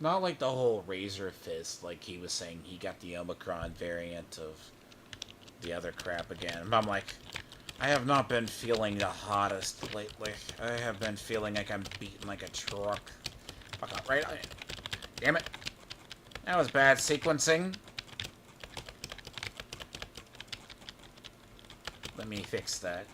Not like the whole Razor Fist, like he was saying he got the Omicron variant of the other crap again. But I'm like, I have not been feeling the hottest lately. I have been feeling like I'm beaten like a truck. Fuck up, right? Damn it. That was bad sequencing. Let me fix that.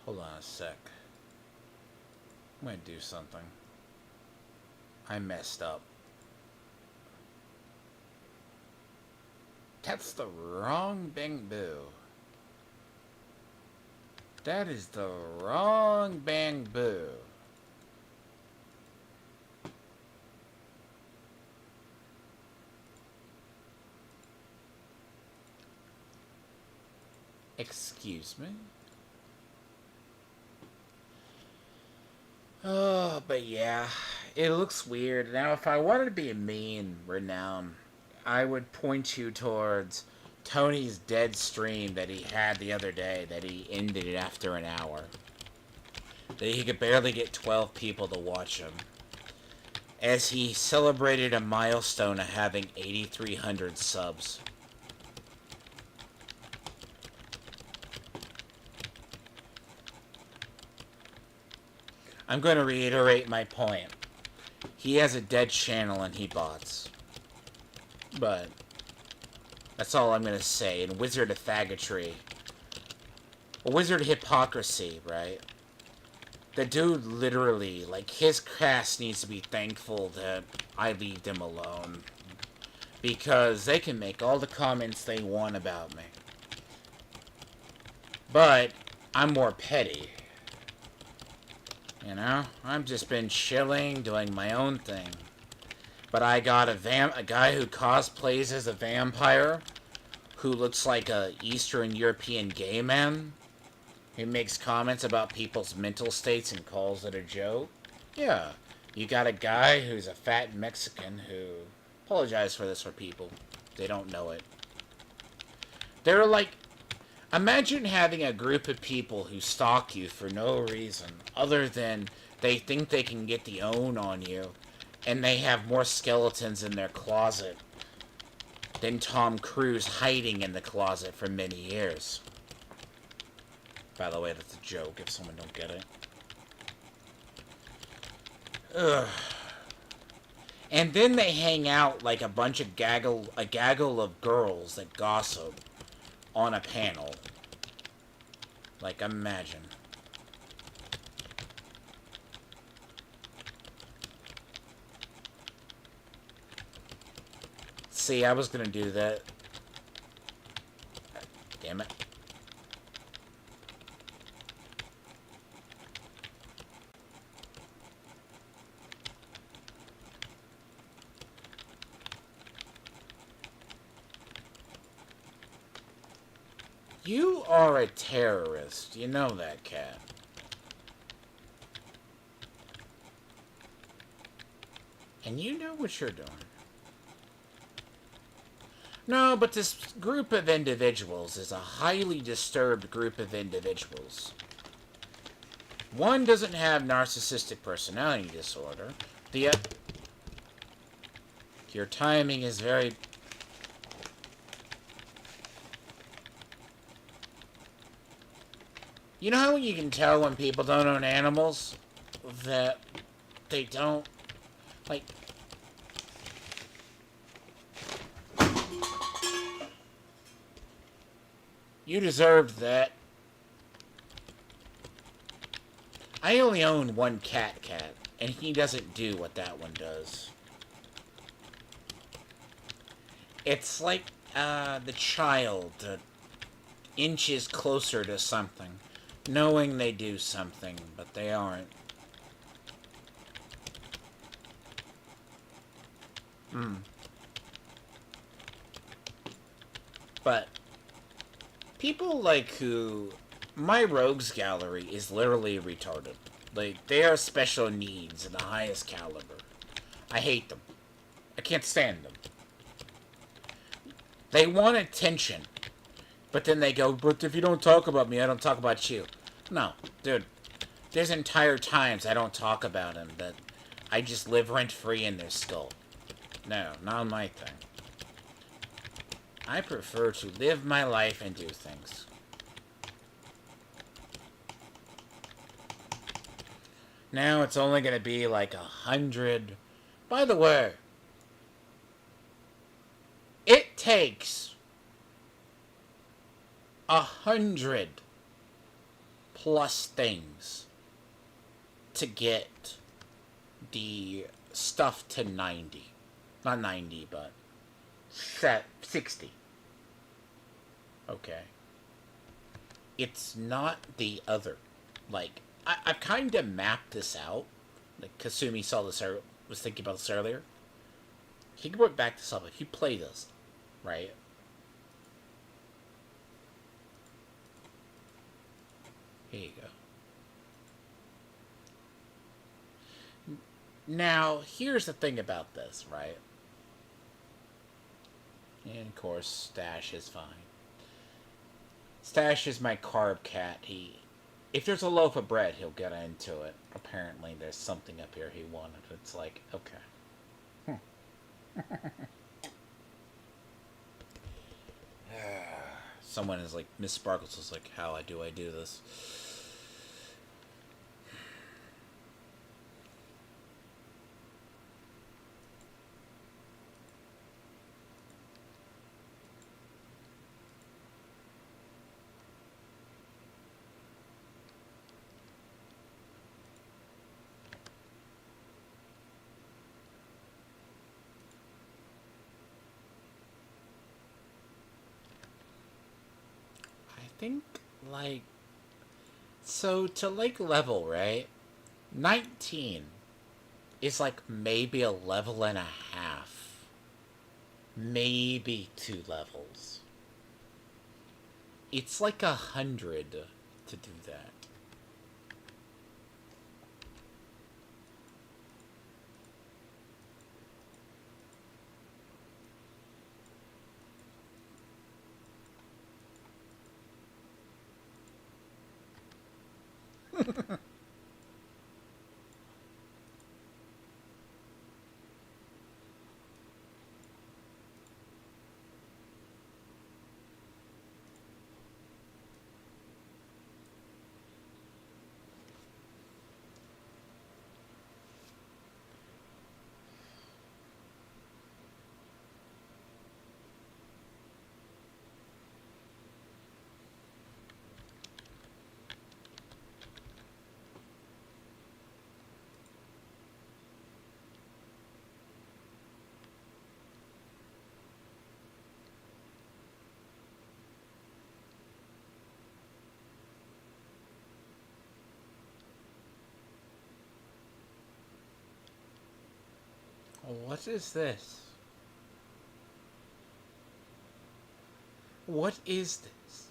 Hold on a sec. I'm gonna do something. I messed up. That's the wrong Bang Boo. That is the wrong Bang Boo. Excuse me? Oh, but yeah, it looks weird. Now, if I wanted to be a mean renown, I would point you towards Tony's dead stream that he had the other day, that he ended it after an hour. That he could barely get 12 people to watch him. As he celebrated a milestone of having 8,300 subs. I'm going to reiterate my point. He has a dead channel and he bots. But that's all I'm going to say. And Wizard of Faggotry. A Wizard of Hypocrisy, right? The dude literally, like, his cast needs to be thankful that I leave them alone. Because they can make all the comments they want about me. But I'm more petty. You know? I've just been chilling, doing my own thing. But I got a guy who cosplays as a vampire, who looks like a Eastern European gay man, who makes comments about people's mental states and calls it a joke. Yeah. You got a guy who's a fat Mexican who... Apologize for this for people. They don't know it. They're like... Imagine having a group of people who stalk you for no reason, other than they think they can get the own on you, and they have more skeletons in their closet than Tom Cruise hiding in the closet for many years. By the way, that's a joke if someone don't get it. Ugh. And then they hang out like a bunch of gaggle of girls that gossip on a panel. Like, imagine. See, I was gonna do that. Damn it. You are a terrorist. You know that, cat. And you know what you're doing. No, but this group of individuals is a highly disturbed group of individuals. One doesn't have narcissistic personality disorder. The other... Your timing is very... You know how you can tell when people don't own animals? That they don't... Like... You deserved that. I only own one cat, and he doesn't do what that one does. It's like, the child inches closer to something, knowing they do something, but they aren't. Mm. But people like who my rogues gallery is literally retarded. Like they are special needs in the highest caliber. I hate them. I can't stand them. They want attention, but then they go, "But if you don't talk about me, I don't talk about you." No, dude. There's entire times I don't talk about him that I just live rent free in their skull. No, not my thing. I prefer to live my life and do things. Now it's only going to be like 100. By the way, it takes 100+ things to get the stuff to 90. Not 90, but 60. Okay. It's not the other. Like, I've kind of mapped this out. Like, Kasumi saw this, was thinking about this earlier. He can back this up. If you play this, right? Here you go. Now, here's the thing about this, right? And of course, Stash is fine. Stash is my carb cat. If there's a loaf of bread, he'll get into it. Apparently, there's something up here he wanted. It's like, okay. Someone is like, Miss Sparkles is like, how do I do this? I think, like, so to like level, right? 19 is like maybe a level and a half. Maybe 2 levels. It's like 100 to do that. What is this? What is this?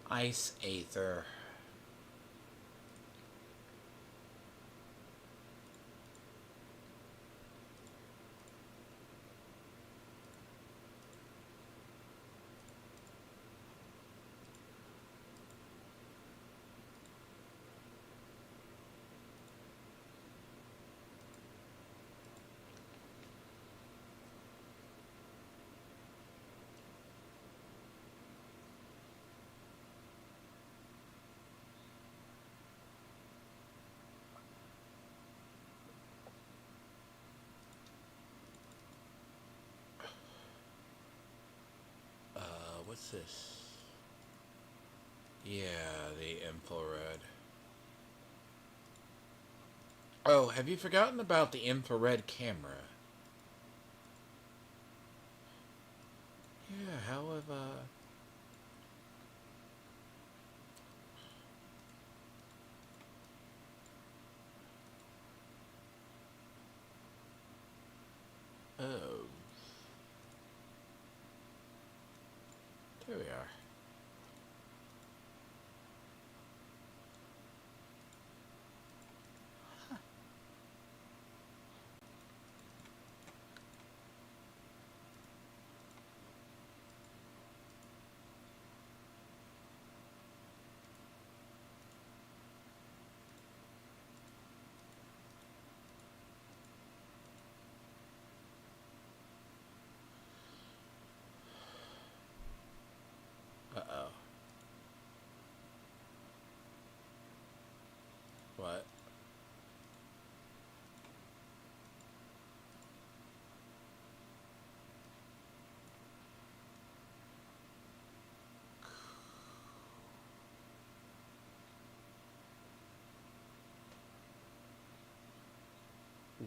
Ice Aether. What's this? Yeah, the infrared. Oh, have you forgotten about the infrared camera? Yeah, how have, There we are. Uh-oh. What?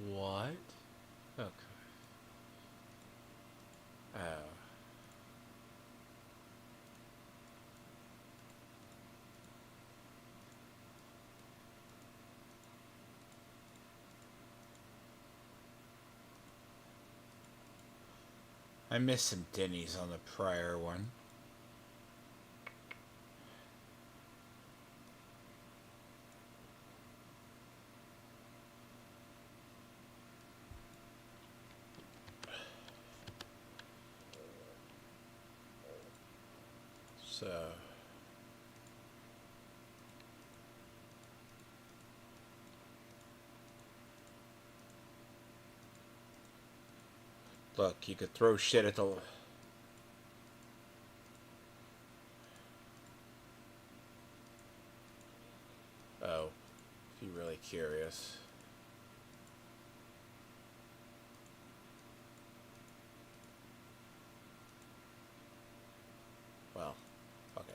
What? Okay. Oh. I missed some Denny's on the prior one. So... Look, you could throw shit at the... Oh, if you're really curious. Well, okay.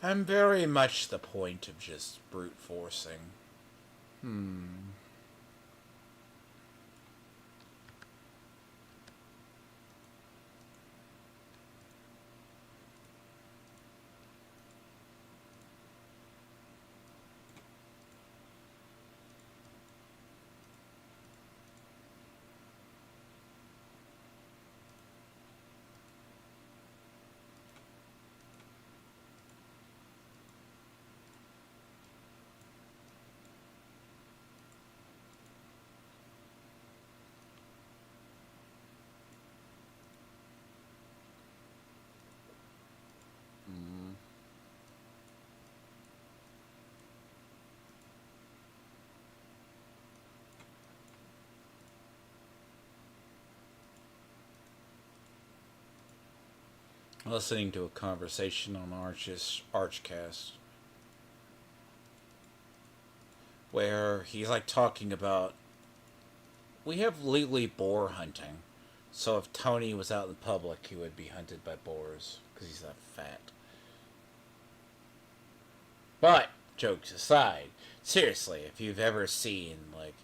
I'm very much the point of just brute forcing. Listening to a conversation on Archcast where he's like talking about we have legally boar hunting, so if Tony was out in public, he would be hunted by boars because he's that fat. But jokes aside, seriously, if you've ever seen like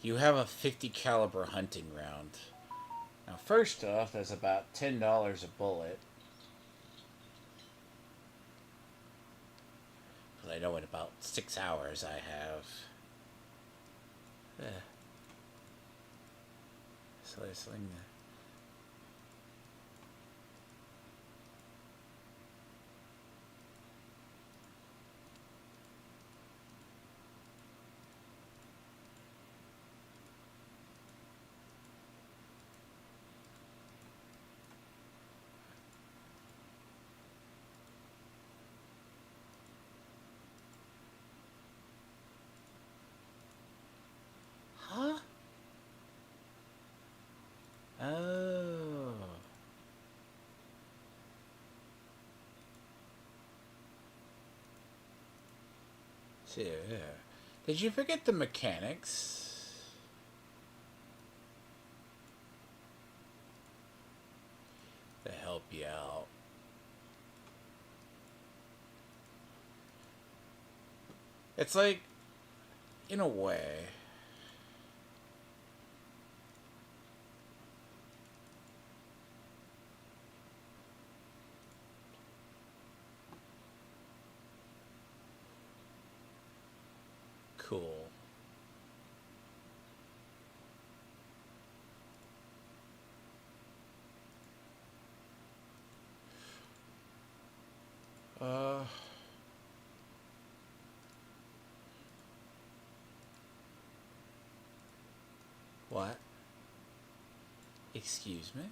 you have a 50 caliber hunting round. Now, first off, that's about $10 a bullet. I know in about 6 hours I have. So I sling that. Huh? Oh. So, yeah. Did you forget the mechanics? To help you out. It's like, in a way, cool. Uh... What? Excuse me?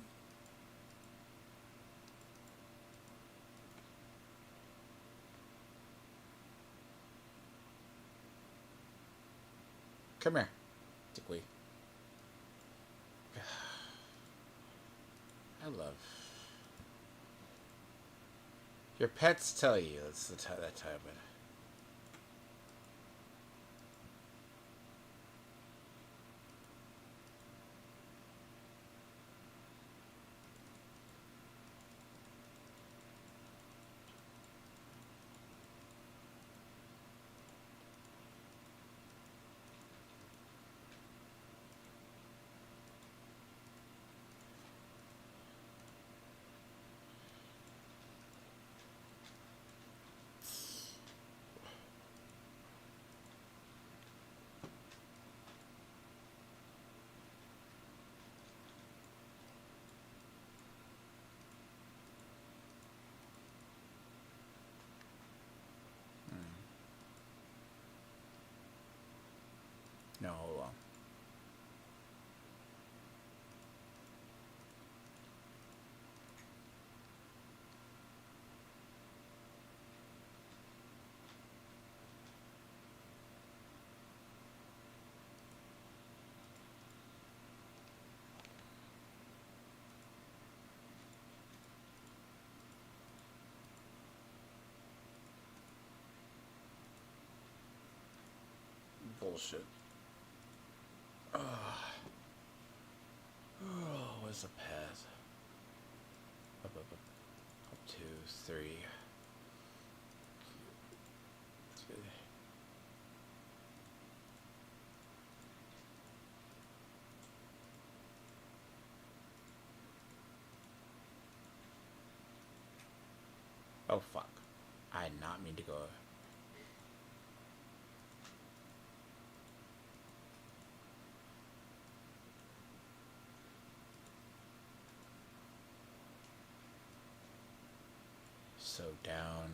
Come here, Dickweed. I love... Your pets tell you it's that time of it. No, hold on. Bullshit. Oh, where's the path? Up, up, up. Up, 2, 3. Two. Oh, fuck. I did not mean to go... So down...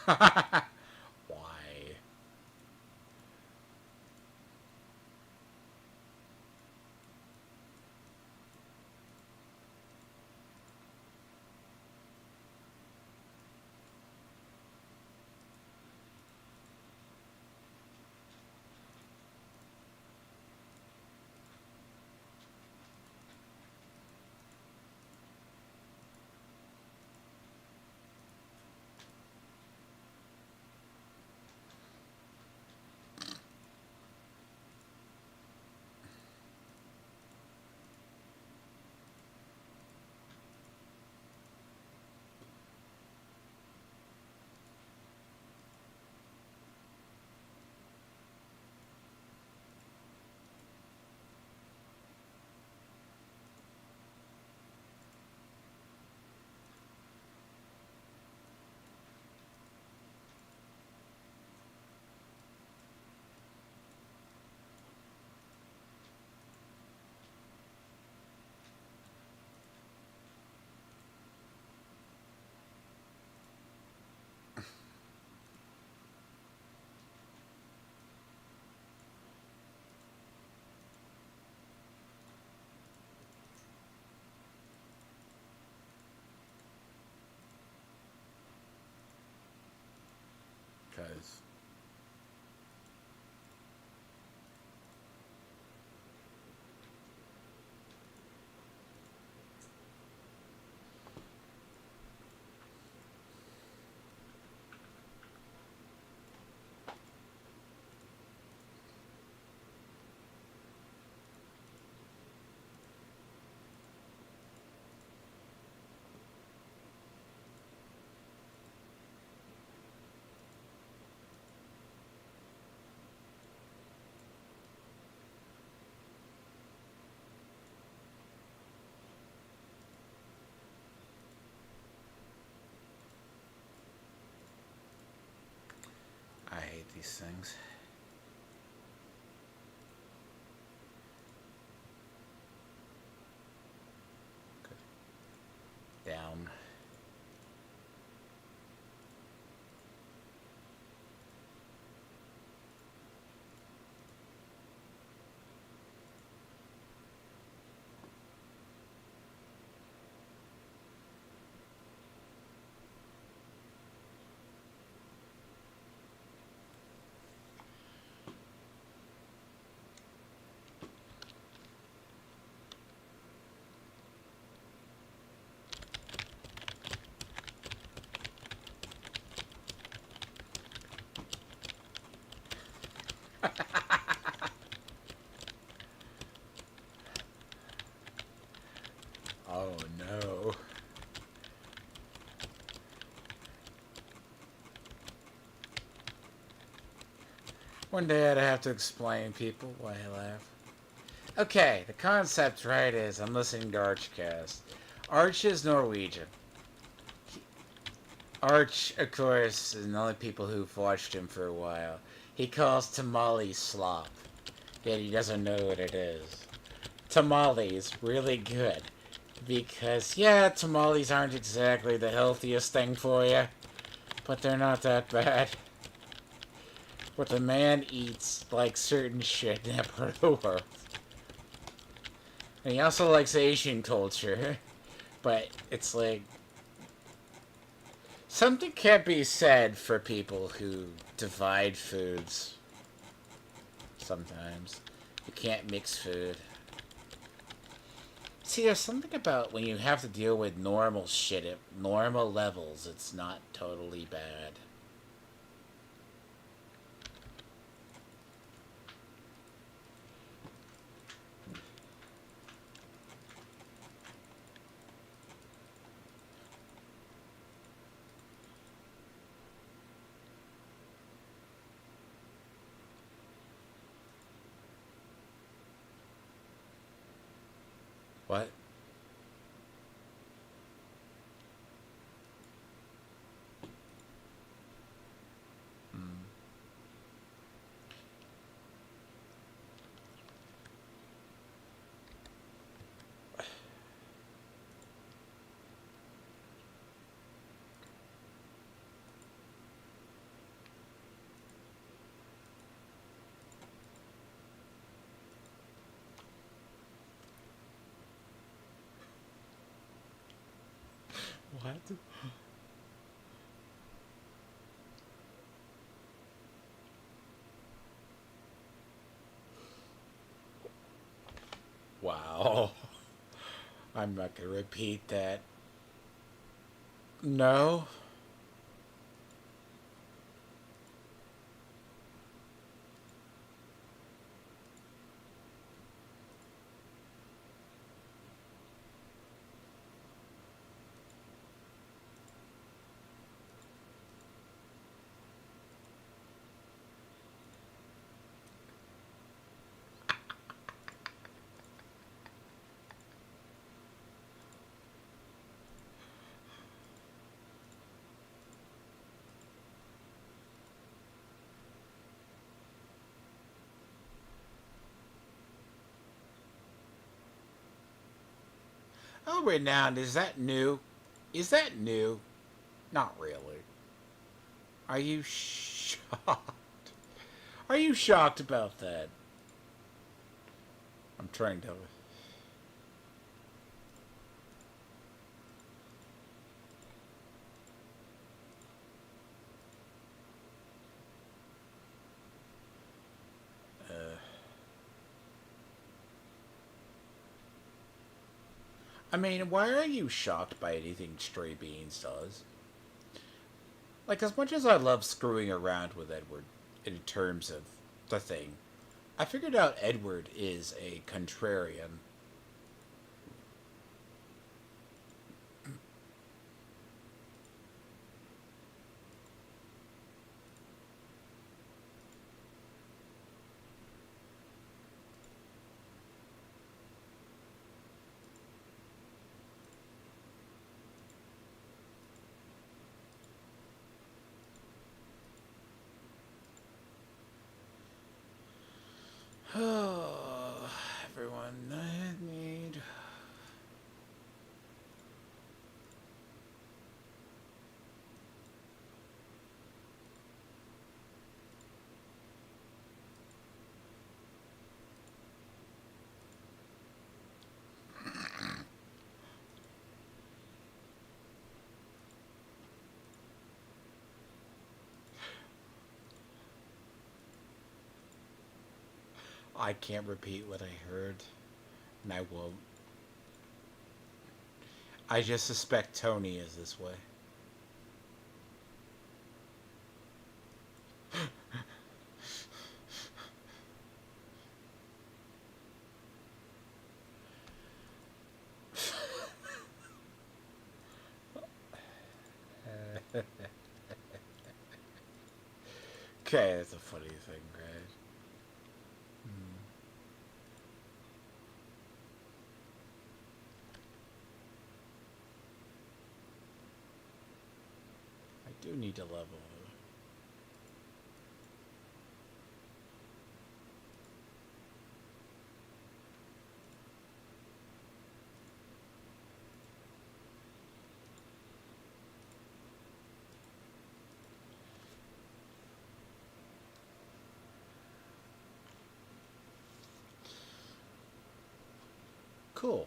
Why? Because... these things. Okay. Down. Oh no. One day I'd have to explain people why I laugh. Okay, the concept right is I'm listening to Archcast. Arch is Norwegian. Arch, of course, is the only people who've watched him for a while. He calls tamale slop, yet he doesn't know what it is. Tamales, really good. Because, yeah, tamales aren't exactly the healthiest thing for you, but they're not that bad. But the man eats, like, certain shit in that part of the world. And he also likes Asian culture, but it's like... Something can't be said for people who divide foods. Sometimes. You can't mix food. See, there's something about when you have to deal with normal shit at normal levels, it's not totally bad. What? What? Wow. I'm not gonna repeat that. No. Oh, renowned, is that new? Is that new? Not really. Are you shocked? Are you shocked about that? I'm trying to. I mean, why are you shocked by anything Stray Beans does? Like, as much as I love screwing around with Edward in terms of the thing, I figured out Edward is a contrarian. Oh, everyone, I need... I can't repeat what I heard, and I won't. I just suspect Tony is this way. Okay, that's a funny thing, right? I do need to level. Cool.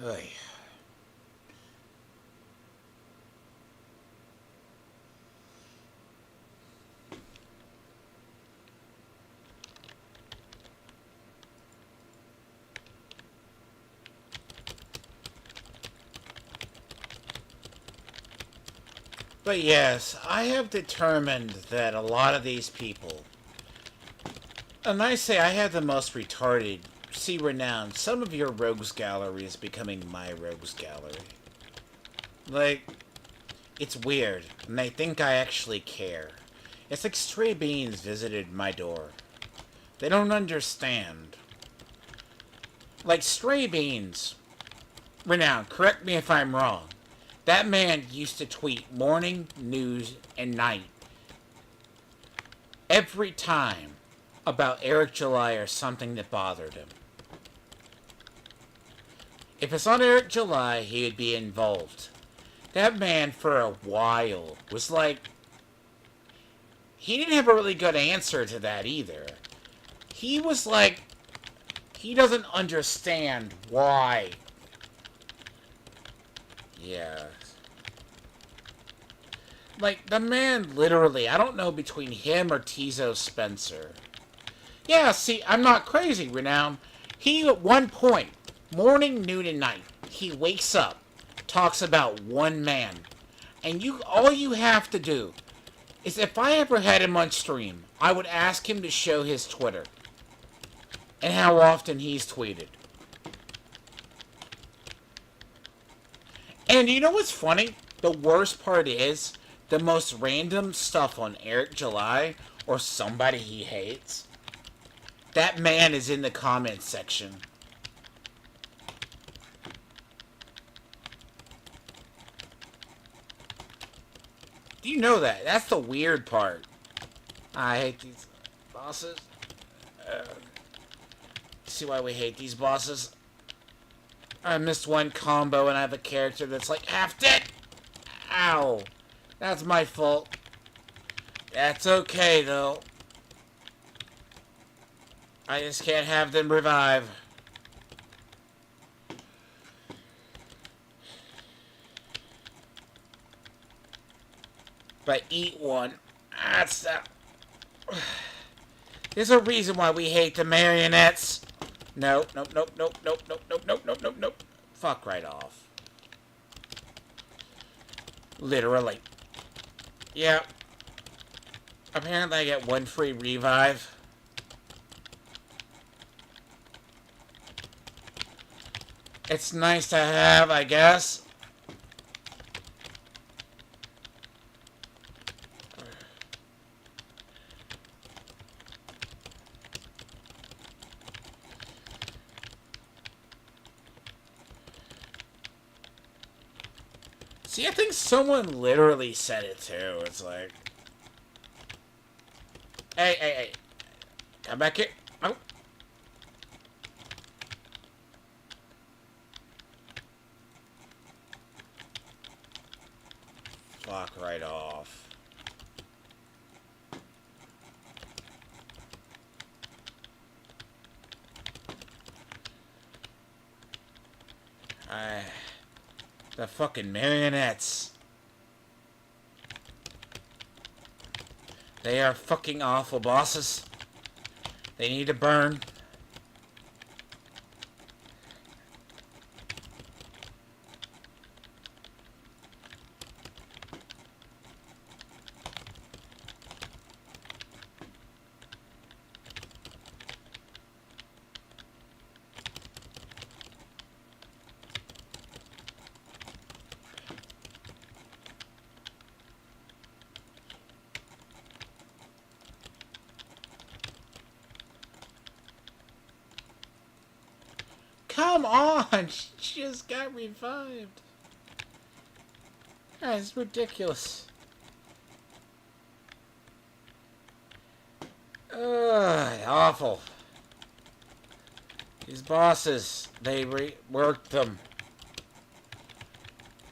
Hey. But yes, I have determined that a lot of these people, and I say I have the most retarded, see renowned, some of your rogues gallery is becoming my rogues gallery. Like, it's weird, and they think I actually care. It's like stray beans visited my door. They don't understand. Like, stray beans, renowned, correct me if I'm wrong. That man used to tweet morning, news, and night every time about Eric July or something that bothered him. If it's on Eric July, he would be involved. That man, for a while, was like... He didn't have a really good answer to that either. He was like... He doesn't understand why. Yeah. Like, the man literally, I don't know between him or Tizo Spencer. Yeah, see, I'm not crazy, Renown. He, at one point, morning, noon, and night, he wakes up, talks about one man. And all you have to do is, if I ever had him on stream, I would ask him to show his Twitter. And how often he's tweeted. And you know what's funny? The worst part is, the most random stuff on Eric July, or somebody he hates, that man is in the comments section. Do you know that? That's the weird part. I hate these bosses. See why we hate these bosses? I missed one combo and I have a character that's like half dead. Ow. That's my fault. That's okay, though. I just can't have them revive. But eat one. That's that. There's a reason why we hate the marionettes. No, nope, nope, nope, nope, nope, nope, nope, nope, nope, nope. Fuck right off. Literally. Yeah. Apparently I get one free revive. It's nice to have, I guess. See, I think someone literally said it too. It's like, hey, hey, hey, come back here. Oh. Fuck right off. The fucking marionettes. They are fucking awful bosses. They need to burn. Come on! She just got revived. That's ridiculous. Ugh, awful. These bosses, they reworked them.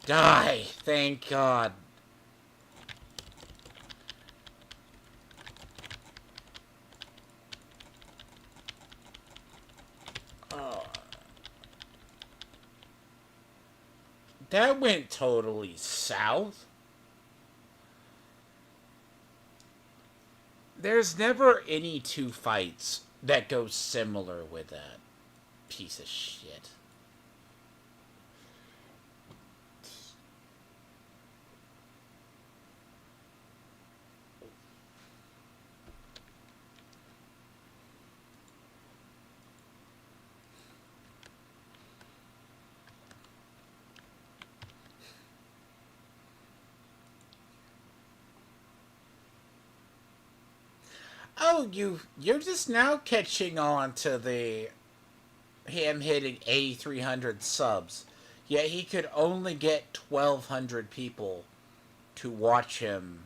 Die! Thank God. Oh. That went totally south. There's never any two fights that go similar with that piece of shit. Oh, you're just now catching on to the him hitting 8,300 subs. Yet he could only get 1,200 people to watch him.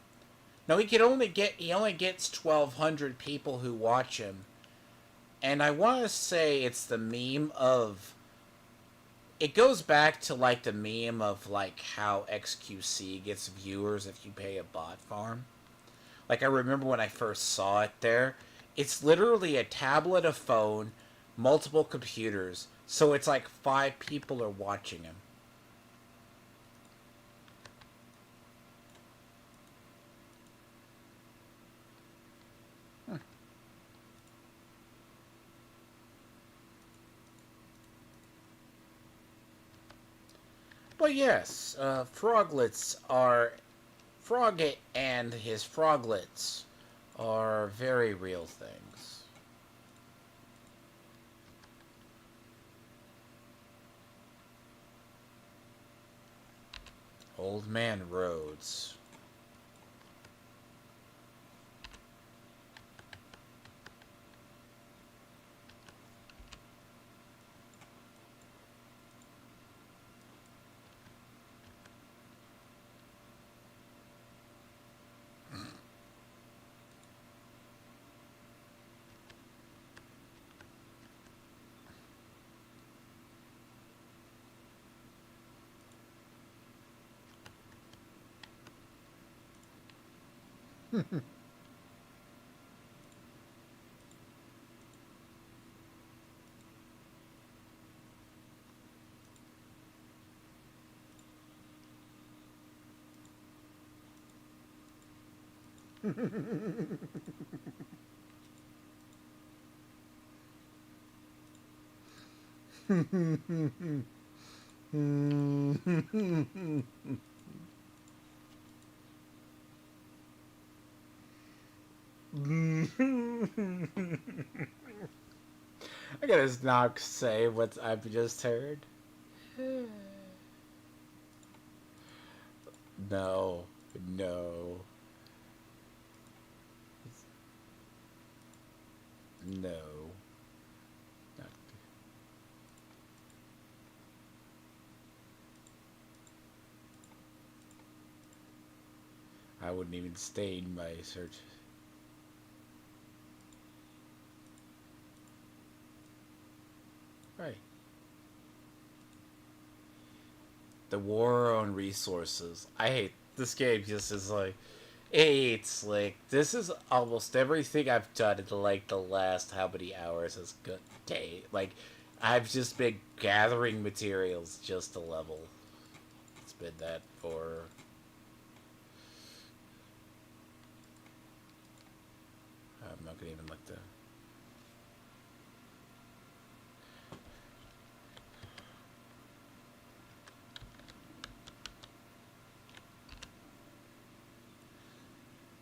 No, he only gets 1,200 people who watch him. And I want to say it's the meme of, it goes back to like the meme of like how XQC gets viewers if you pay a bot farm. Like, I remember when I first saw it there. It's literally a tablet, a phone, multiple computers. So it's like 5 people are watching him. But yes, froglets are... Frogget and his froglets are very real things. Old Man Rhodes. I gotta not say what I've just heard. No. No. No. Not I wouldn't even stain my search. Right. The war on resources. I hate this game. Just is like, it's like this is almost everything I've done in like the last how many hours is good day. Like, I've just been gathering materials just to level. It's been that for. I'm not gonna even look the.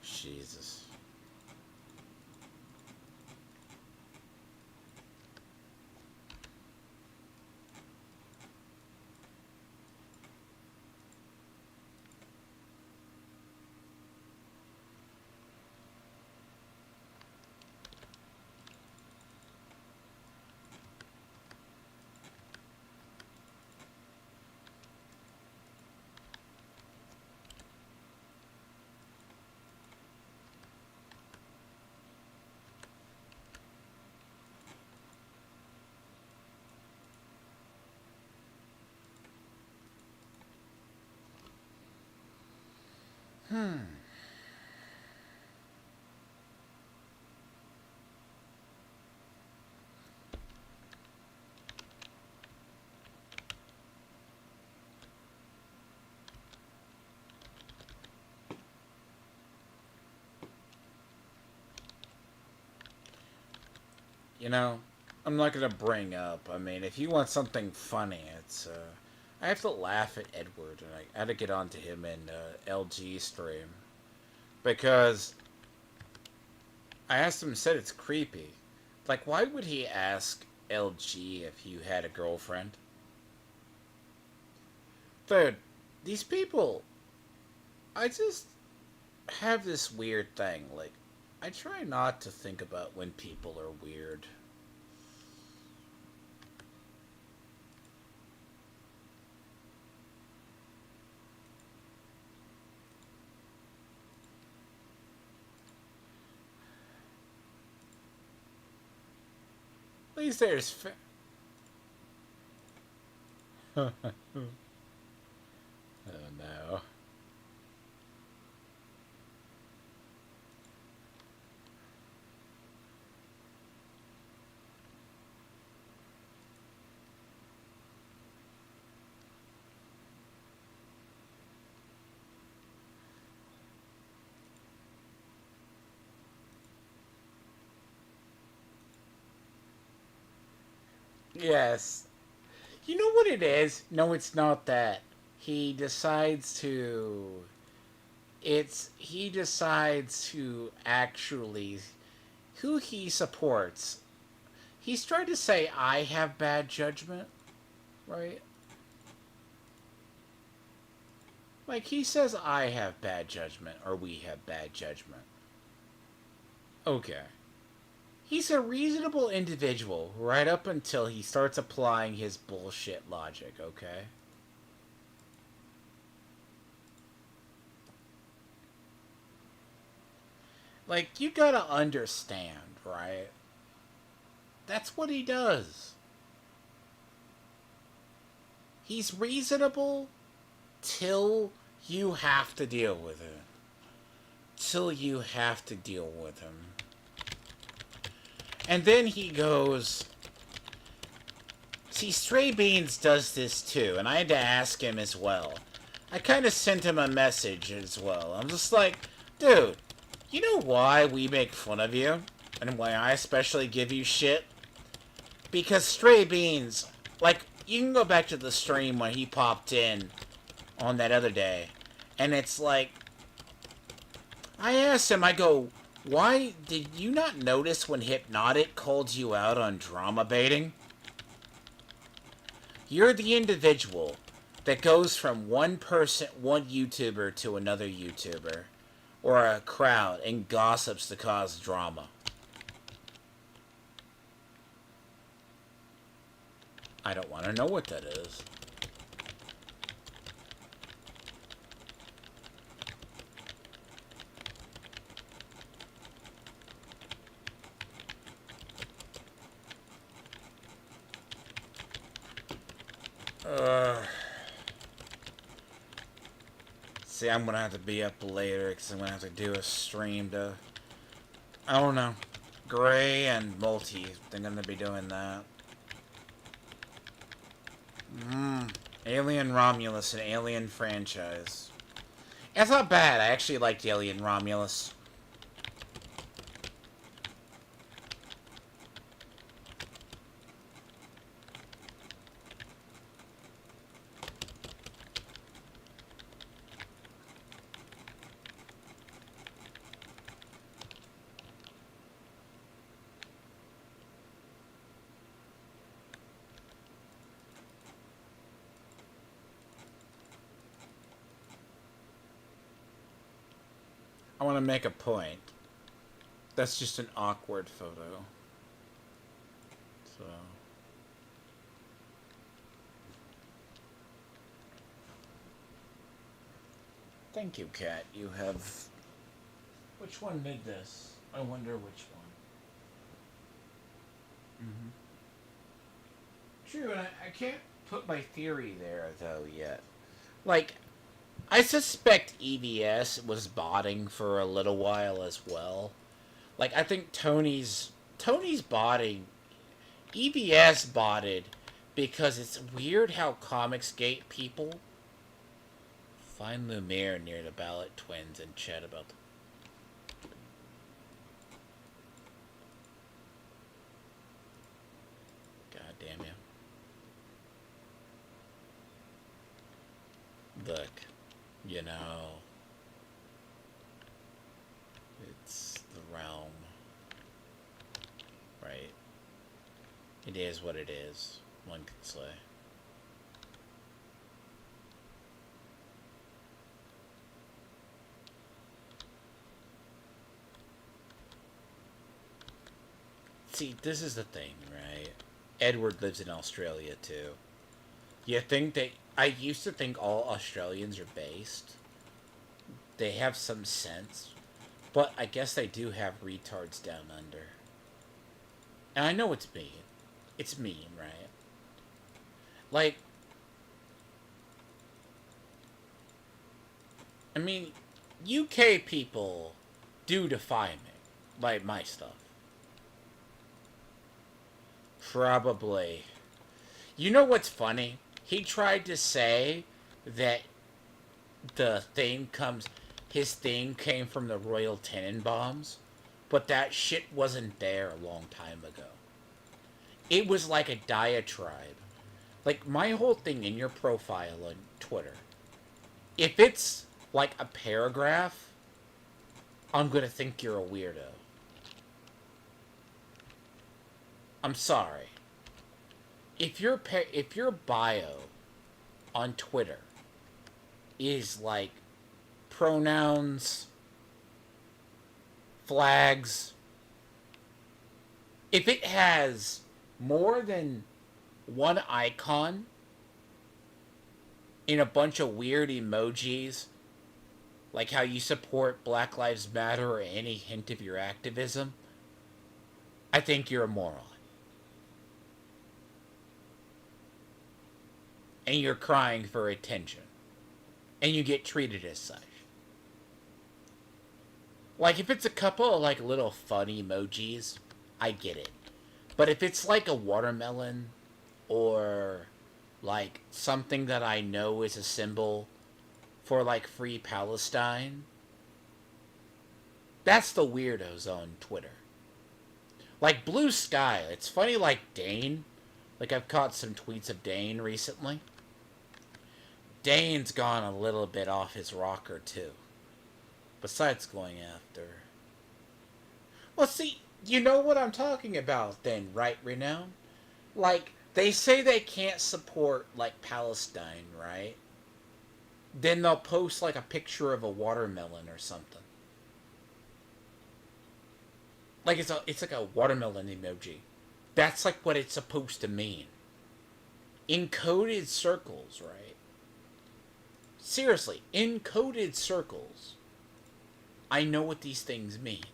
Jesus. You know, I'm not gonna bring up. I mean, if you want something funny, it's. I have to laugh at Edward, and I had to get onto him in LG stream because I asked him, said it's creepy. Like, why would he ask LG if you had a girlfriend? Dude, these people, I just have this weird thing. Like, I try not to think about when people are weird. At least there's. Oh no. Yes. You know what it is? No, it's not that. He decides to. He decides to actually. Who he supports. He's trying to say I have bad judgment, right? Like, he says I have bad judgment, or we have bad judgment. Okay. He's a reasonable individual right up until he starts applying his bullshit logic, okay? Like, you gotta understand, right? That's what he does. He's reasonable till you have to deal with it. Till you have to deal with him. And then he goes. See, Stray Beans does this too, and I had to ask him as well. I kind of sent him a message as well. I'm just like, dude, you know why we make fun of you? And why I especially give you shit? Because Stray Beans, like, you can go back to the stream when he popped in on that other day, and it's like, I asked him, I go, why did you not notice when Hypnotic called you out on drama baiting? You're the individual that goes from one person, one YouTuber to another YouTuber, or a crowd, and gossips to cause drama. I don't want to know what that is. See, I'm gonna have to be up later because I'm gonna have to do a stream to. I don't know. Gray and Multi, they're gonna be doing that. Alien Romulus, an Alien franchise. It's not bad. I actually liked Alien Romulus. I want to make a point. That's just an awkward photo. So. Thank you, Kat. You have. Which one made this? I wonder which one. True, and I can't put my theory there, though, yet. Like, I suspect EVS was botting for a little while as well. Like, I think Tony's botting. EVS botted because it's weird how Comicsgate people find Lumiere near the Ballot Twins and chat about them. God damn you. Look. You know, it's the realm, right? It is what it is, one could say. See, this is the thing, right? Edward lives in Australia, too. You think that... I used to think all Australians are based. They have some sense. But I guess they do have retards down under. And I know it's mean. It's mean, right? Like... I mean, UK people do defy me. Like my stuff. Probably. You know what's funny? He tried to say that his theme came from the Royal Tenenbaums, but that shit wasn't there a long time ago. It was like a diatribe. Like, my whole thing in your profile on Twitter, if it's like a paragraph, I'm gonna think you're a weirdo. I'm sorry. If your bio on Twitter is like pronouns, flags, if it has more than one icon in a bunch of weird emojis, like how you support Black Lives Matter or any hint of your activism, I think you're a moron. And you're crying for attention. And you get treated as such. Like, if it's a couple of, like, little fun emojis, I get it. But if it's, like, a watermelon, or, like, something that I know is a symbol for, like, Free Palestine, that's the weirdos on Twitter. Like, Blue Sky, it's funny, like, Dane. Like, I've caught some tweets of Dane recently. Dane's gone a little bit off his rocker, too. Besides going after... Well, see, you know what I'm talking about then, right, Renown? Like, They say they can't support, like, Palestine, right? Then they'll post, like, a picture of a watermelon or something. Like, it's like a watermelon emoji. That's, like, what it's supposed to mean. Encoded circles, right? Seriously, encoded circles. I know what these things mean.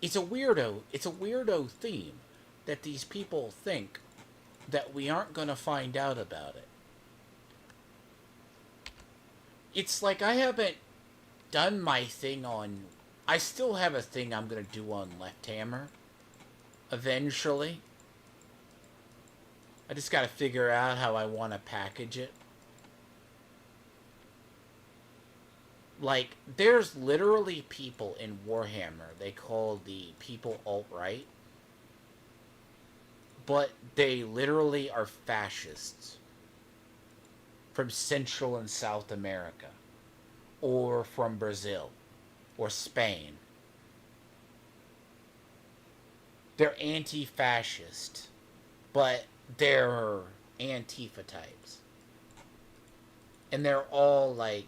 It's a weirdo theme that these people think that we aren't going to find out about it. It's like I haven't done my thing on... I still have a thing I'm going to do on Left Hammer. Eventually. I just got to figure out how I want to package it. Like, there's literally people in Warhammer they call the people alt-right. But they literally are fascists. From Central and South America. Or from Brazil. Or Spain. They're anti-fascist. But they're Antifa types. And they're all like...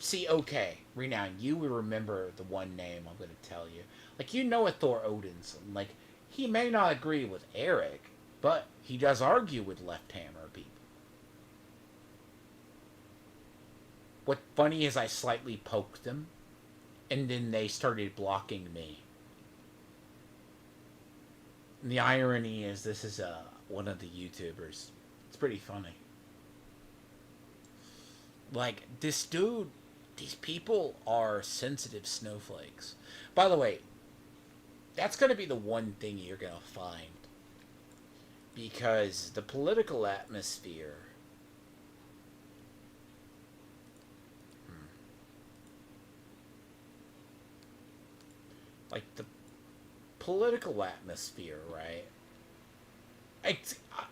See, okay, Renown, you will remember the one name I'm going to tell you. Like, you know a Thor Odinson. Like, he may not agree with Eric, but he does argue with Left Hammer people. What's funny is I slightly poked them, and then they started blocking me. And the irony is this is one of the YouTubers. It's pretty funny. Like, this dude... These people are sensitive snowflakes. By the way, that's going to be the one thing you're going to find. Because the political atmosphere... Like, the political atmosphere, right?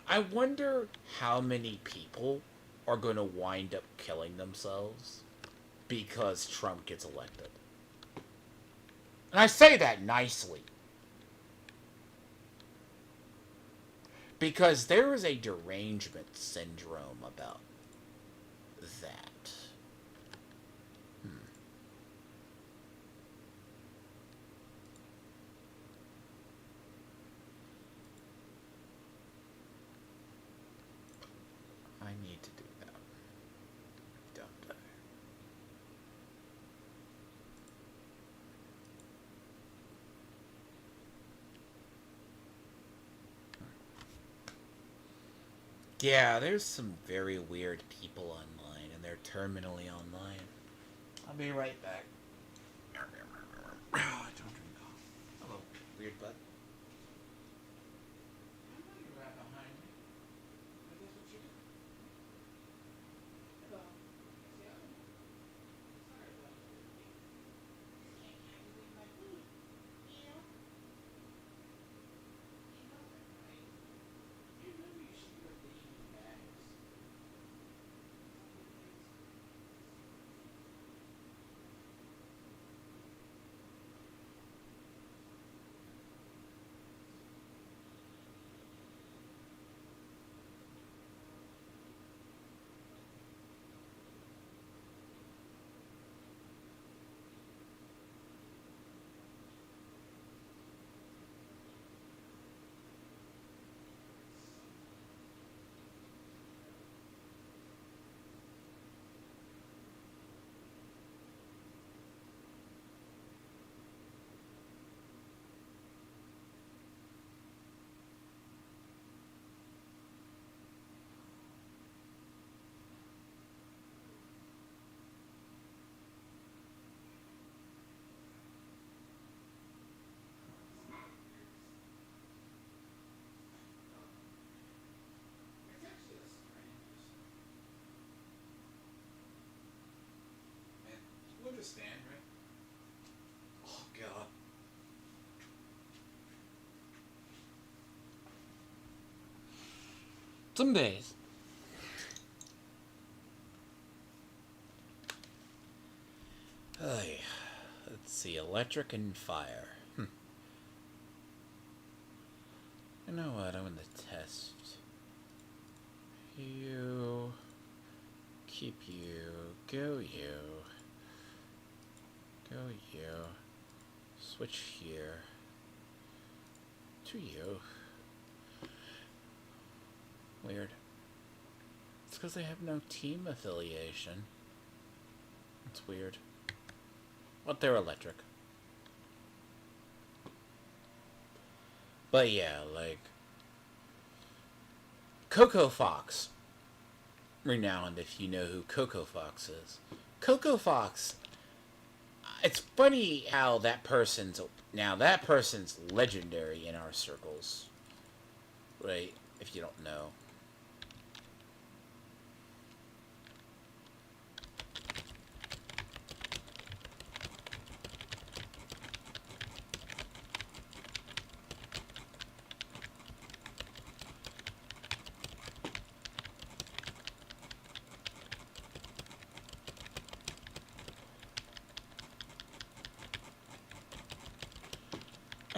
I wonder how many people are going to wind up killing themselves because Trump gets elected. And I say that nicely. Because there is a derangement syndrome about that. I need to do that. Don't I? Yeah, there's some very weird people online, and they're terminally online. I'll be right back. Don't drink coffee. Hello, weird butt. I know you're right behind me. But that's what you do. Hello. Yeah. Sorry about that. Can't activate my food. You know? You know that, right? You know you should be leaving bags. Understand, right? Oh, God. Some days. Hey, let's see, electric and fire. You know what? I'm gonna test you. Keep you. Go you. Go you. Switch here. To you. Weird. It's because they have no team affiliation. It's weird. But they're electric. But yeah, like... Coco Fox. Renowned if you know who Coco Fox is. Coco Fox... It's funny how that person's... Now, that person's legendary in our circles. Right? If you don't know.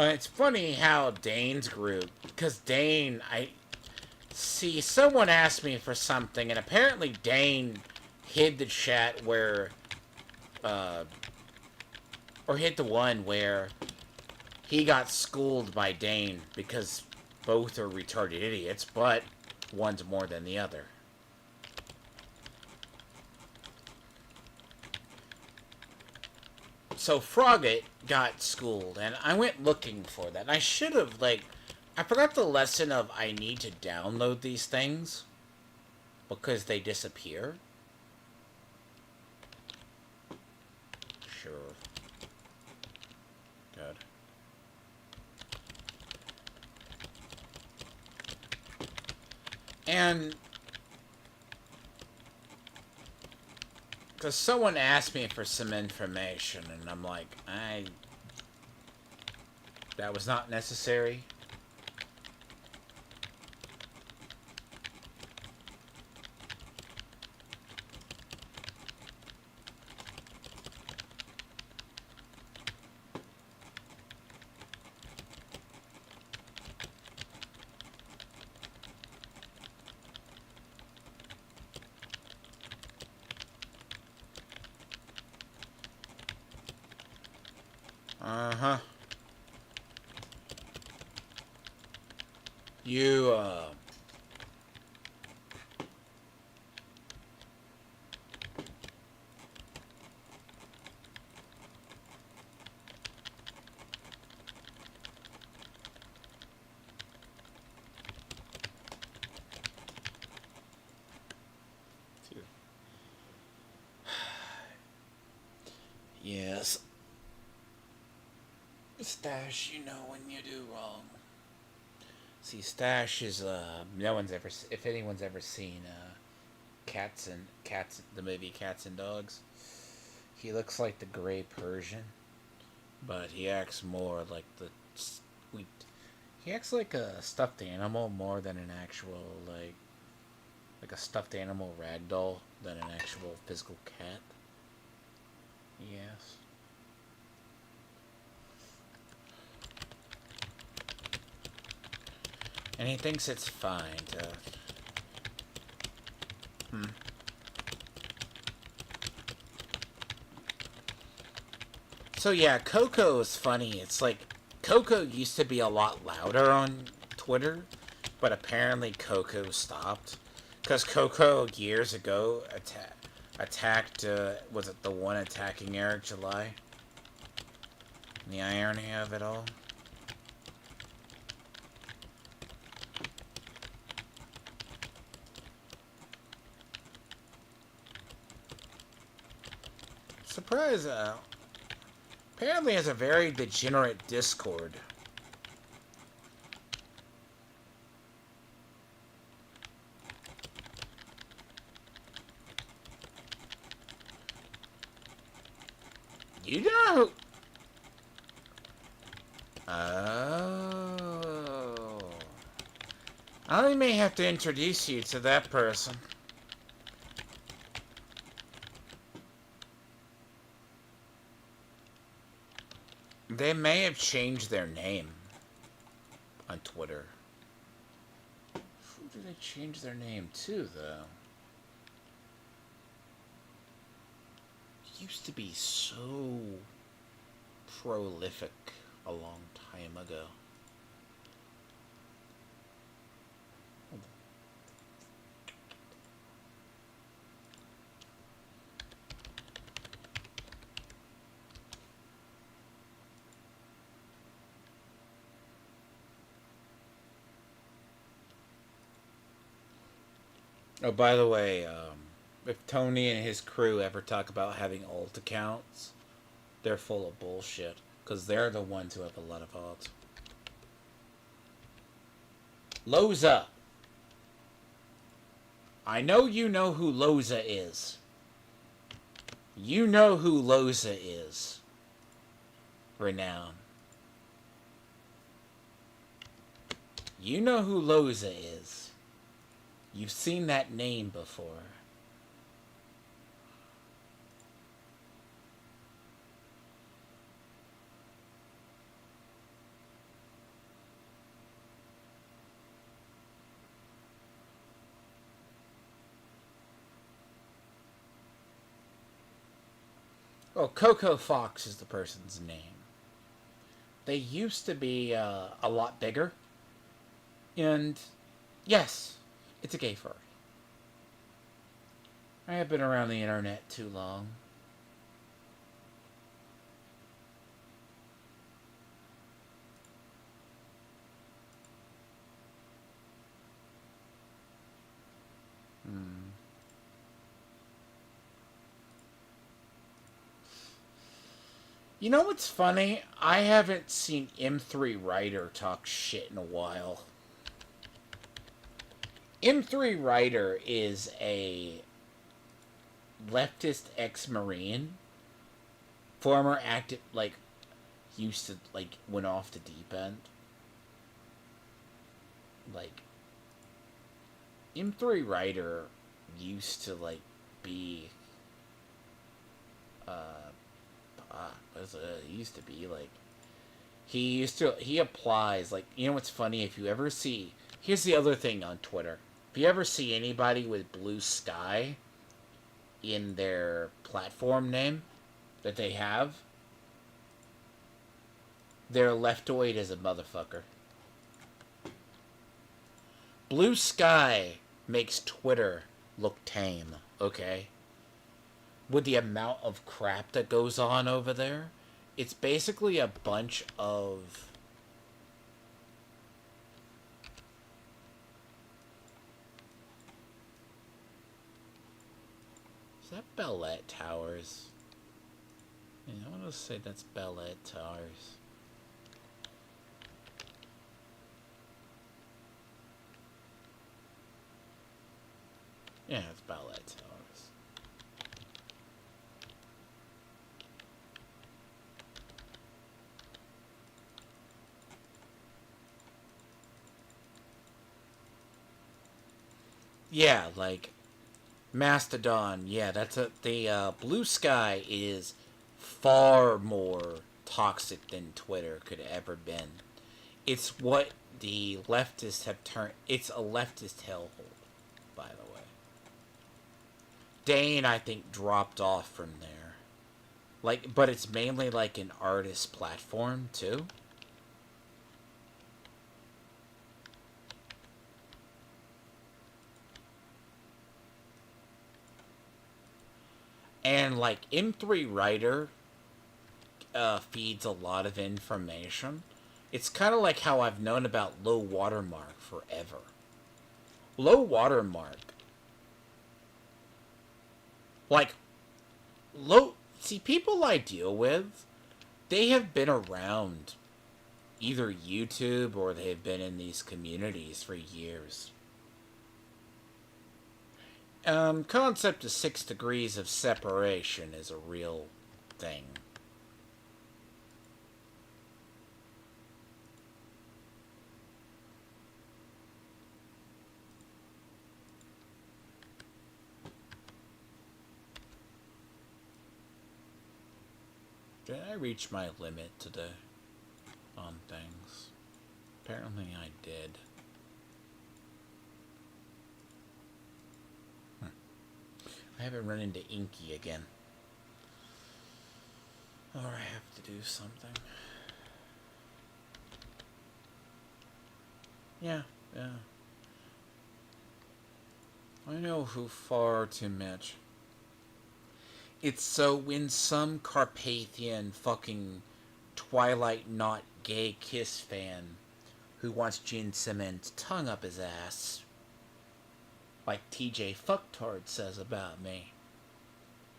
It's funny how Dane's group... Because Dane, See, someone asked me for something, and apparently Dane hid the chat where... or hit the one where he got schooled by Dane because both are retarded idiots, but one's more than the other. So Frogget got schooled, and I went looking for that. And I should have, like... I forgot the lesson of I need to download these things because they disappear. Sure. Good. And... because someone asked me for some information, and I'm like, that was not necessary. Uh-huh. You, yes. Stash, you know when you do wrong. See, Stash is, no one's ever, if anyone's ever seen, Cats, the movie Cats and Dogs, he looks like the Gray Persian, but he acts more like he acts like a stuffed animal more than an actual, like a stuffed animal ragdoll than an actual physical cat. Yes. And he thinks it's fine to... So yeah, Coco is funny. It's like, Coco used to be a lot louder on Twitter, but apparently Coco stopped. Because Coco, years ago, attacked, was it the one attacking Eric July? And the irony of it all. Surprise, apparently has a very degenerate Discord. You know? Oh. I may have to introduce you to that person. They may have changed their name on Twitter. did they change their name to, though? It used to be so prolific a long time ago. Oh, by the way, if Tony and his crew ever talk about having alt accounts, they're full of bullshit. Because they're the ones who have a lot of alts. Loza. I know you know who Loza is. You know who Loza is. Renown. You know who Loza is. You've seen that name before. Oh, Coco Fox is the person's name. They used to be a lot bigger. And yes, it's a gay furry. I have been around the internet too long. You know what's funny? I haven't seen M3 Rider talk shit in a while. M3 Rider is a leftist ex-Marine. Former active, like, used to, like, went off the deep end. Like, M3 Rider used to, like, be, it used to be, like, he applies, like, you know what's funny? If you ever see, here's the other thing on Twitter. If you ever see anybody with Blue Sky in their platform name that they have, they're leftoid as a motherfucker. Blue Sky makes Twitter look tame, okay? With the amount of crap that goes on over there, it's basically a bunch of... Is that Bellet Towers? Yeah, I want to say that's Bellet Towers. Yeah, it's Bellet Towers. Yeah, like Mastodon. Yeah, that's the Blue Sky is far more toxic than Twitter could have ever been. It's what the leftists have turned. It's a leftist hellhole, by the way. Dane, I think, dropped off from there. Like, but it's mainly like an artist platform too. And like M3 Writer feeds a lot of information. It's kind of like how I've known about Low Watermark forever. Low Watermark, like low. See, people I deal with, they have been around either YouTube or they have been in these communities for years. Concept of 6 degrees of separation is a real thing. Did I reach my limit today on things? Apparently I did. I haven't run into Inky again. Or I have to do something. Yeah. I know who far too much. It's so when some Carpathian fucking Twilight not gay Kiss fan who wants Gene Simmons' tongue up his ass, like TJ Fucktard says about me.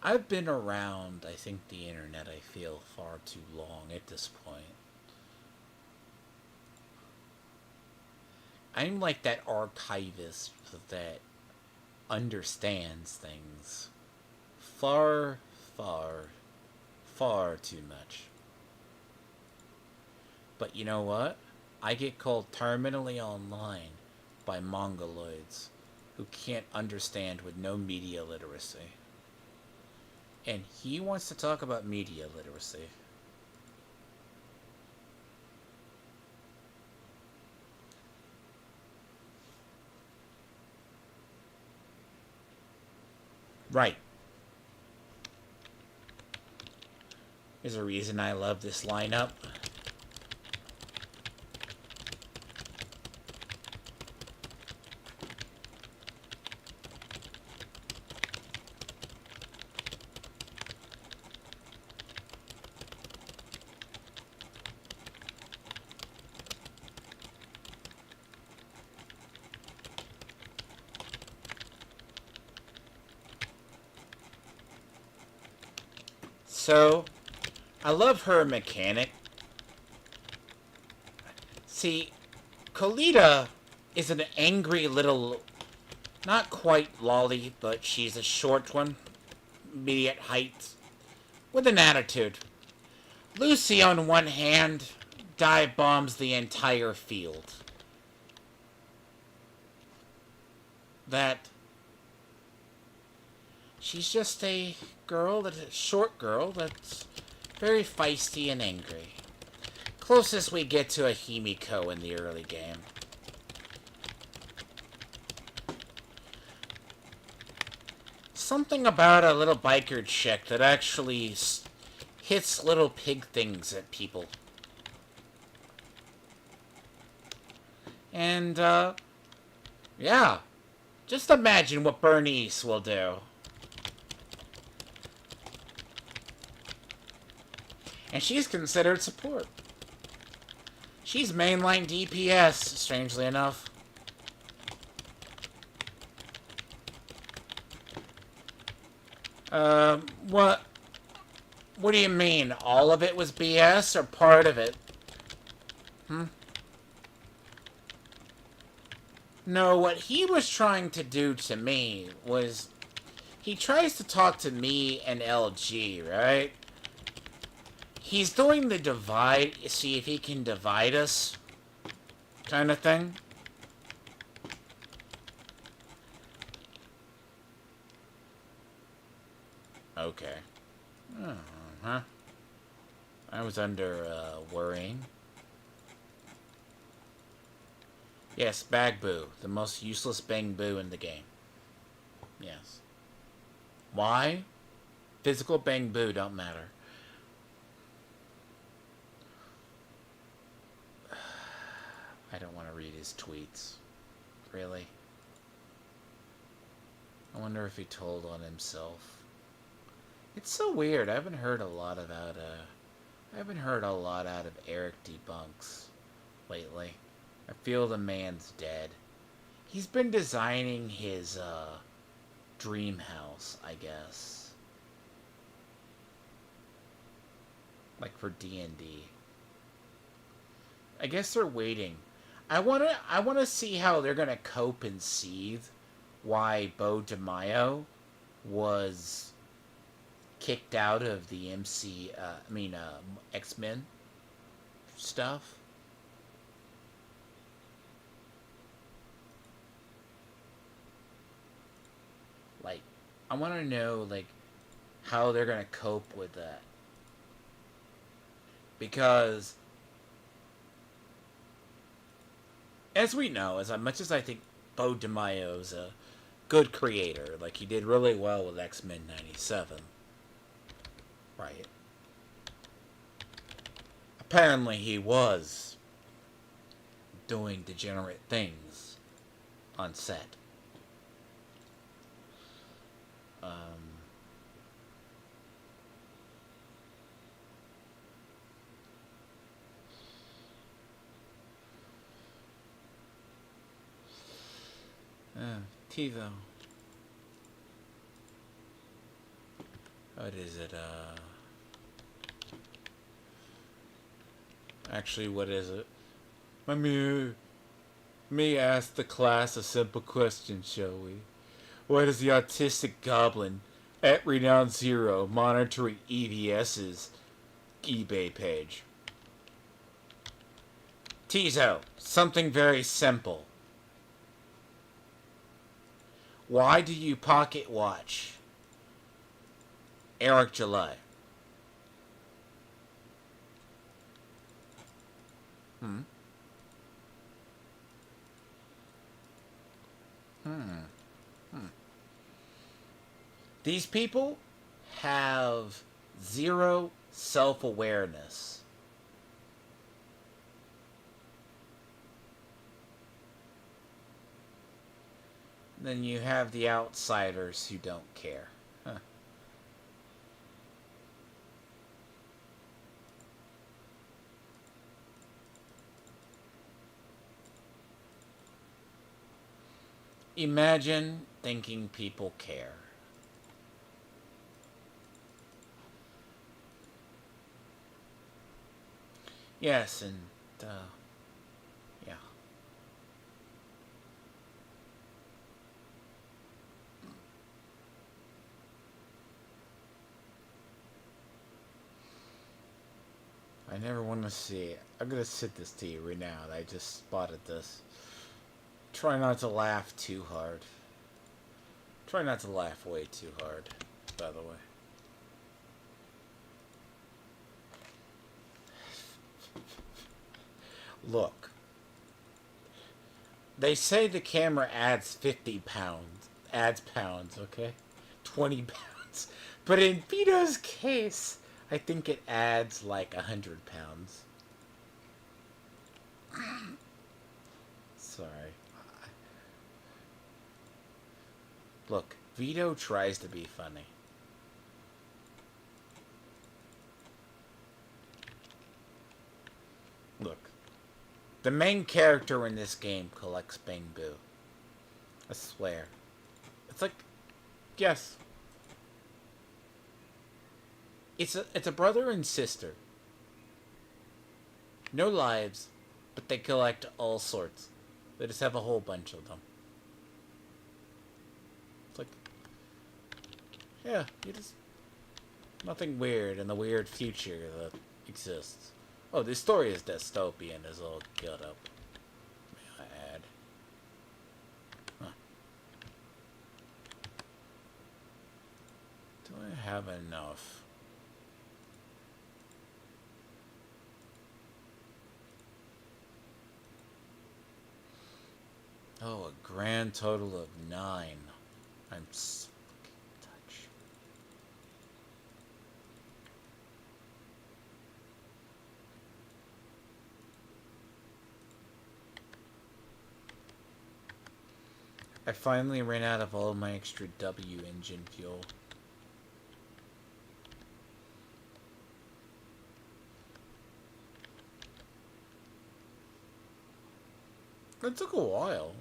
I've been around, I think, the internet, I feel, far too long at this point. I'm like that archivist that understands things far, far, far too much. But you know what? I get called terminally online by mongoloids who can't understand with no media literacy. And he wants to talk about media literacy. Right. There's a reason I love this lineup. So, I love her mechanic. See, Colita is an angry little, not quite lolly, but she's a short one, medium height, with an attitude. Lucy, on one hand, dive bombs the entire field. That she's just a short girl that's very feisty and angry. Closest we get to a Himiko in the early game. Something about a little biker chick that actually hits little pig things at people. And, yeah. Just imagine what Bernice will do. And she's considered support. She's mainline DPS, strangely enough. What do you mean? All of it was BS or part of it? No, what he was trying to do to me was he tries to talk to me and LG, right? He's doing the divide, see if he can divide us, kind of thing. Okay. Uh-huh. I was under, worrying. Yes, Bagboo, the most useless Bangboo in the game. Yes. Why? Physical Bangboo don't matter. I don't want to read his tweets. Really? I wonder if he told on himself. It's so weird. I haven't heard a lot out of Eric Debunks lately. I feel the man's dead. He's been designing his dream house, I guess. Like for D&D. I guess they're waiting. I wanna see how they're gonna cope and seethe why Bo DeMaio was kicked out of the X-Men stuff. Like, I want to know, like, how they're going to cope with that. Because, as we know, as much as I think Bo DeMaio's a good creator. Like, he did really well with X-Men 97. Right. Apparently he was doing degenerate things on set. TiVo. What is it? Actually, what is it? Let me ask the class a simple question, shall we? What is the autistic goblin at Renown Zero monitoring EVS's eBay page? Tizo, something very simple. Why do you pocket watch Eric July? Hmm? These people have zero self-awareness. Then you have the outsiders who don't care. Huh. Imagine thinking people care. Yes, and, yeah. I never want to see it. I'm gonna sit this to you right now. I just spotted this. Try not to laugh too hard. Try not to laugh way too hard, by the way. Look. They say the camera adds 50 pounds. Adds pounds, okay? 20 pounds. But in Vito's case, I think it adds like 100 pounds. Sorry. Look, Vito tries to be funny. Look. The main character in this game collects bamboo. I swear. It's like, yes. It's a brother and sister. No lives, but they collect all sorts. They just have a whole bunch of them. It's like, yeah, you just nothing weird in the weird future that exists. Oh, this story is dystopian as all get up. May I add? Huh. Do I have enough? Oh, a grand total of 9. I'm touch. I finally ran out of all my extra W engine fuel. It took a while.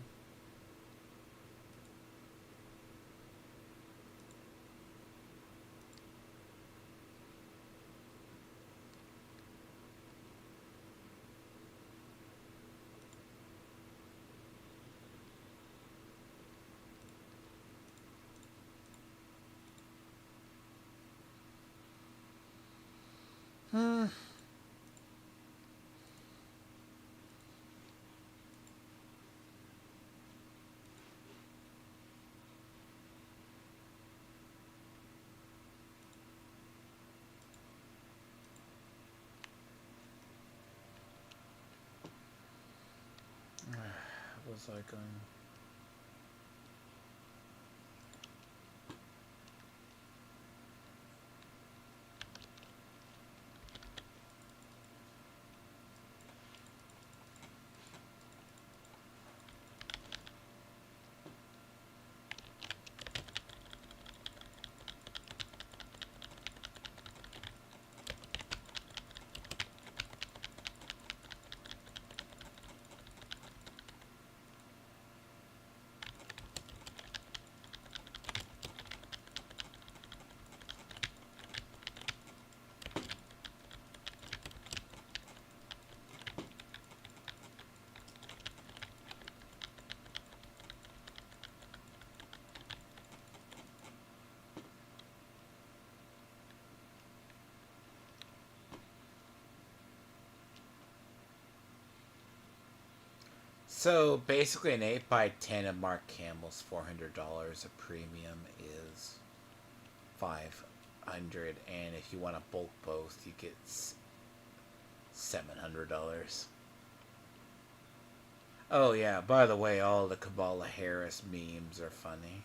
Was I going? So basically, an 8x10 of Mark Hamill's $400. A premium is 500, and if you want to bulk both, you get $700. Oh yeah, by the way, all the Kamala Harris memes are funny.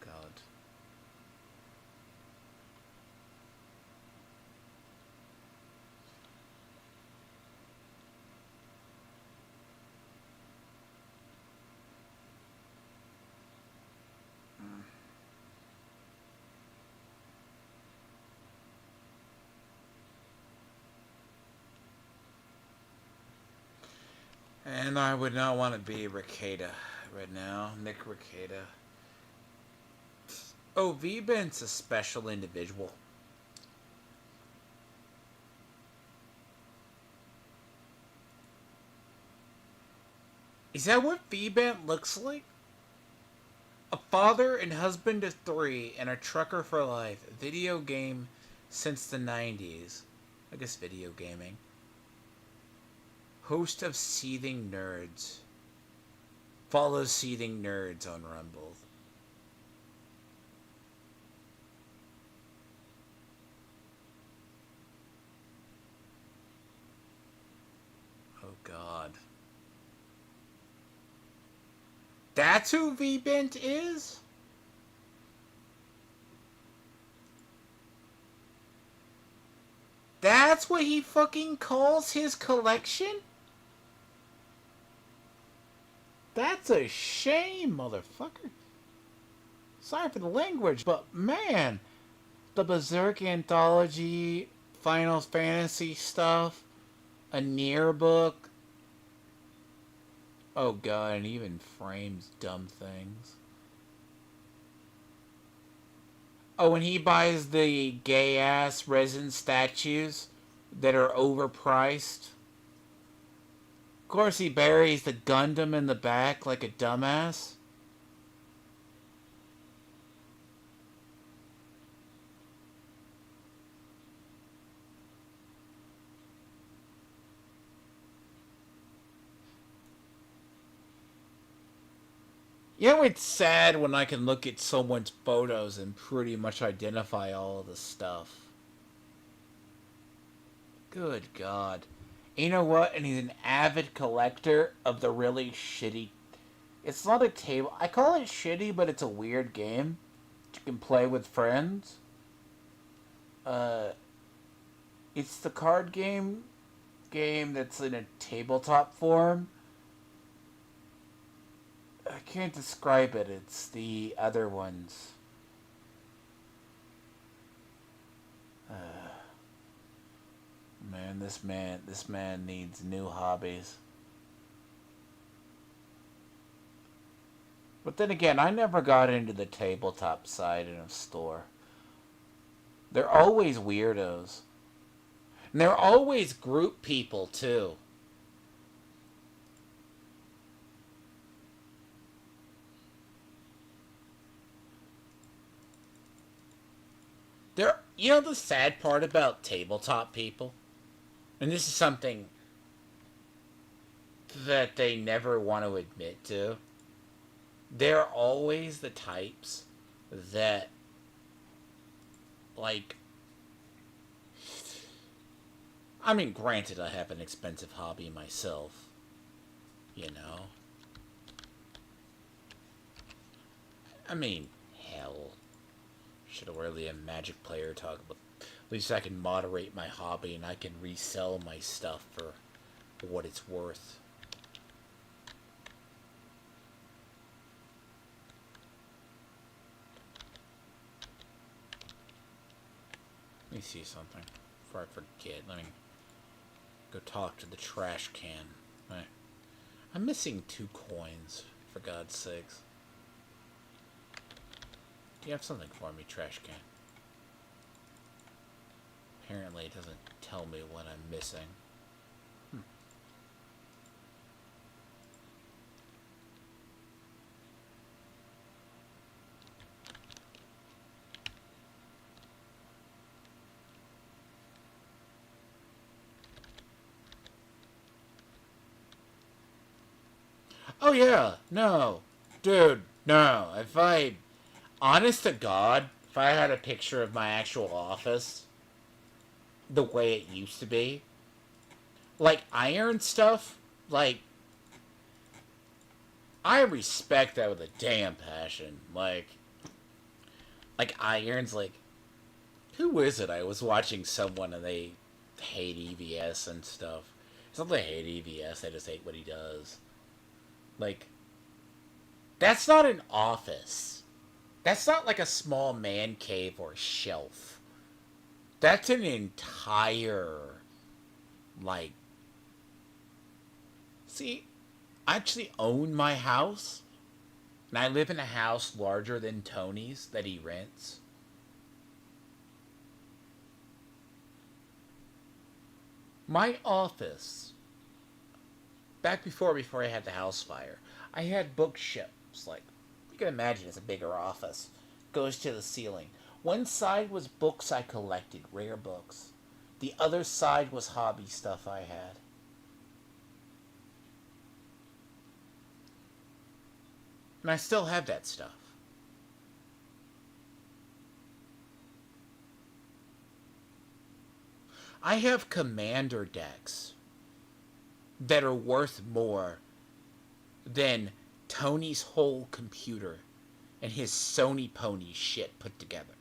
God. And I would not want to be Ricada right now. Nick Ricada. Oh, V-Bent's a special individual. Is that what V-Bent looks like? A father and husband of 3 and a trucker for life. Video game since the 90s. I guess video gaming. Host of Seething Nerds. Follow Seething Nerds on Rumble. Oh God. That's who V-Bent is? That's what he fucking calls his collection? That's a shame, motherfucker. Sorry for the language, but man, the Berserk Anthology, Final Fantasy stuff, a Nier book. Oh god, and even frames dumb things. Oh, and he buys the gay-ass resin statues that are overpriced. Of course, he buries the Gundam in the back like a dumbass. You know, it's sad when I can look at someone's photos and pretty much identify all of the stuff. Good God. You know what? And he's an avid collector of the really shitty... It's not a table... I call it shitty, but it's a weird game you can play with friends. It's the card game that's in a tabletop form. I can't describe it. It's the other ones. This man needs new hobbies. But then again, I never got into the tabletop side in a store. They're always weirdos. And they're always group people, too. You know the sad part about tabletop people? And this is something that they never want to admit to. They're always the types that, like... I mean, granted, I have an expensive hobby myself. You know? I mean, hell... Should have really a Magic player talk about. At least I can moderate my hobby and I can resell my stuff for what it's worth. Let me see something before I forget. Let me go talk to the trash can. I'm missing 2 coins, for God's sakes. Do you have something for me, trash can? Apparently it doesn't tell me what I'm missing. Oh yeah, no. Dude, no. Honest to God, if I had a picture of my actual office, the way it used to be, like iron stuff, like, I respect that with a damn passion. Like irons, like, who is it? I was watching someone and they hate EVS and stuff. It's not they hate EVS, they just hate what he does. Like, that's not an office. That's not like a small man cave or shelf. That's an entire, like... See, I actually own my house. And I live in a house larger than Tony's that he rents. My office, back before I had the house fire, I had bookshelves. Like, you can imagine it's a bigger office. Goes to the ceiling. One side was books I collected, rare books. The other side was hobby stuff I had. And I still have that stuff. I have commander decks that are worth more than Tony's whole computer and his Sony pony shit put together.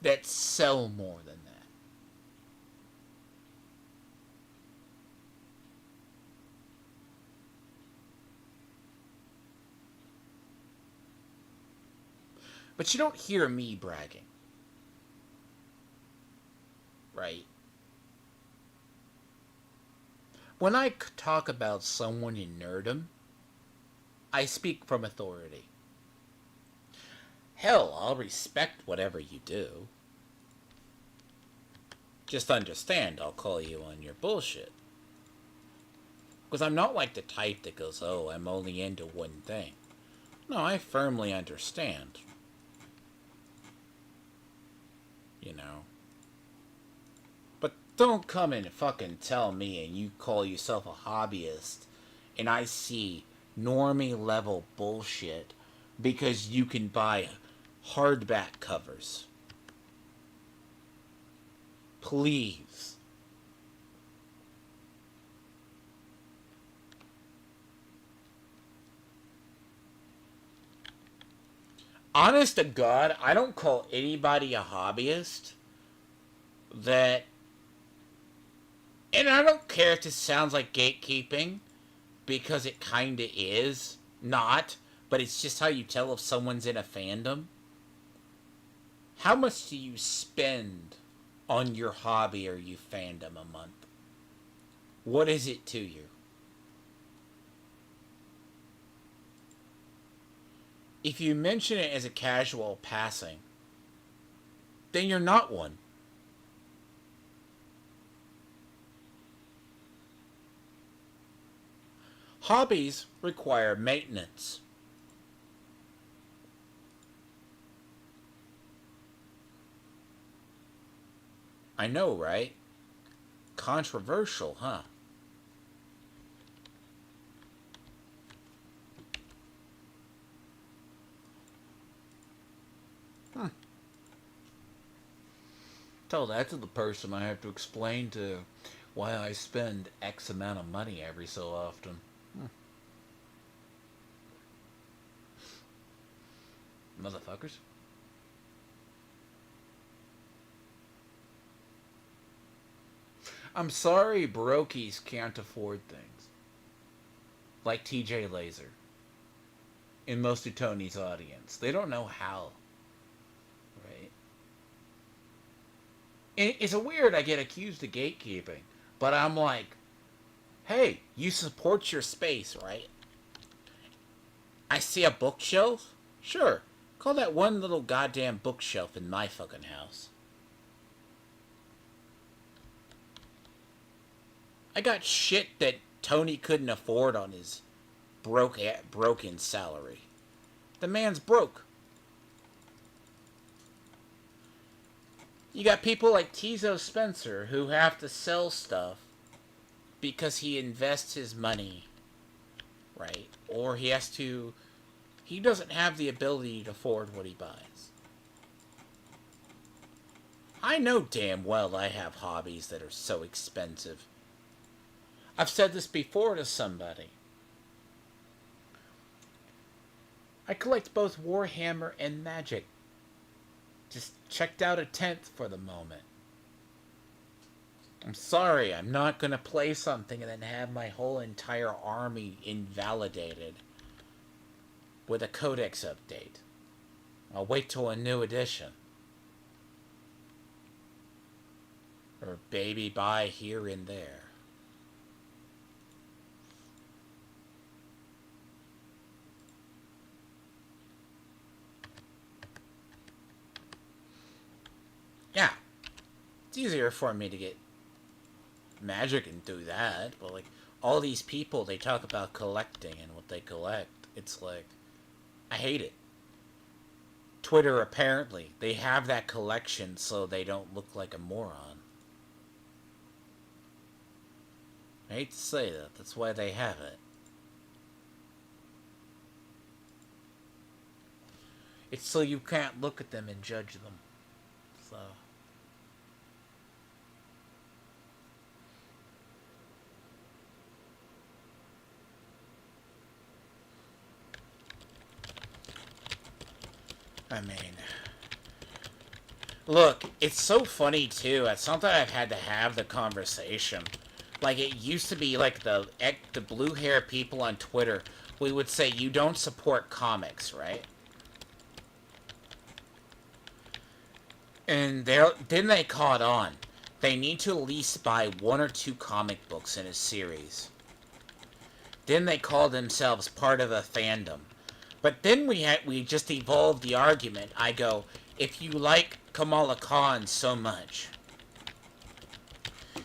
That sell more than that. But you don't hear me bragging. Right? When I talk about someone in nerdom, I speak from authority. Hell, I'll respect whatever you do. Just understand, I'll call you on your bullshit. Because I'm not like the type that goes, oh, I'm only into one thing. No, I firmly understand. You know. But don't come and fucking tell me and you call yourself a hobbyist and I see normie level bullshit because you can buy hardback covers. Please. Honest to God, I don't call anybody a hobbyist that... And I don't care if this sounds like gatekeeping, because it kinda is. Not. But it's just how you tell if someone's in a fandom. How much do you spend on your hobby or your fandom a month? What is it to you? If you mention it as a casual passing, then you're not one. Hobbies require maintenance. I know, right? Controversial, huh? Tell that to the person I have to explain to why I spend X amount of money every so often. Motherfuckers. I'm sorry brokies can't afford things. Like TJ Laser. In most of Tony's audience. They don't know how. Right? It's a weird I get accused of gatekeeping. But I'm like, hey, you support your space, right? I see a bookshelf? Sure. Call that one little goddamn bookshelf in my fucking house. I got shit that Tony couldn't afford on his broken salary. The man's broke. You got people like Tizo Spencer who have to sell stuff because he invests his money, right? Or he doesn't have the ability to afford what he buys. I know damn well I have hobbies that are so expensive. I've said this before to somebody. I collect both Warhammer and Magic. Just checked out a 10th for the moment. I'm sorry, I'm not going to play something and then have my whole entire army invalidated with a codex update. I'll wait till a new edition. Or baby buy here and there. Yeah. It's easier for me to get Magic and do that, but like all these people, they talk about collecting and what they collect. It's like, I hate it. Twitter, apparently, they have that collection so they don't look like a moron. I hate to say that. That's why they have it. It's so you can't look at them and judge them. So... I mean... Look, it's so funny, too. It's not that I've had to have the conversation. Like, it used to be, like, the blue hair people on Twitter, we would say, you don't support comics, right? And then they caught on. They need to at least buy 1 or 2 comic books in a series. Then they call themselves part of a fandom. But then we just evolved the argument. I go, if you like Kamala Khan so much,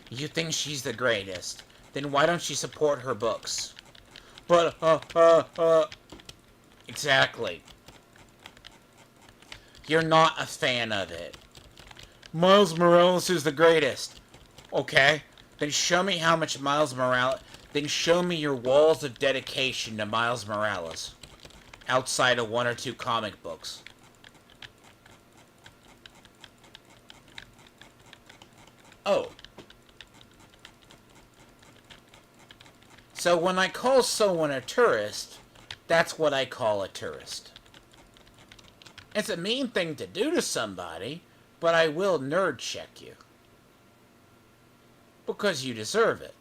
you think she's the greatest, then why don't you support her books? But, exactly. You're not a fan of it. Miles Morales is the greatest. Okay, then show me how much Miles Morales... Then show me your walls of dedication to Miles Morales. Outside of 1 or 2 comic books. Oh. So when I call someone a tourist, that's what I call a tourist. It's a mean thing to do to somebody, but I will nerd check you. Because you deserve it.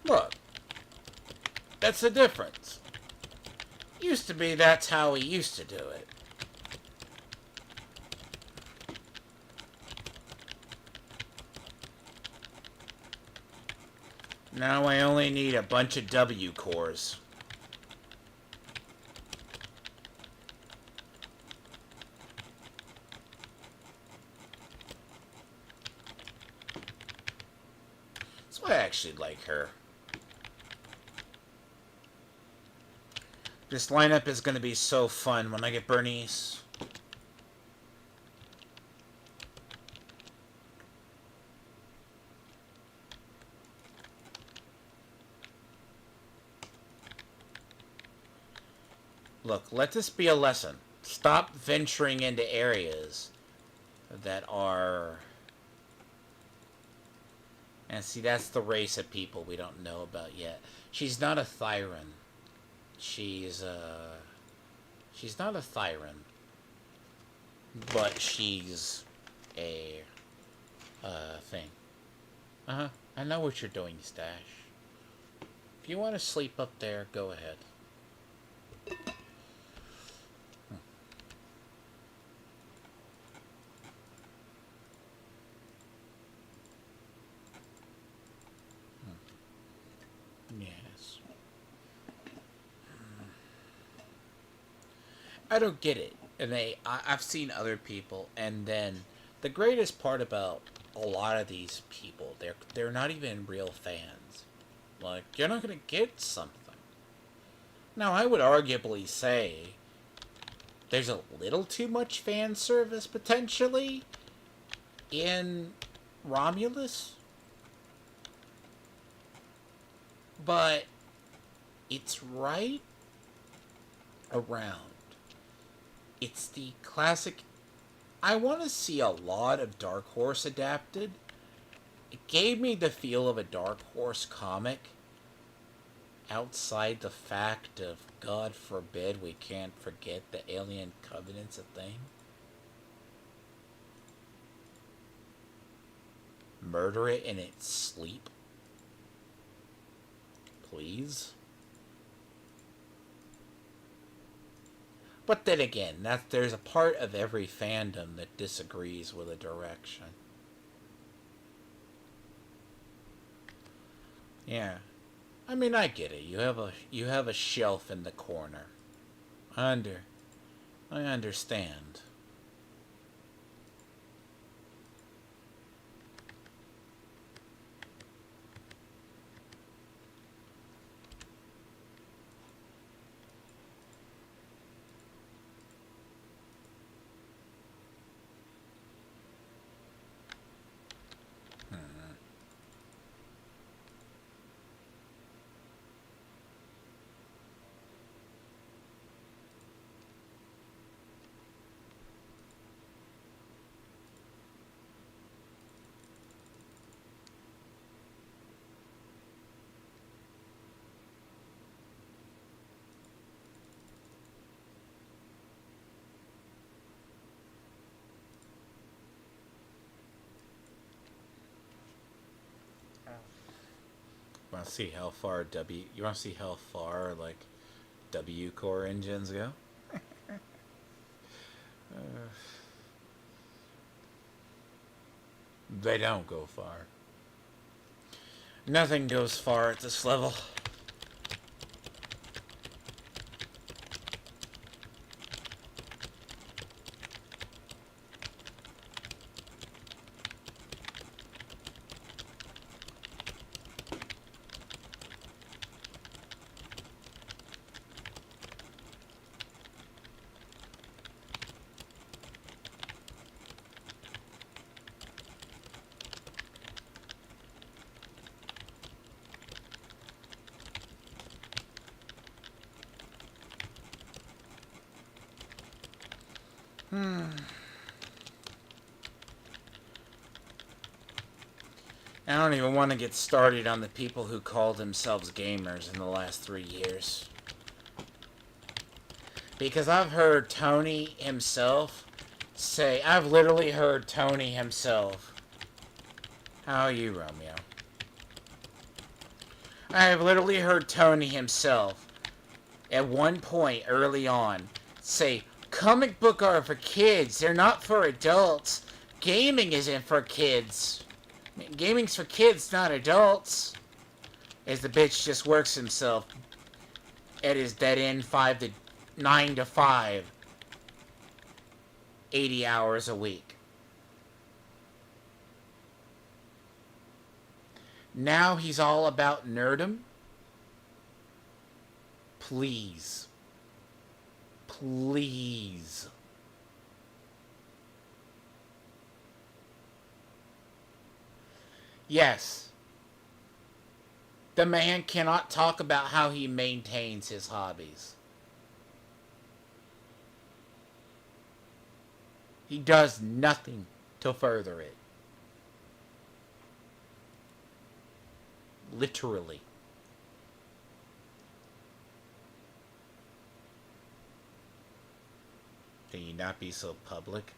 Look, that's the difference. Used to be that's how we used to do it. Now I only need a bunch of W cores. That's why I actually like her. This lineup is going to be so fun when I get Bernice. Look, let this be a lesson. Stop venturing into areas that are... And see, that's the race of people we don't know about yet. She's not a Thyran. She's not a Thyran. But she's a, thing. Uh-huh. I know what you're doing, Stash. If you want to sleep up there, go ahead. Yes. I don't get it. And I've seen other people, and then the greatest part about a lot of these people, they're not even real fans. Like, you're not gonna get something. Now, I would arguably say there's a little too much fan service potentially in Romulus, but it's right around. It's the classic. I want to see a lot of Dark Horse adapted. It gave me the feel of a Dark Horse comic, outside the fact of, God forbid, we can't forget the Alien Covenant's a thing. Murder it in its sleep. Please. But then again, there's a part of every fandom that disagrees with a direction. Yeah. I mean, I get it. You have a shelf in the corner. I understand. Want to see how far You want to see how far like W core engines go? They don't go far. Nothing goes far at this level. I don't even want to get started on the people who called themselves gamers in the last 3 years. Because I've heard Tony himself say, I've literally heard Tony himself. How are you, Romeo? I have literally heard Tony himself, at one point early on, say, comic book are for kids, they're not for adults. Gaming isn't for kids. Gaming's for kids, not adults. As the bitch just works himself at his dead end 9 to 5, 80 hours a week. Now he's all about nerdom. Please. Please. Yes. The man cannot talk about how he maintains his hobbies. He does nothing to further it. Literally. Can you not be so public?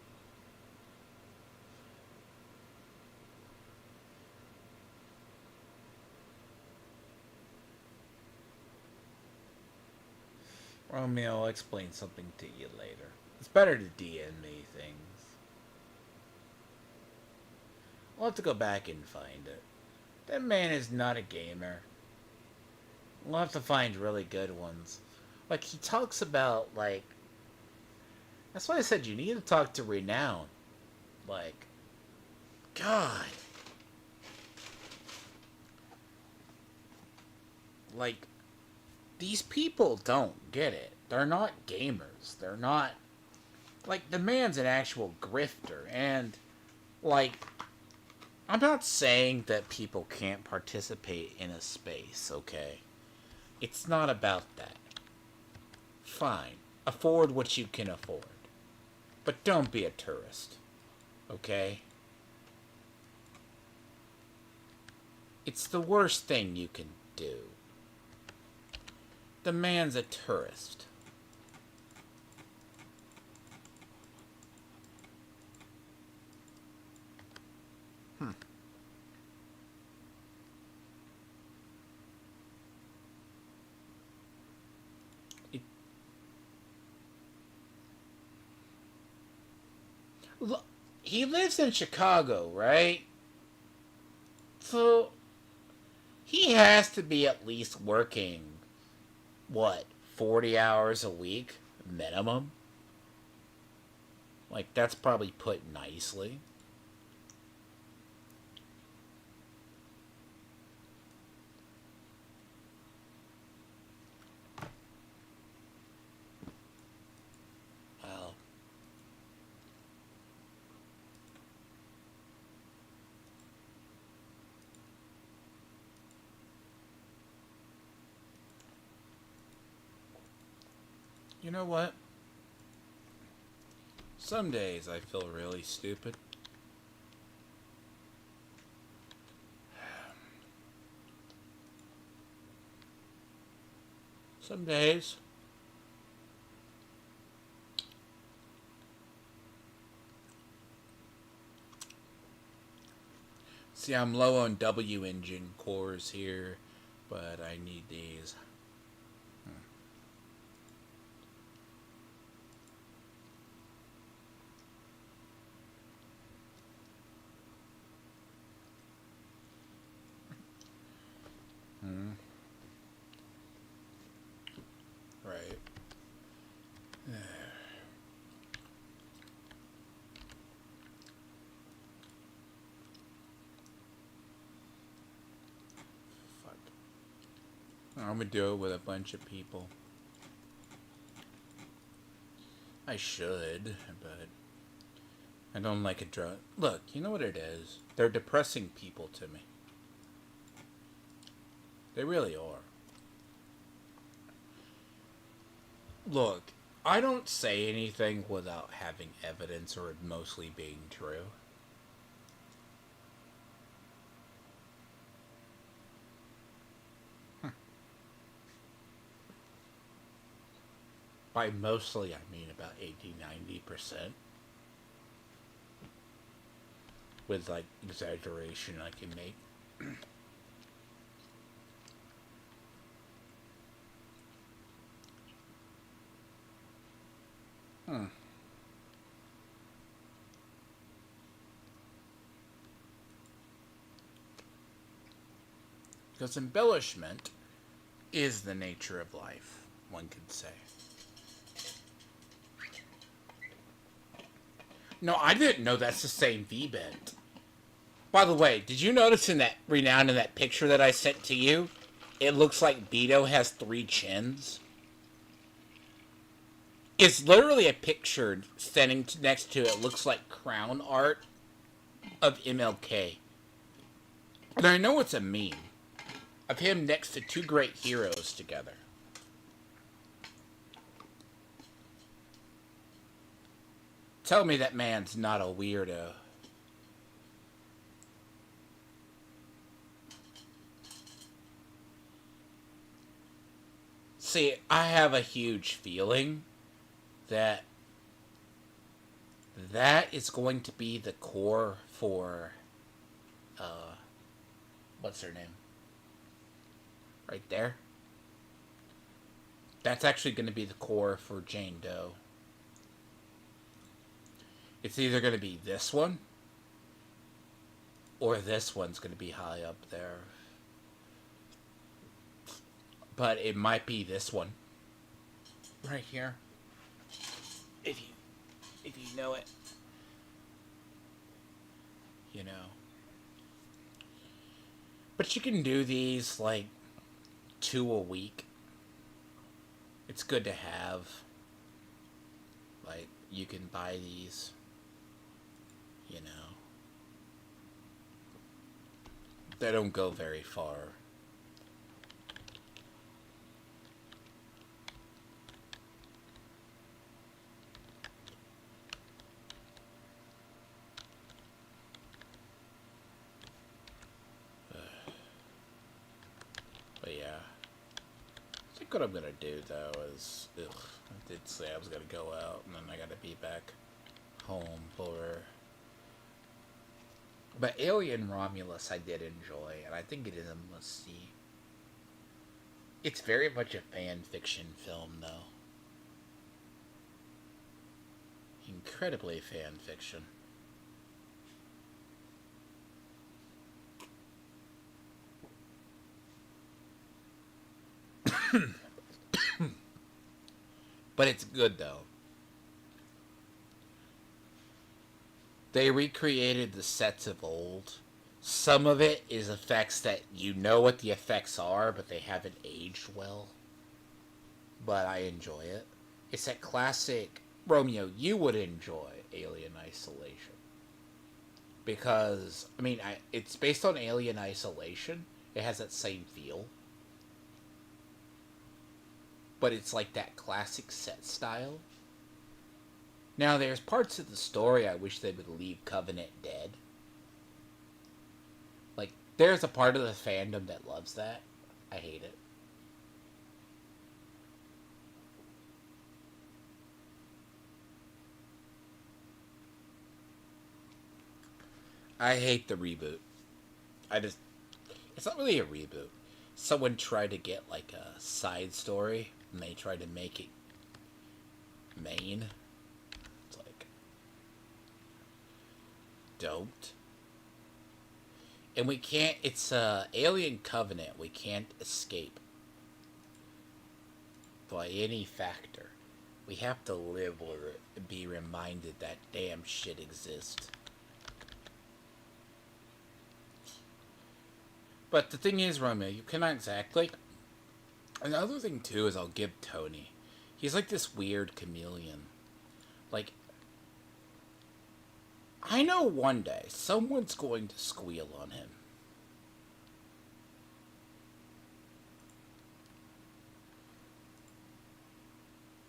Romeo, I'll explain something to you later. It's better to DM me things. I'll have to go back and find it. That man is not a gamer. We'll have to find really good ones. Like, he talks about, like... That's why I said you need to talk to Renown. Like... God. Like... These people don't get it. They're not gamers. They're not Like, the man's an actual grifter, and, like, I'm not saying that people can't participate in a space, okay? It's not about that. Fine. Afford what you can afford. But don't be a tourist, okay? It's the worst thing you can do. The man's a tourist. It, look, he lives in Chicago, right? So, he has to be at least working, what, 40 hours a week? Minimum? Like, that's probably put nicely. Well, you know what? Some days I feel really stupid. Some days. See, I'm low on W engine cores here, but I need these. Hmm. Right. Fuck. I'm gonna do it with a bunch of people. I should, but I don't like a drug. Look, you know what it is? They're depressing people to me. They really are. Look, I don't say anything without having evidence or it mostly being true. By mostly, I mean about 80-90%. With, like, exaggeration I can make. Hmm. Because embellishment is the nature of life, one could say. No, I didn't know that's the same V-bend. By the way, did you notice in that renown in that picture that I sent to you? It looks like Beto has 3 chins. It's literally a picture standing next to it. Looks like crown art of MLK. And I know it's a meme of him next to 2 great heroes together. Tell me that man's not a weirdo. See, I have a huge feeling that that is going to be the core for, what's her name? Right there. That's actually going to be the core for Jane Doe. It's either going to be this one, or this one's going to be high up there. But it might be this one. Right here. If you know it. You know. But you can do these, like, 2 a week. It's good to have. Like, you can buy these, you know. They don't go very far. But yeah. I think what I'm gonna do though is, I did say I was gonna go out and then I gotta be back home for. But Alien Romulus I did enjoy, and I think it is a must-see. It's very much a fan fiction film, though. Incredibly fan fiction. But it's good, though. They recreated the sets of old. Some of it is effects that you know what the effects are, but they haven't aged well. But I enjoy it. It's that classic, Romeo, you would enjoy Alien Isolation. Because, I mean, it's based on Alien Isolation. It has that same feel. But it's like that classic set style. Now, there's parts of the story I wish they would leave Covenant dead. Like, there's a part of the fandom that loves that. I hate it. I hate the reboot. It's not really a reboot. Someone tried to get, like, a side story, and they tried to make it main. Don't. And we can't, it's Alien Covenant, we can't escape by any factor. We have to live or be reminded that damn shit exists. But the thing is, Romeo, you cannot exactly. Another thing too is I'll give Tony. He's like this weird chameleon. Like, I know one day someone's going to squeal on him.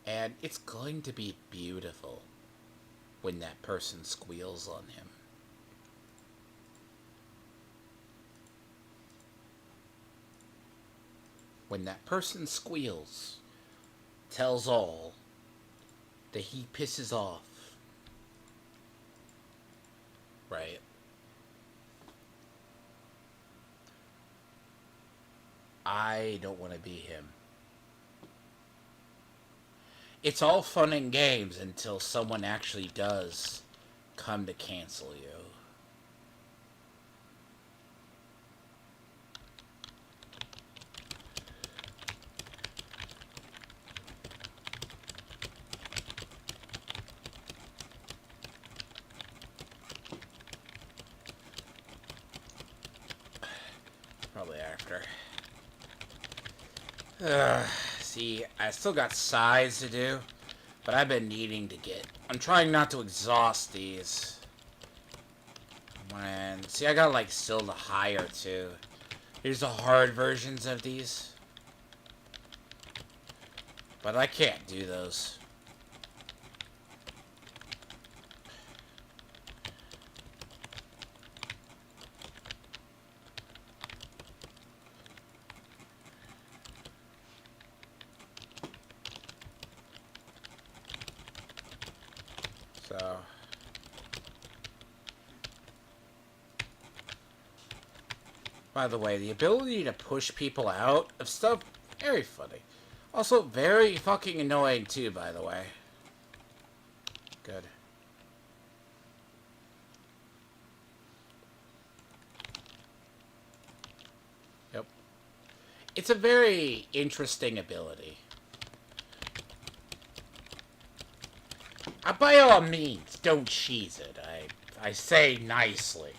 And it's going to be beautiful when that person squeals on him. When that person squeals, tells all that he pisses off. Right? I don't want to be him. It's all fun and games until someone actually does come to cancel you. Probably after. See, I still got sides to do, but I've been needing to get. I'm trying not to exhaust these. See, I got like still the higher too. Here's the hard versions of these, but I can't do those. So, by the way, the ability to push people out of stuff, very funny. Also, very fucking annoying too, by the way. Good. Yep. It's a very interesting ability. By all means, don't cheese it. I say nicely.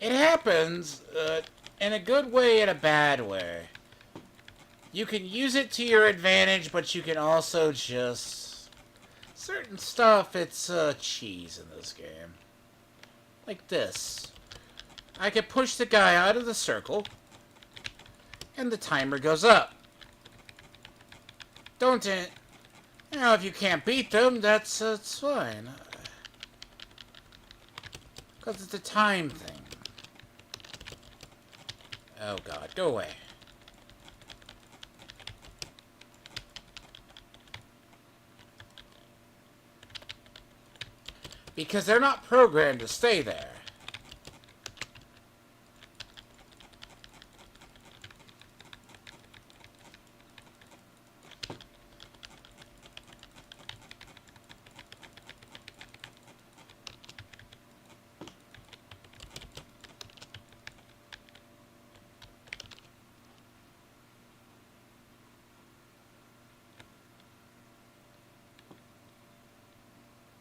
It happens in a good way and a bad way. You can use it to your advantage, but you can also just certain stuff, it's cheese in this game. Like this. I can push the guy out of the circle, and the timer goes up. Don't it? You know, if you can't beat them, that's fine. Because it's a time thing. Oh god, go away. Because they're not programmed to stay there.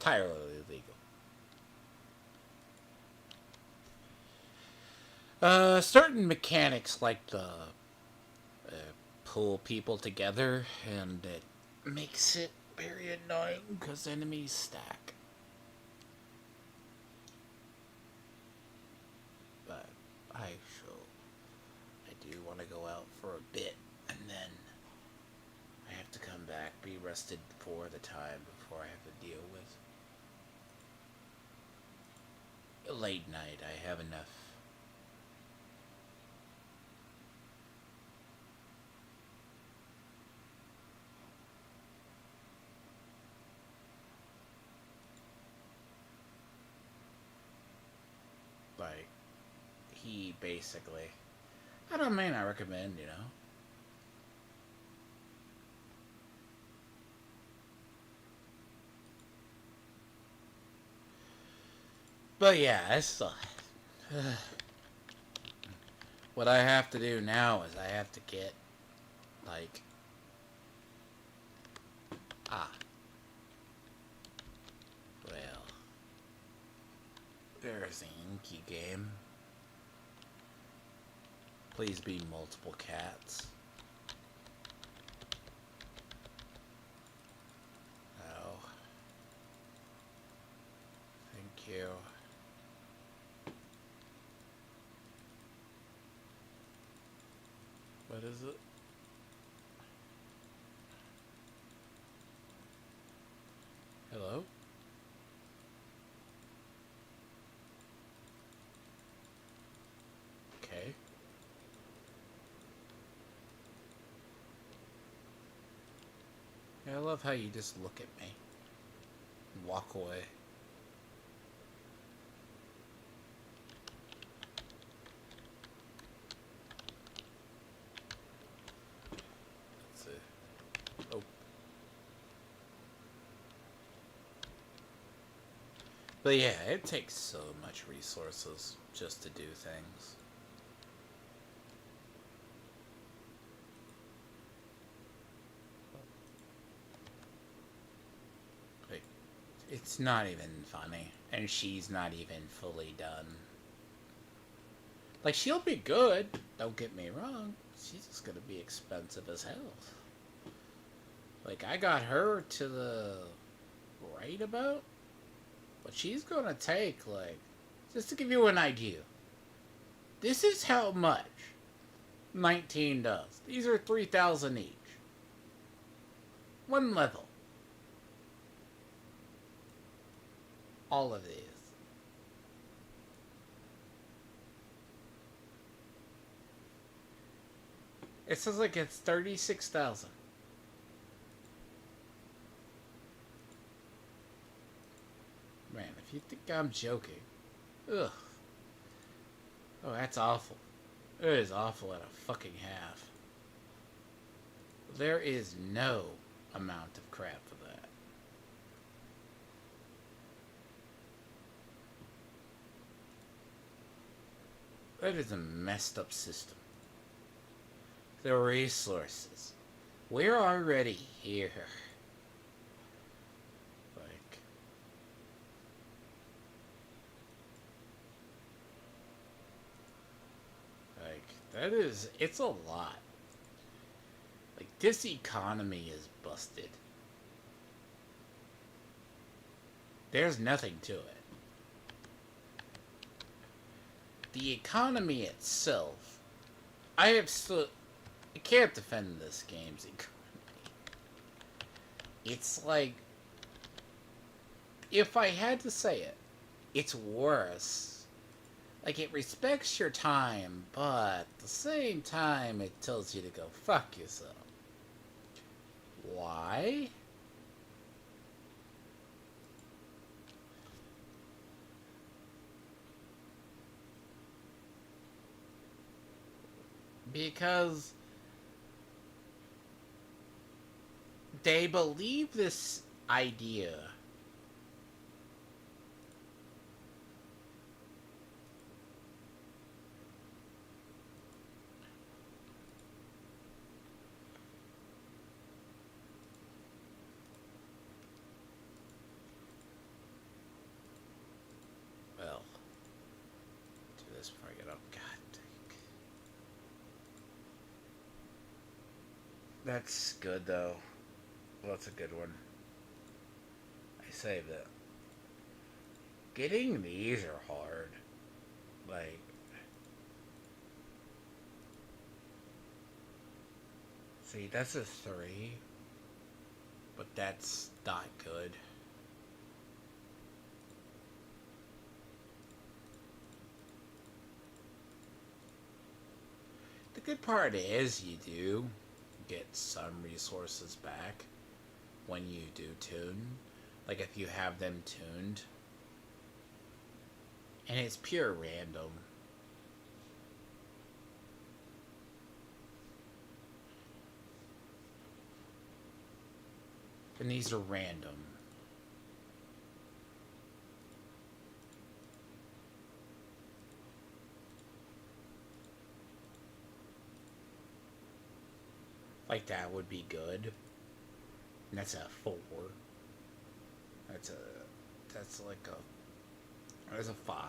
Entirely illegal. Certain mechanics like the pull people together, and it makes it very annoying because enemies stack. But I do want to go out for a bit, and then I have to come back, be rested for the time before I have to deal with a late night. I have enough. Like, he basically, I don't mean I recommend, you know. But yeah, it's what I have to do now is I have to get, like, well, there's the Qingyi game. Please be multiple cats. Oh. Thank you. What is it? Hello? Okay. I love how you just look at me and walk away. Let's see. Oh. But yeah, it takes so much resources just to do things. Like, it's not even funny. And she's not even fully done. Like, she'll be good, don't get me wrong. She's just gonna be expensive as hell. Like, I got her to the right about, but she's gonna take, like, just to give you an idea. This is how much 19 does. These are 3,000 each. One level. All of these. It says like it's 36,000. Man, if you think I'm joking. Ugh. Oh, that's awful. It is awful at a fucking half. There is no amount of crap for that. That is a messed up system. The resources. We're already here. That is, it's a lot. Like, this economy is busted. There's nothing to it. The economy itself, I can't defend this game's economy. It's like, if I had to say it, it's worse. Like, it respects your time, but at the same time, it tells you to go fuck yourself. Why? Because they believe this idea. Well, do this before I get up. God dang. That's good, though. Well, that's a good one. I saved it. Getting these are hard. Like, see, that's a 3. But that's not good. The good part is you do get some resources back when you do tune. Like if you have them tuned. And it's pure random. And these are random. Like that would be good. And that's a 4. That's like a, that's a 5.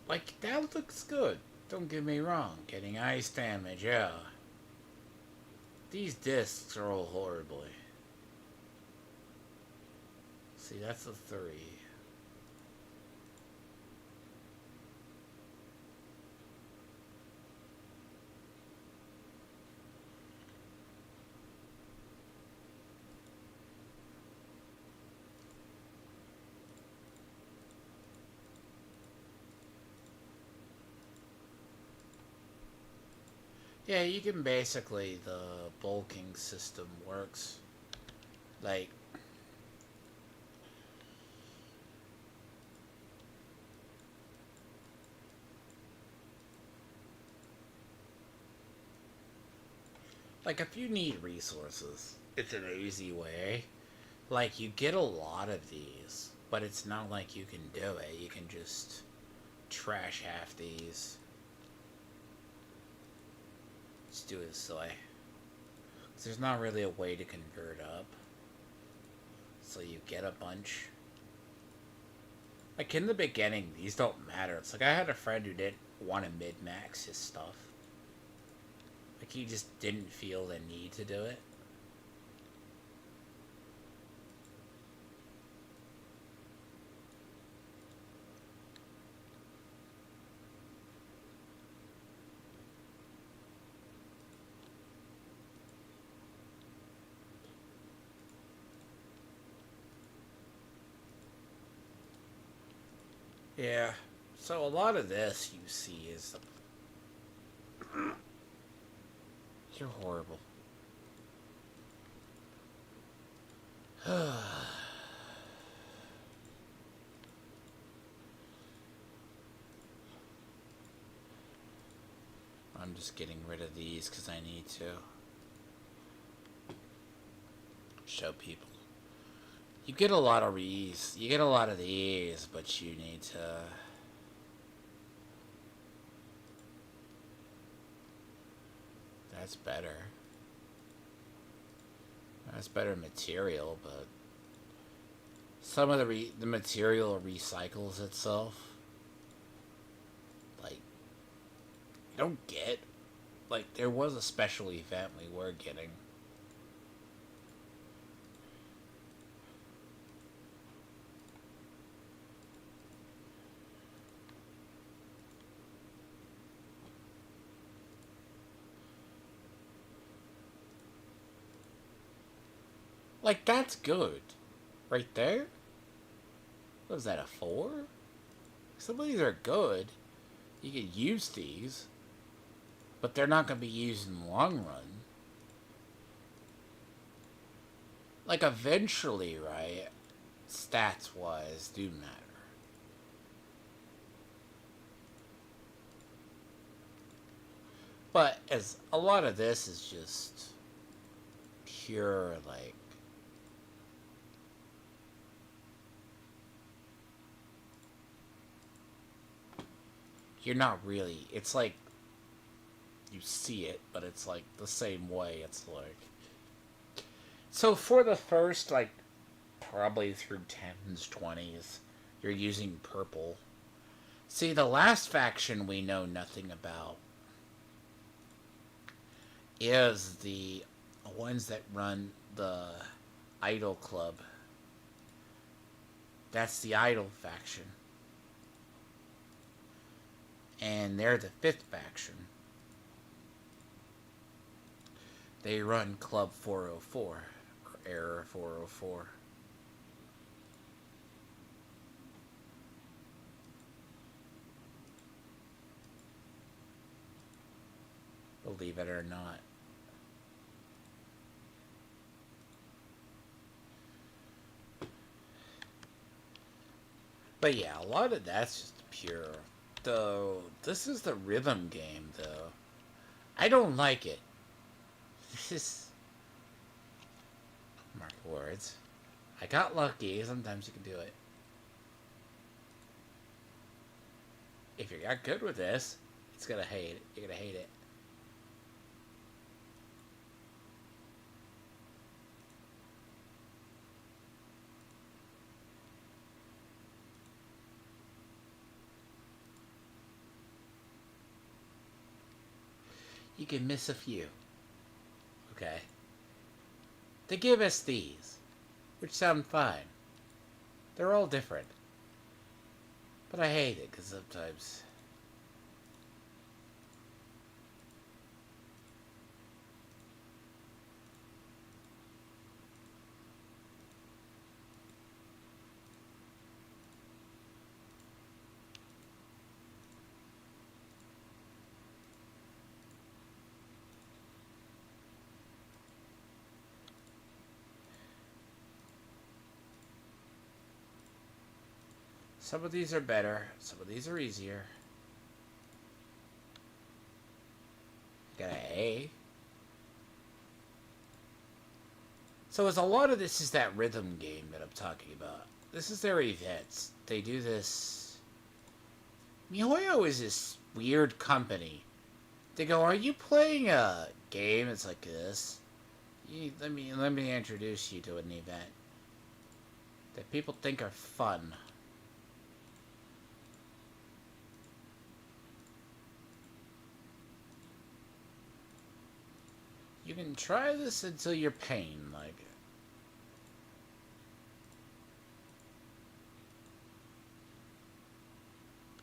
Like, that looks good. Don't get me wrong. Getting ice damage, yeah. These discs roll horribly. See, that's a 3. Yeah, you can basically, the bulking system works. Like, if you need resources, it's an easy way. Like, you get a lot of these, but it's not like you can do it. You can just trash half these. Let's do it this way. Because there's not really a way to convert up. So you get a bunch. Like in the beginning, these don't matter. It's like I had a friend who didn't want to mid-max his stuff. Like he just didn't feel the need to do it. Yeah. So a lot of this you see is you're horrible. I'm just getting rid of these because I need to show people. You get a lot of these. You get a lot of these, but you need to. That's better. That's better material, but some of the material recycles itself. Like you don't get Like, there was a special event we were getting. Like, that's good. Right there? Was that, a 4? Some of these are good. You can use these. But they're not going to be used in the long run. Like, eventually, right? Stats-wise, do matter. But as a lot of this is just pure, like, you're not really, it's like, you see it, but it's like the same way. It's like, so for the first, like, probably through 10s, 20s, you're using purple. See, the last faction we know nothing about is the ones that run the Idol Club. That's the Idol faction. And they're the 5th faction. They run Club 404, or Error 404. Believe it or not. But yeah, a lot of that's just pure. Though, this is the rhythm game, though. I don't like it. This is... Mark words. I got lucky. Sometimes you can do it. If you're not good with this, it's gonna hate it. You're gonna hate it. You can miss a few. Okay. They give us these, which sound fine. They're all different. But I hate it, because sometimes... Some of these are better. Some of these are easier. Got an A. So as a lot of this is that rhythm game that I'm talking about. This is their events. They do this... MiHoYo is this weird company. They go, are you playing a game? It's like this. Let me introduce you to an event that people think are fun. You can try this until you're pain, like...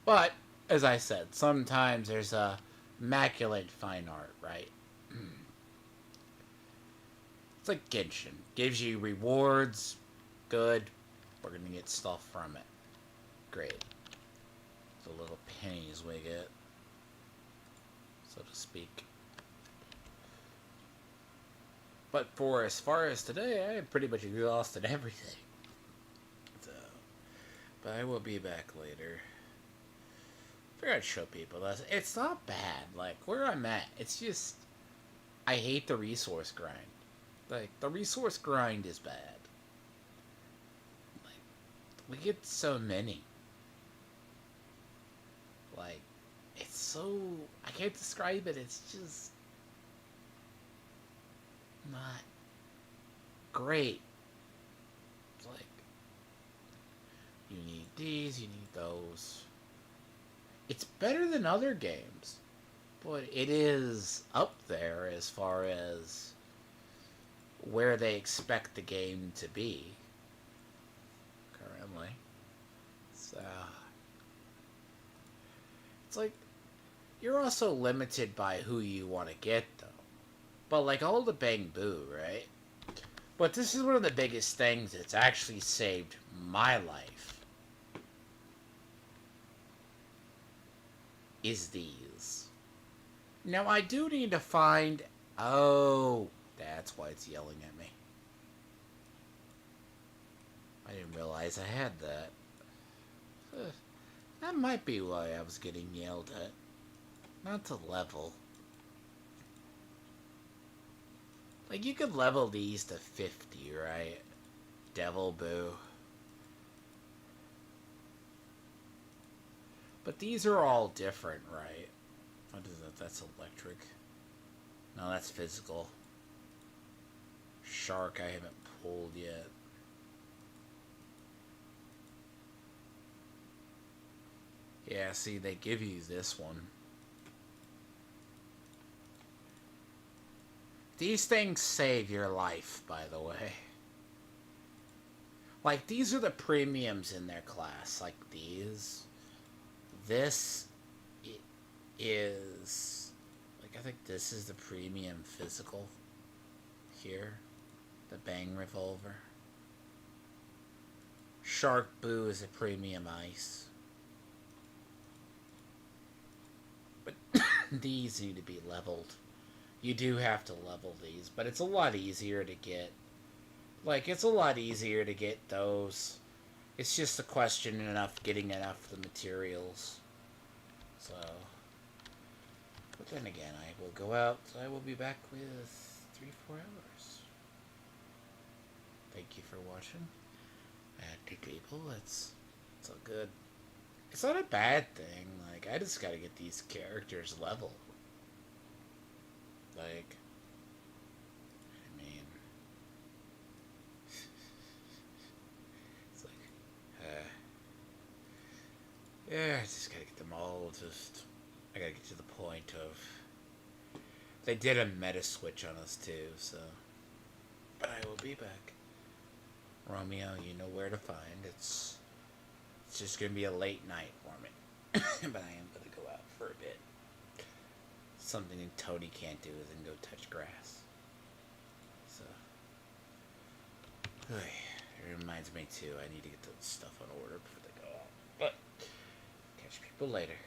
But, as I said, sometimes there's a immaculate fine art, right? It's like Genshin. Gives you rewards, good, we're gonna get stuff from it. Great. The little pennies we get, so to speak. But for as far as today, I pretty much exhausted everything. So, but I will be back later. I figured I'd show people that it's not bad. Like where I'm at, it's just I hate the resource grind. Like the resource grind is bad. Like we get so many. Like it's so I can't describe it. It's just not great. It's like you need these, you need those. It's better than other games. But it is up there as far as where they expect the game to be currently. So it's like you're also limited by who you want to get though. But like all the bang boo, right? But this is one of the biggest things that's actually saved my life. Is these. Now I do need to find. Oh, that's why it's yelling at me. I didn't realize I had that. That might be why I was getting yelled at. Not to level. Like, you could level these to 50, right? Devil Boo. But these are all different, right? What is that? That's electric. No, that's physical. Shark I haven't pulled yet. Yeah, see, they give you this one. These things save your life, by the way. Like, these are the premiums in their class. Like, these. This is... Like, I think this is the premium physical. Here. The Bang Revolver. Shark Boo is a premium ice. But these need to be leveled. You do have to level these, but it's a lot easier to get. Like, it's a lot easier to get those. It's just a question of getting enough of the materials. So, but then again, I will go out. I will be back with 3-4 hours. Thank you for watching. And people, it's all good. It's not a bad thing. Like, I just gotta get these characters level. Like, I mean, it's like, yeah, I just gotta get them all. I gotta get to the point of. They did a meta switch on us too, so. But I will be back. Romeo, you know where to find. It's just gonna be a late night for me, but I am gonna go out for a bit. Something Tony can't do is then go touch grass. So, it reminds me too, I need to get the stuff on order before they go out. But, catch people later.